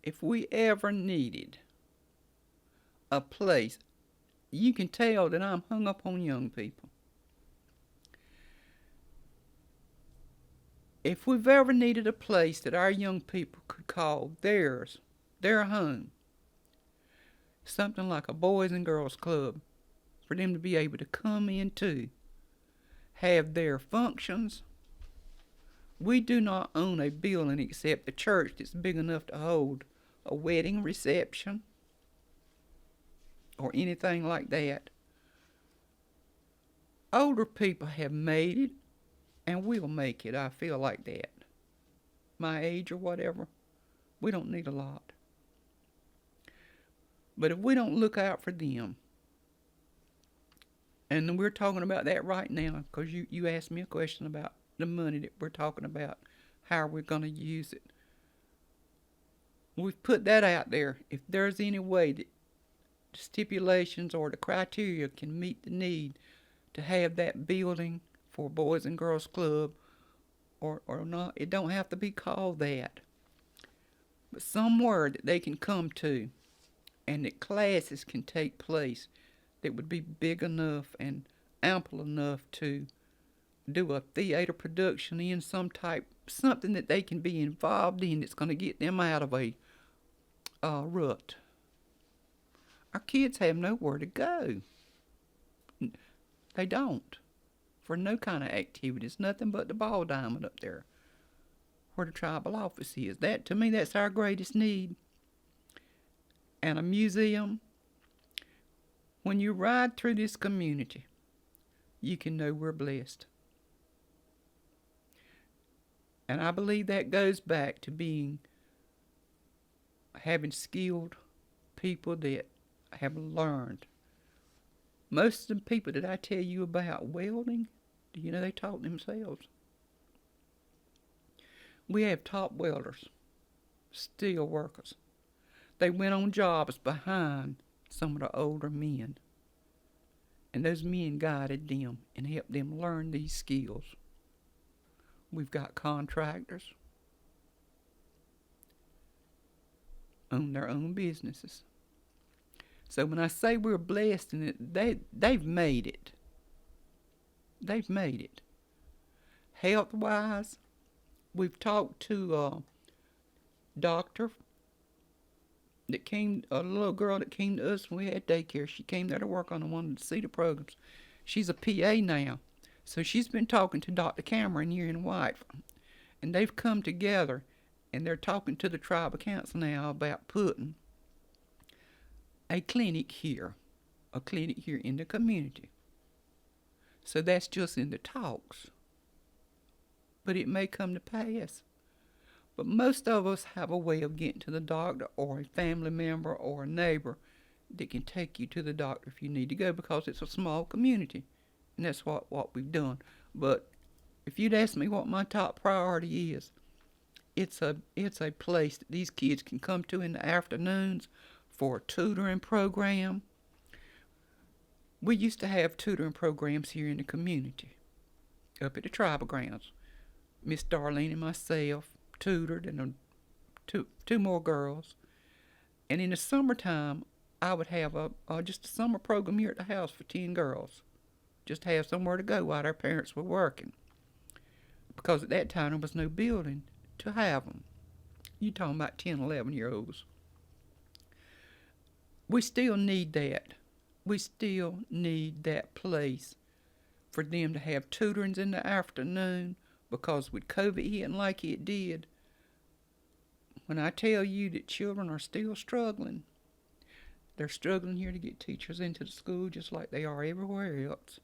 If we ever needed a place, you can tell that I'm hung up on young people. If we've ever needed a place that our young people could call theirs, their home, something like a Boys and Girls Club, for them to be able to come into, have their functions. We do not own a building except the church that's big enough to hold a wedding reception or anything like that. Older people have made it and will make it. I feel like that. My age or whatever, we don't need a lot. But if we don't look out for them, and we're talking about that right now because you asked me a question about the money that we're talking about, how we're going to use it. We've put that out there. If there's any way that the stipulations or the criteria can meet the need to have that building for Boys and Girls Club or not, it don't have to be called that. But somewhere that they can come to and that classes can take place that would be big enough and ample enough to do a theater production in something that they can be involved in that's going to get them out of a rut. Our kids have nowhere to go. They don't. For no kind of activities, nothing but the ball diamond up there where the tribal office is. That, to me, that's our greatest need. And a museum. When you ride through this community, you can know we're blessed. And I believe that goes back to having skilled people that have learned. Most of the people that I tell you about welding, do you know they taught themselves? We have top welders, steel workers. They went on jobs behind some of the older men. And those men guided them and helped them learn these skills. We've got contractors, own their own businesses. So when I say we're blessed in it, they've made it. They've made it. Health-wise, we've talked to a doctor that came, a little girl that came to us when we had daycare. She came there to work on one of the CETA programs. She's a PA now. So she's been talking to Dr. Cameron here in White. And they've come together and they're talking to the tribal council now about putting a clinic here in the community. So that's just in the talks. But it may come to pass. But most of us have a way of getting to the doctor or a family member or a neighbor that can take you to the doctor if you need to go because it's a small community. And that's what we've done. But if you'd ask me what my top priority is, it's a place that these kids can come to in the afternoons for a tutoring program. We used to have tutoring programs here in the community. up at the tribal grounds. Miss Darlene and myself tutored, and two more girls. And in the summertime, I would have just a summer program here at the house for 10 girls, just to have somewhere to go while their parents were working. Because at that time there was no building to have them. You talking about 10, 11-year-olds. We still need that. We still need that place for them to have tutorings in the afternoon, because with COVID hitting like it did, when I tell you that children are still struggling, they're struggling here to get teachers into the school just like they are everywhere else.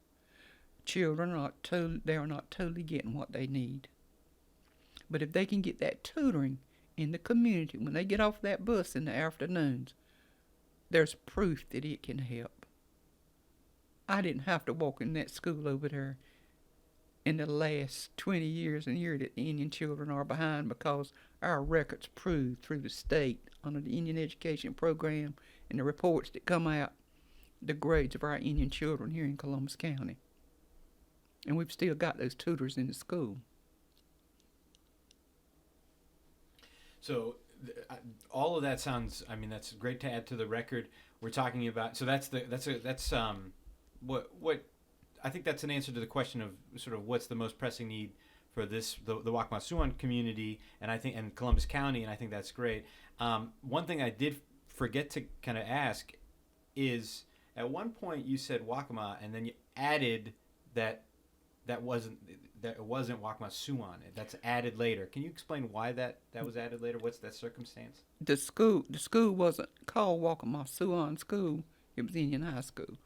Children are not totally getting what they need. But if they can get that tutoring in the community when they get off that bus in the afternoons, there's proof that it can help. I didn't have to walk in that school over there in the last 20 years and hear that the Indian children are behind, because our records prove through the state under the Indian Education Program and the reports that come out the grades of our Indian children here in Columbus County. And we've still got those tutors in the school. So all of that sounds, I mean, that's great to add to the record. We're talking about, so that's what I think that's an answer to the question of sort of what's the most pressing need for the Waccamaw Siouan community, and Columbus County, and I think that's great. One thing I did forget to kind of ask is, at one point you said Waccamaw, and then you added that wasn't Waccamaw Siouan. That's added later. Can you explain why that was added later? What's that circumstance? The school wasn't called Waccamaw Siouan School. It was Indian High School.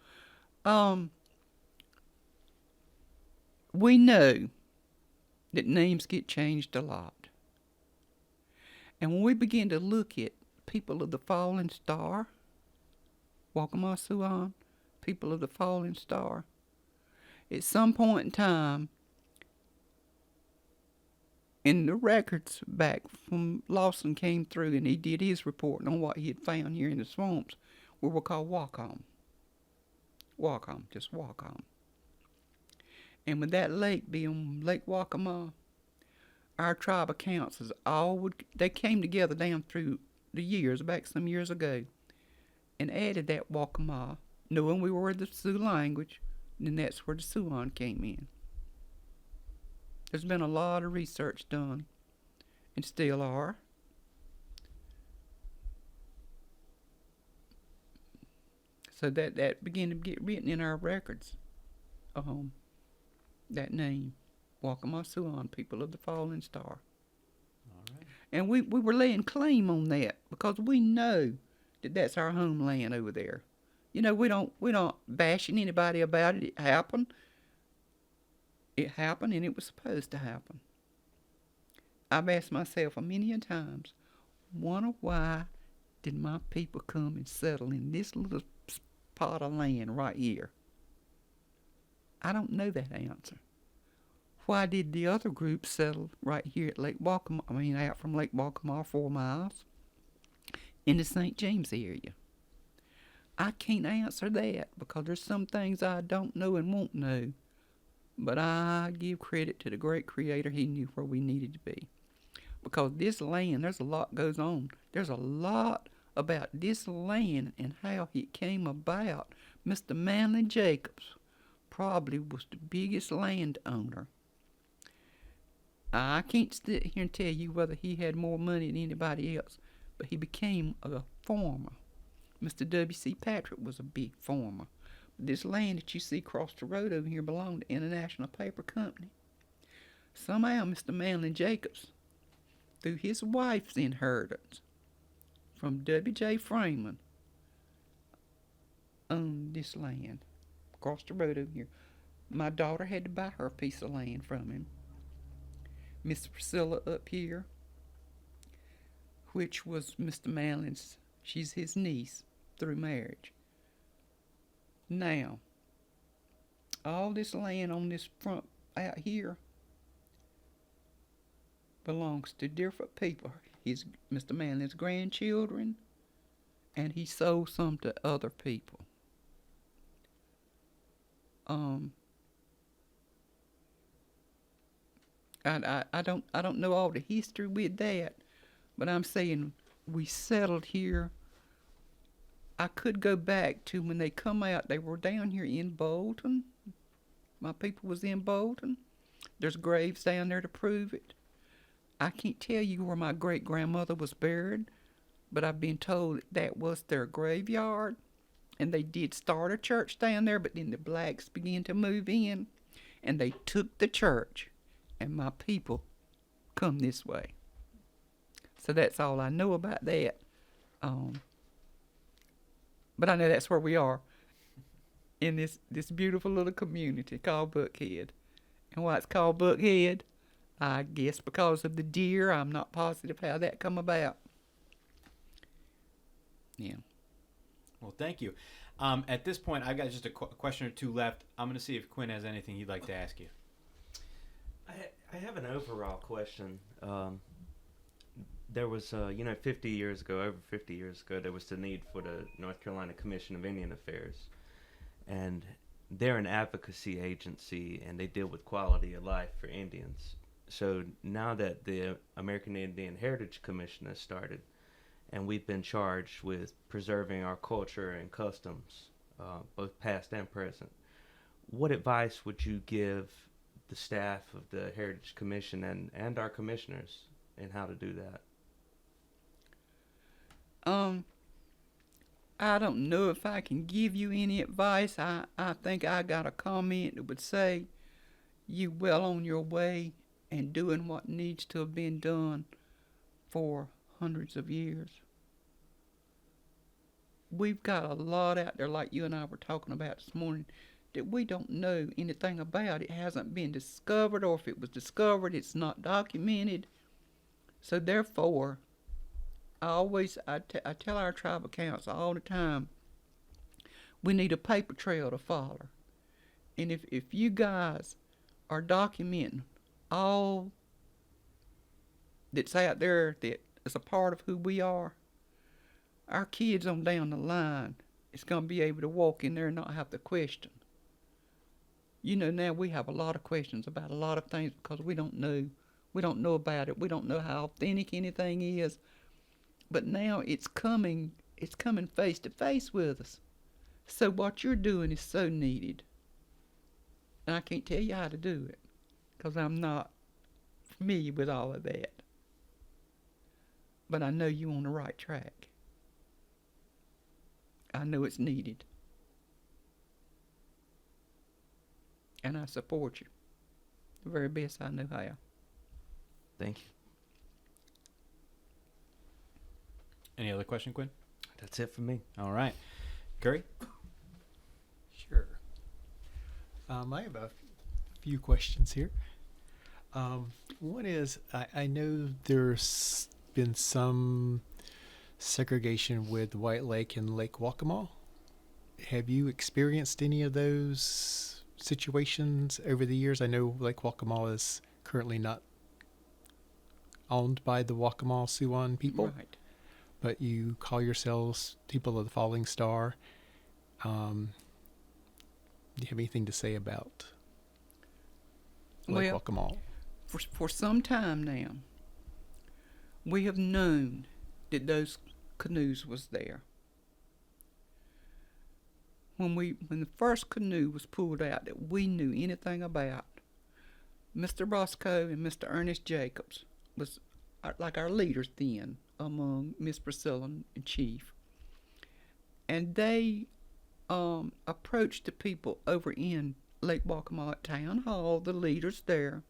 We know that names get changed a lot. And when we begin to look at people of the fallen star, Waccamaw Siouan, people of the fallen star, at some point in time, in the records back from Lawson came through and he did his report on what he had found here in the swamps, we were called Waccamaw. Just Waccamaw. And with that lake being Lake Waccamaw, our tribal councils they came together down through the years, back some years ago, and added that Waccamaw, knowing we were the Sioux language, and that's where the Siouan came in. There's been a lot of research done, and still are. So that began to get written in our records. That name, Waccamaw Siouan, people of the fallen star. All right. And we were laying claim on that because we know that that's our homeland over there. You know, we don't bashing anybody about it. It happened. It happened, and it was supposed to happen. I've asked myself a million times, wonder why did my people come and settle in this little spot of land right here? I don't know that answer. Why did the other group settle right here at Lake Waccamaw, out from Lake Waccamaw 4 miles in the St. James area? I can't answer that because there's some things I don't know and won't know. But I give credit to the great Creator. He knew where we needed to be. Because this land, there's a lot goes on. There's a lot about this land and how it came about. Mr. Manley Jacobs probably was the biggest landowner. I can't sit here and tell you whether he had more money than anybody else, but he became a farmer. Mr. W.C. Patrick was a big farmer. This land that you see across the road over here belonged to International Paper Company. Somehow Mr. Manley Jacobs, through his wife's inheritance from W.J. Freeman, owned this land across the road over here. My daughter had to buy her a piece of land from him. Miss Priscilla up here, which was Mr. Manley's, she's his niece through marriage. Now, all this land on this front out here belongs to different people. Mr. Manley's grandchildren, and he sold some to other people. I don't know all the history with that, but I'm saying we settled here. I could go back to when they come out. They were down here in Bolton. My people was in Bolton. There's graves down there to prove it. I can't tell you where my great-grandmother was buried, but I've been told that was their graveyard. And they did start a church down there, but then the blacks began to move in, and they took the church, and my people come this way. So that's all I know about that. But I know that's where we are, in this beautiful little community called Buckhead. And why it's called Buckhead, I guess because of the deer. I'm not positive how that come about. Yeah. Well, thank you. At this point, I've got just a question or two left. I'm going to see if Quinn has anything he'd like to ask you. I have an overall question. There was, 50 years ago, over 50 years ago, there was the need for the North Carolina Commission of Indian Affairs. And they're an advocacy agency, and they deal with quality of life for Indians. So now that the American Indian Heritage Commission has started, and we've been charged with preserving our culture and customs, both past and present, what advice would you give the staff of the Heritage Commission and our commissioners in how to do that? I don't know if I can give you any advice. I think I got a comment that would say you well on your way and doing what needs to have been done for hundreds of years. We've got a lot out there, like you and I were talking about this morning, that we don't know anything about. It hasn't been discovered, or if it was discovered, it's not documented. So therefore, I tell our tribal council all the time, we need a paper trail to follow. And if you guys are documenting all that's out there that is a part of who we are, our kids on down the line is going to be able to walk in there and not have to question. Now we have a lot of questions about a lot of things because we don't know. We don't know about it. We don't know how authentic anything is. But now it's coming face to face with us. So what you're doing is so needed. And I can't tell you how to do it because I'm not familiar with all of that. But I know you're on the right track. I know it's needed. And I support you the very best I know how. Thank you. Any other question, Quinn? That's it for me. All right. Curry? Sure. I have a few questions here. One is, I know there's been some segregation with White Lake and Lake Waccamaw. Have you experienced any of those situations over the years? I know Lake Waccamaw is currently not owned by the Waccamaw Siouan people. Right. But you call yourselves people of the Falling Star. Do you have anything to say about Lake Waccamaw? For some time now, we have known that those canoes was there. When the first canoe was pulled out that we knew anything about, Mr. Bosco and Mr. Ernest Jacobs was like our leaders then among Miss Priscilla and Chief. And they approached the people over in Lake Waccamaw at Town Hall, the leaders there,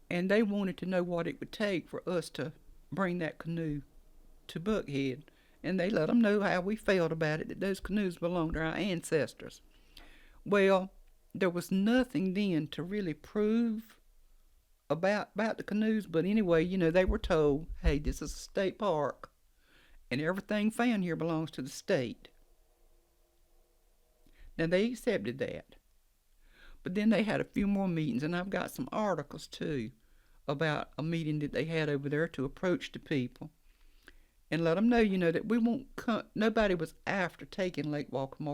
and they wanted to know what it would take for us to bring that canoe to Buckhead. And they let them know how we felt about it, that those canoes belonged to our ancestors. Well, there was nothing then to really prove about the canoes, but anyway, they were told, hey, this is a state park, and everything found here belongs to the state. Now, they accepted that. But then they had a few more meetings, and I've got some articles, too, about a meeting that they had over there to approach the people and let them know, that we won't come, nobody was after taking Lake Waccamaw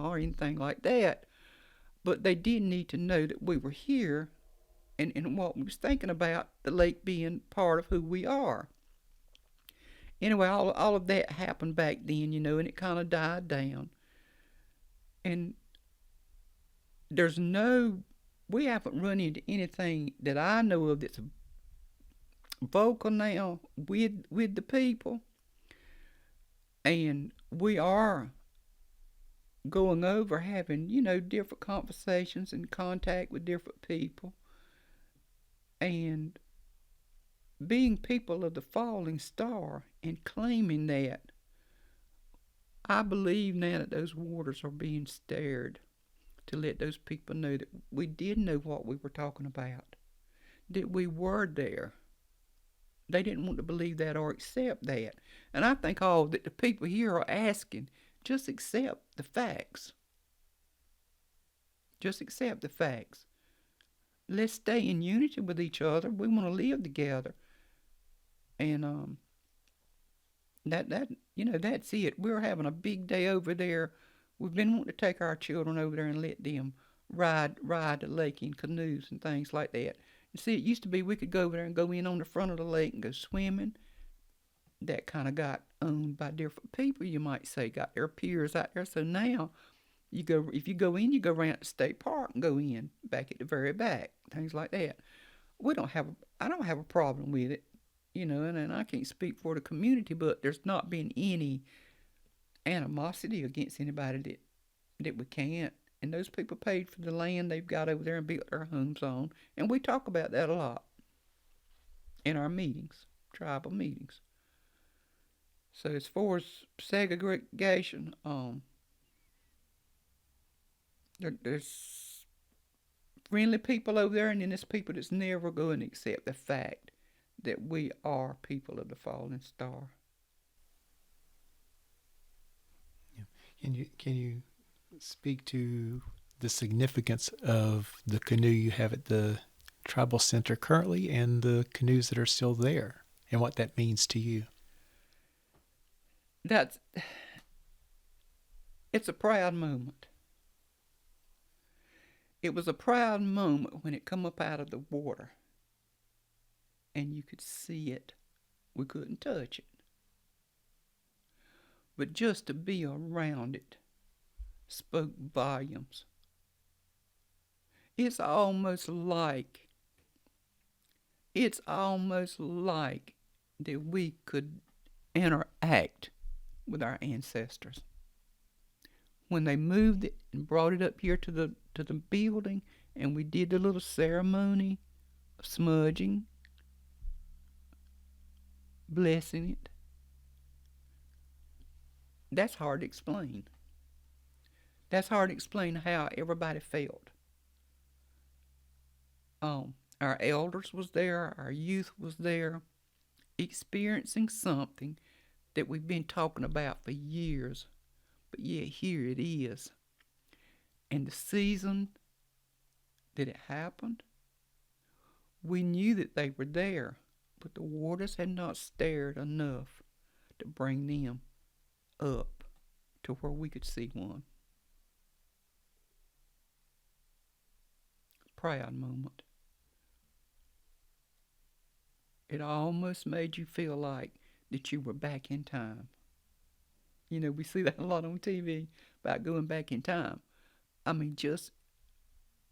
or anything like that, but they did need to know that we were here and what we was thinking about the lake being part of who we are. Anyway, all of that happened back then, and it kind of died down. And we haven't run into anything that I know of that's vocal now with the people. And we are going over having, different conversations and contact with different people. And being people of the falling star and claiming that, I believe now that those waters are being stirred to let those people know that we did know what we were talking about, that we were there. They didn't want to believe that or accept that. And I think all that the people here are asking, just accept the facts. Just accept the facts. Let's stay in unity with each other. We want to live together. And that's it. We're having a big day over there. We've been wanting to take our children over there and let them ride the lake in canoes and things like that. You see, it used to be we could go over there and go in on the front of the lake and go swimming. That kind of got owned by different people, you might say, got their piers out there. So now, if you go in, you go around the state park and go in, back at the very back, things like that. I don't have a problem with it, and I can't speak for the community, but there's not been any animosity against anybody that we can't. And those people paid for the land they've got over there and built their homes on. And we talk about that a lot in our meetings, tribal meetings. So as far as segregation, there's friendly people over there, and then there's people that's never going to accept the fact that we are people of the fallen star. Yeah. Can you speak to the significance of the canoe you have at the tribal center currently and the canoes that are still there and what that means to you? It's a proud moment. It was a proud moment when it come up out of the water and you could see it. We couldn't touch it. But just to be around it spoke volumes. It's almost like that we could interact with our ancestors. When they moved it and brought it up here to the building, and we did the little ceremony of smudging, blessing it, that's hard to explain. That's hard to explain how everybody felt. Our elders was there, our youth was there, experiencing something that we've been talking about for years, but yet here it is. And the season that it happened, we knew that they were there, but the waters had not stirred enough to bring them up to where we could see one. Proud moment. It almost made you feel like that you were back in time. We see that a lot on TV about going back in time. I mean, just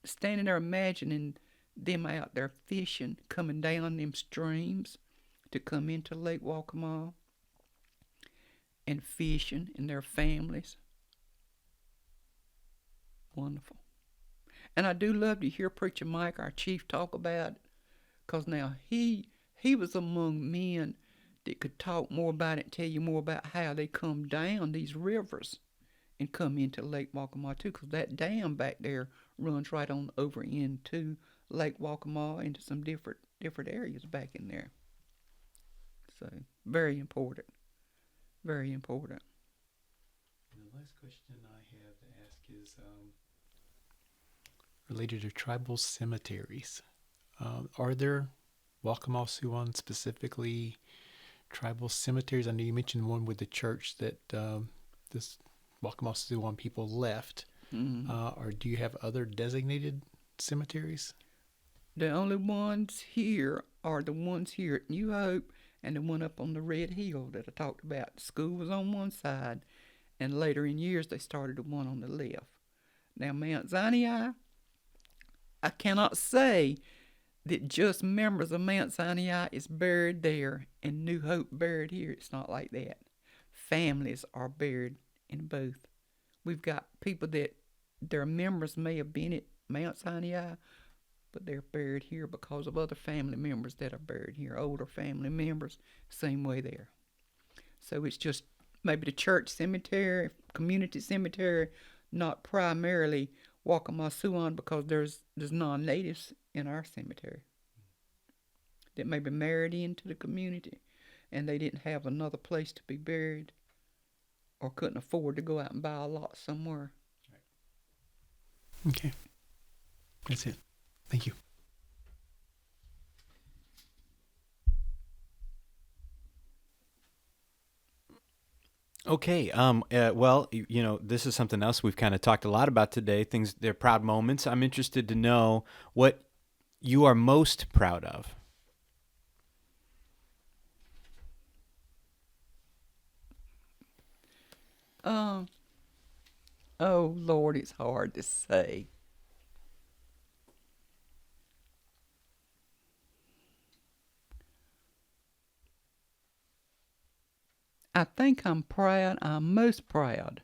standing there imagining them out there fishing, coming down them streams to come into Lake Waccamaw and fishing and their families. Wonderful. And I do love to hear Preacher Mike, our chief, talk about it, because now he was among men that could talk more about it and tell you more about how they come down these rivers and come into Lake Waccamaw too, because that dam back there runs right on over into Lake Waccamaw, into some different areas back in there. So, very important. Very important. The last question I have to ask is related to tribal cemeteries. Are there Waccamaw Siouan specifically tribal cemeteries? I know you mentioned one with the church that this Waccamaw Siouan people left. Mm-hmm. Or do you have other designated cemeteries? The only ones here are the ones here at New Hope and the one up on the Red Hill that I talked about. The school was on one side, and later in years they started the one on the left. Now, Mount Sinai, I cannot say that just members of Mount Sinai is buried there and New Hope buried here. It's not like that. Families are buried in both. We've got people that their members may have been at Mount Sinai, but they're buried here because of other family members that are buried here, older family members, same way there. So it's just maybe the church cemetery, community cemetery, not primarily Waccamaw Siouan, because there's non-natives in our cemetery that may be married into the community and they didn't have another place to be buried or couldn't afford to go out and buy a lot somewhere. Okay. That's it. Thank you. Okay. Well, this is something else we've kind of talked a lot about today. They're proud moments. I'm interested to know what you are most proud of. Oh Lord, it's hard to say. I think I'm most proud,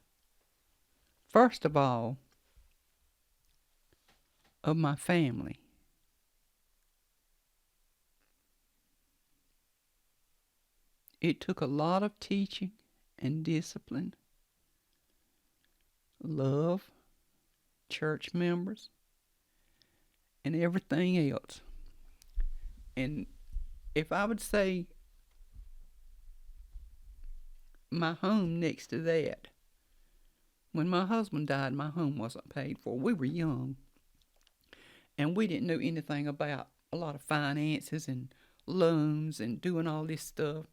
first of all, of my family. It took a lot of teaching and discipline, love, church members, and everything else. And if I would say my home next to that, when my husband died, my home wasn't paid for. We were young, and we didn't know anything about a lot of finances and loans and doing all this stuff.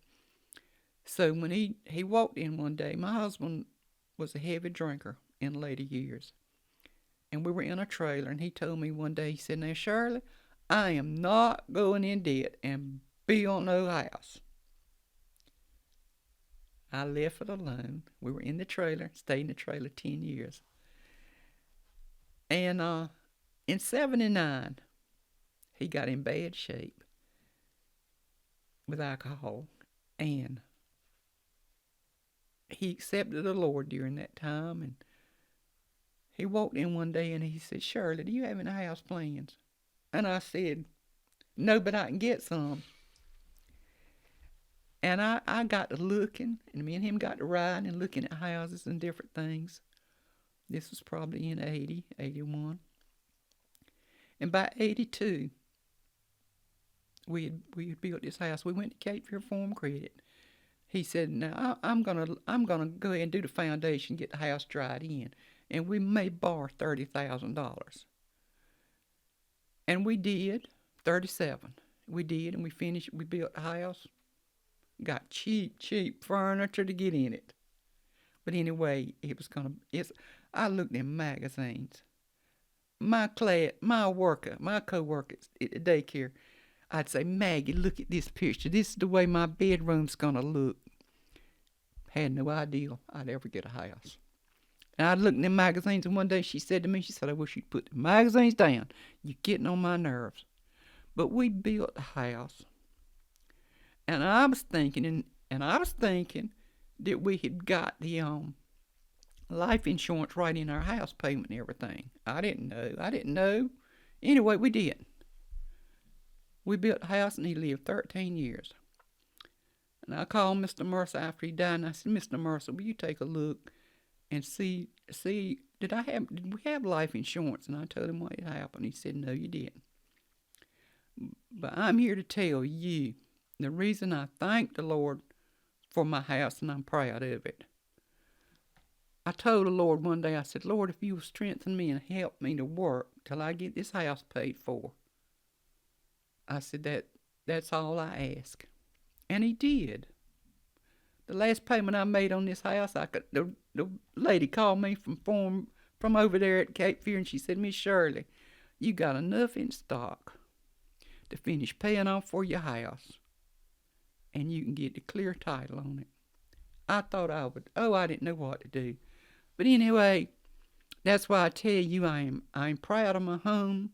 So when he walked in one day, my husband was a heavy drinker in later years. And we were in a trailer, and he told me one day, he said, "Now, Shirley, I am not going in debt and build no house." I left it alone. We were in the trailer, stayed in the trailer 10 years. And in 79, he got in bad shape with alcohol, and he accepted the Lord during that time. And he walked in one day and he said, "Shirley, do you have any house plans?" And I said, "No, but I can get some." And I got to looking, and me and him got to riding and looking at houses and different things. This was probably in 80, 81. And by 82, we had built this house. We went to Cape Fear Farm Credit. He said, "Now I'm gonna go ahead and do the foundation, get the house dried in, and we may borrow $30,000." And we did, 37. We did, and we finished. We built the house. Got cheap furniture to get in it. But anyway, I looked in magazines. My co-workers at the daycare, I'd say, "Maggie, look at this picture. This is the way my bedroom's gonna look." Had no idea I'd ever get a house. And I looked in the magazines, and one day she said to me, "I wish you'd put the magazines down. You're getting on my nerves." But we built a house. And I was thinking that we had got the life insurance right in our house payment and everything. I didn't know. Anyway, we did. We built a house, and he lived 13 years. And I called Mr. Mercer after he died, and I said, "Mr. Mercer, will you take a look and see did we have life insurance?" And I told him what had happened. He said, "No, you didn't." But I'm here to tell you the reason I thank the Lord for my house, and I'm proud of it. I told the Lord one day, I said, "Lord, if you will strengthen me and help me to work till I get this house paid for," I said, that's all I ask. And he did. The last payment I made on this house, the lady called me from over there at Cape Fear, and she said, "Miss Shirley, you got enough in stock to finish paying off for your house, and you can get the clear title on it. I thought I would. Oh, I didn't know what to do. But anyway, that's why I tell you I'm proud of my home.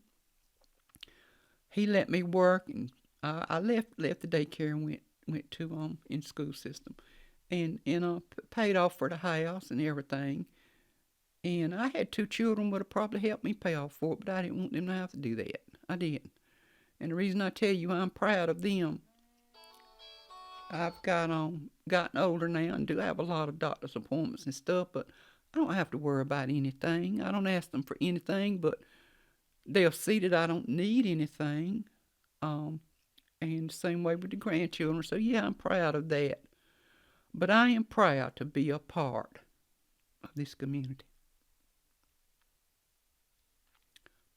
He let me work, and I left the daycare and went to in school system, and paid off for the house and everything. And I had 2 children would have probably helped me pay off for it, but I didn't want them to have to do that. I didn't. And the reason I tell you I'm proud of them, I've gotten older now and do have a lot of doctor's appointments and stuff, but I don't have to worry about anything. I don't ask them for anything, but they'll see that I don't need anything. And the same way with the grandchildren. So yeah, I'm proud of that. But I am proud to be a part of this community.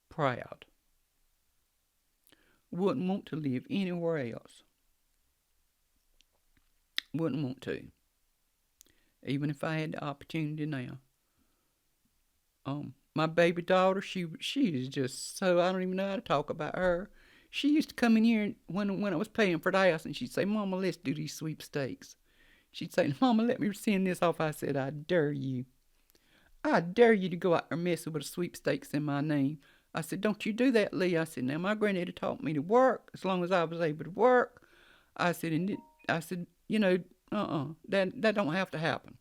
Proud. Wouldn't want to live anywhere else. Wouldn't want to. Even if I had the opportunity now. My baby daughter, she is just so, I don't even know how to talk about her. She used to come in here when I was paying for the house, and she'd say, Mama, let's do these sweepstakes. She'd say, Mama, let me send this off. I said, I dare you. I dare you to go out there messing with a sweepstakes in my name. I said, don't you do that, Lee. I said, now my granddaddy taught me to work as long as I was able to work. I said, that don't have to happen.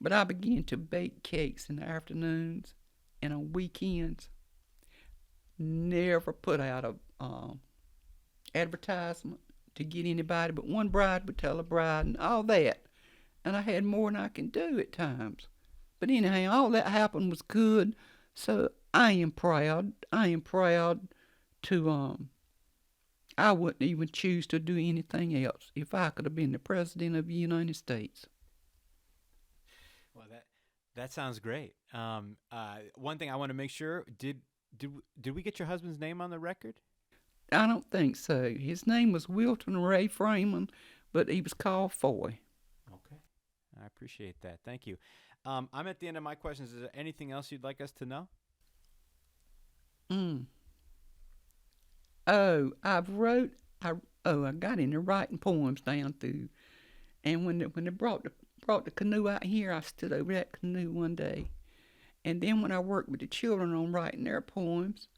But I began to bake cakes in the afternoons and on weekends. Never put out a advertisement to get anybody, but one bride would tell a bride and all that. And I had more than I can do at times. But anyhow, all that happened was good. So I am proud. I am proud to, I wouldn't even choose to do anything else if I could have been the President of the United States. Well, that sounds great. One thing I want to make sure, did we get your husband's name on the record? I don't think so. His name was Wilton Ray Freeman, but he was called Foy. Okay. I appreciate that. Thank you. I'm at the end of my questions. Is there anything else you'd like us to know? Oh, I got into writing poems down through, and when they brought the canoe out here, I stood over that canoe one day, and then when I worked with the children on writing their poems,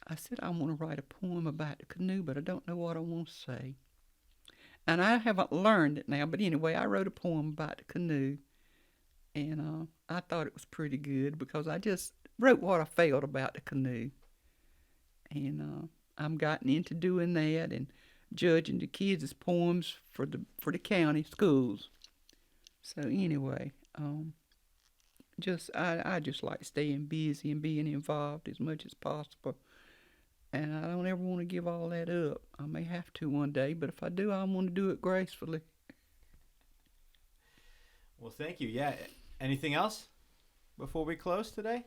I said I want to write a poem about the canoe, but I don't know what I want to say, and I haven't learned it now. But anyway, I wrote a poem about the canoe, and I thought it was pretty good because I just wrote what I felt about the canoe. And I'm gotten into doing that and judging the kids' poems for the county schools. So anyway, I just like staying busy and being involved as much as possible. And I don't ever want to give all that up. I may have to one day, but if I do, I want to do it gracefully. Well, thank you. Yeah. Anything else before we close today?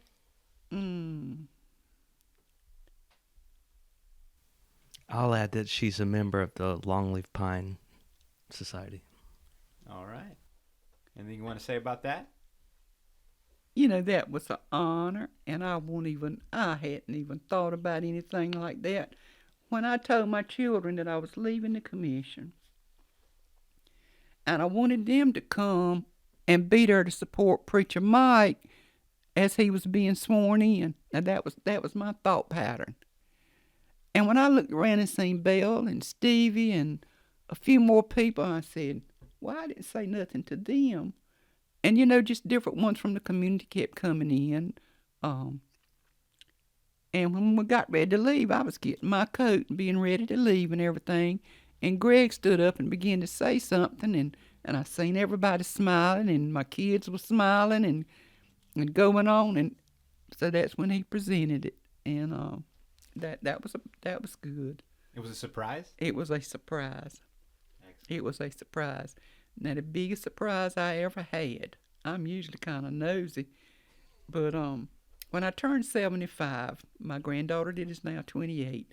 I'll add that she's a member of the Longleaf Pine Society. All right. Anything you want to say about that? That was an honor, and I hadn't even thought about anything like that. When I told my children that I was leaving the commission, and I wanted them to come and be there to support Preacher Mike as he was being sworn in. Now that was my thought pattern. And when I looked around and seen Belle and Stevie and a few more people, I said, well, I didn't say nothing to them. And, just different ones from the community kept coming in. And when we got ready to leave, I was getting my coat and being ready to leave and everything. And Greg stood up and began to say something. And I seen everybody smiling, and my kids were smiling and going on. And so that's when he presented it. And that was good. It was a surprise? It was a surprise. Excellent. It was a surprise. Now, the biggest surprise I ever had, I'm usually kind of nosy, but when I turned 75, my granddaughter that is now 28,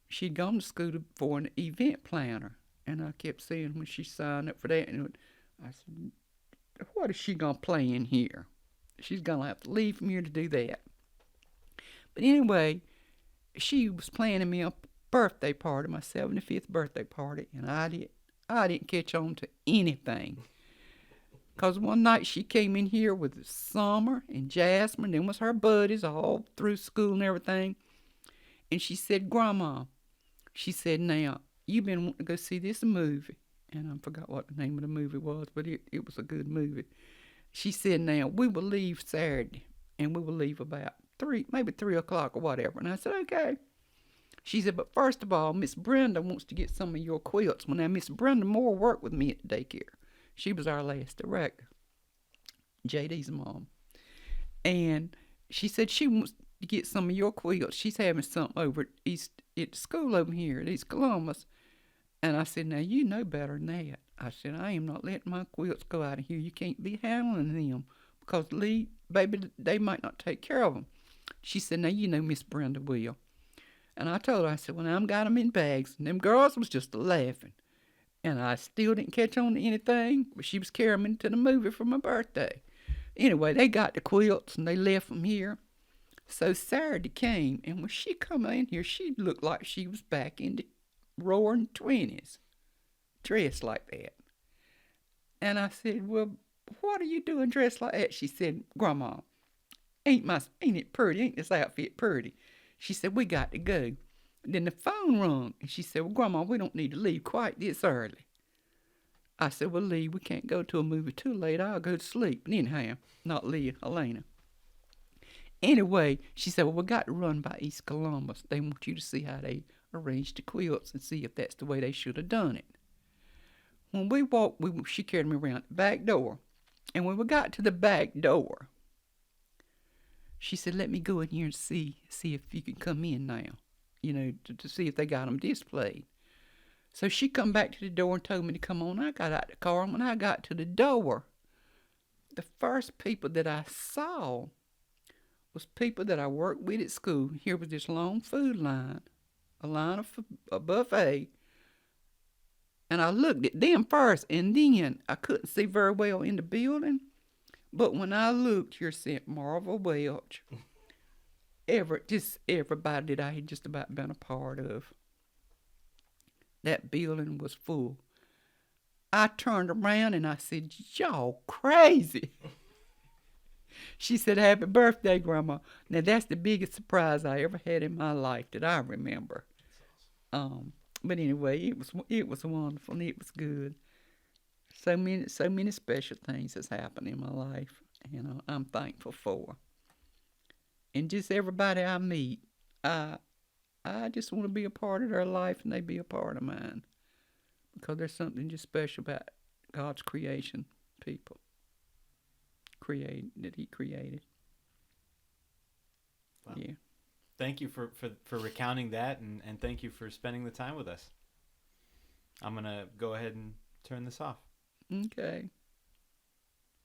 she'd gone to school for an event planner, and I kept saying when she signed up for that, and I said, what is she going to play in here? She's going to have to leave from here to do that. But anyway, she was planning me a birthday party, my 75th birthday party, and I didn't catch on to anything. 'Cause one night she came in here with Summer and Jasmine, them was her buddies all through school and everything. And she said, Grandma, she said, now, you been wanting to go see this movie. And I forgot what the name of the movie was, but it was a good movie. She said, now, we will leave Saturday, and we will leave about 3 o'clock or whatever. And I said, okay. She said, but first of all, Miss Brenda wants to get some of your quilts. Well, now, Miss Brenda Moore worked with me at the daycare. She was our last director, JD's mom. And she said she wants to get some of your quilts. She's having something over at the school over here at East Columbus. And I said, now, you know better than that. I said, I am not letting my quilts go out of here. You can't be handling them because, Lee, baby, they might not take care of them. She said, now, you know Miss Brenda will. And I told her, I said, well, now, I've got them in bags. And them girls was just laughing. And I still didn't catch on to anything, but she was carrying me to the movie for my birthday. Anyway, they got the quilts and they left them here. So Saturday came, and when she come in here, she looked like she was back in the roaring 20s, dressed like that. And I said, well, what are you doing dressed like that? She said, Grandma, ain't it pretty? Ain't this outfit pretty? She said, we got to go. Then the phone rung, and she said, well, Grandma, we don't need to leave quite this early. I said, well, Lee, we can't go to a movie too late. I'll go to sleep. And anyhow, not Lee, Elena. Anyway, she said, well, we got to run by East Columbus. They want you to see how they arranged the quilts and see if that's the way they should have done it. When we walked, she carried me around the back door. And when we got to the back door, she said, let me go in here and see if you can come in now. You know, to see if they got them displayed. So she come back to the door and told me to come on. I got out the car, and when I got to the door, the first people that I saw was people that I worked with at school. Here was this long food line, a line of a buffet, and I looked at them first, and then I couldn't see very well in the building, but when I looked, here said Marvel Welch. Everybody that I had just about been a part of. That building was full. I turned around and I said, y'all crazy. She said, happy birthday, Grandma. Now, that's the biggest surprise I ever had in my life that I remember. But anyway, it was wonderful and it was good. So many special things has happened in my life, and I'm thankful for. And just everybody I meet, I just want to be a part of their life and they be a part of mine. Because there's something just special about God's creation, people. That he created. Wow. Yeah. Thank you for recounting that, and thank you for spending the time with us. I'm going to go ahead and turn this off. Okay.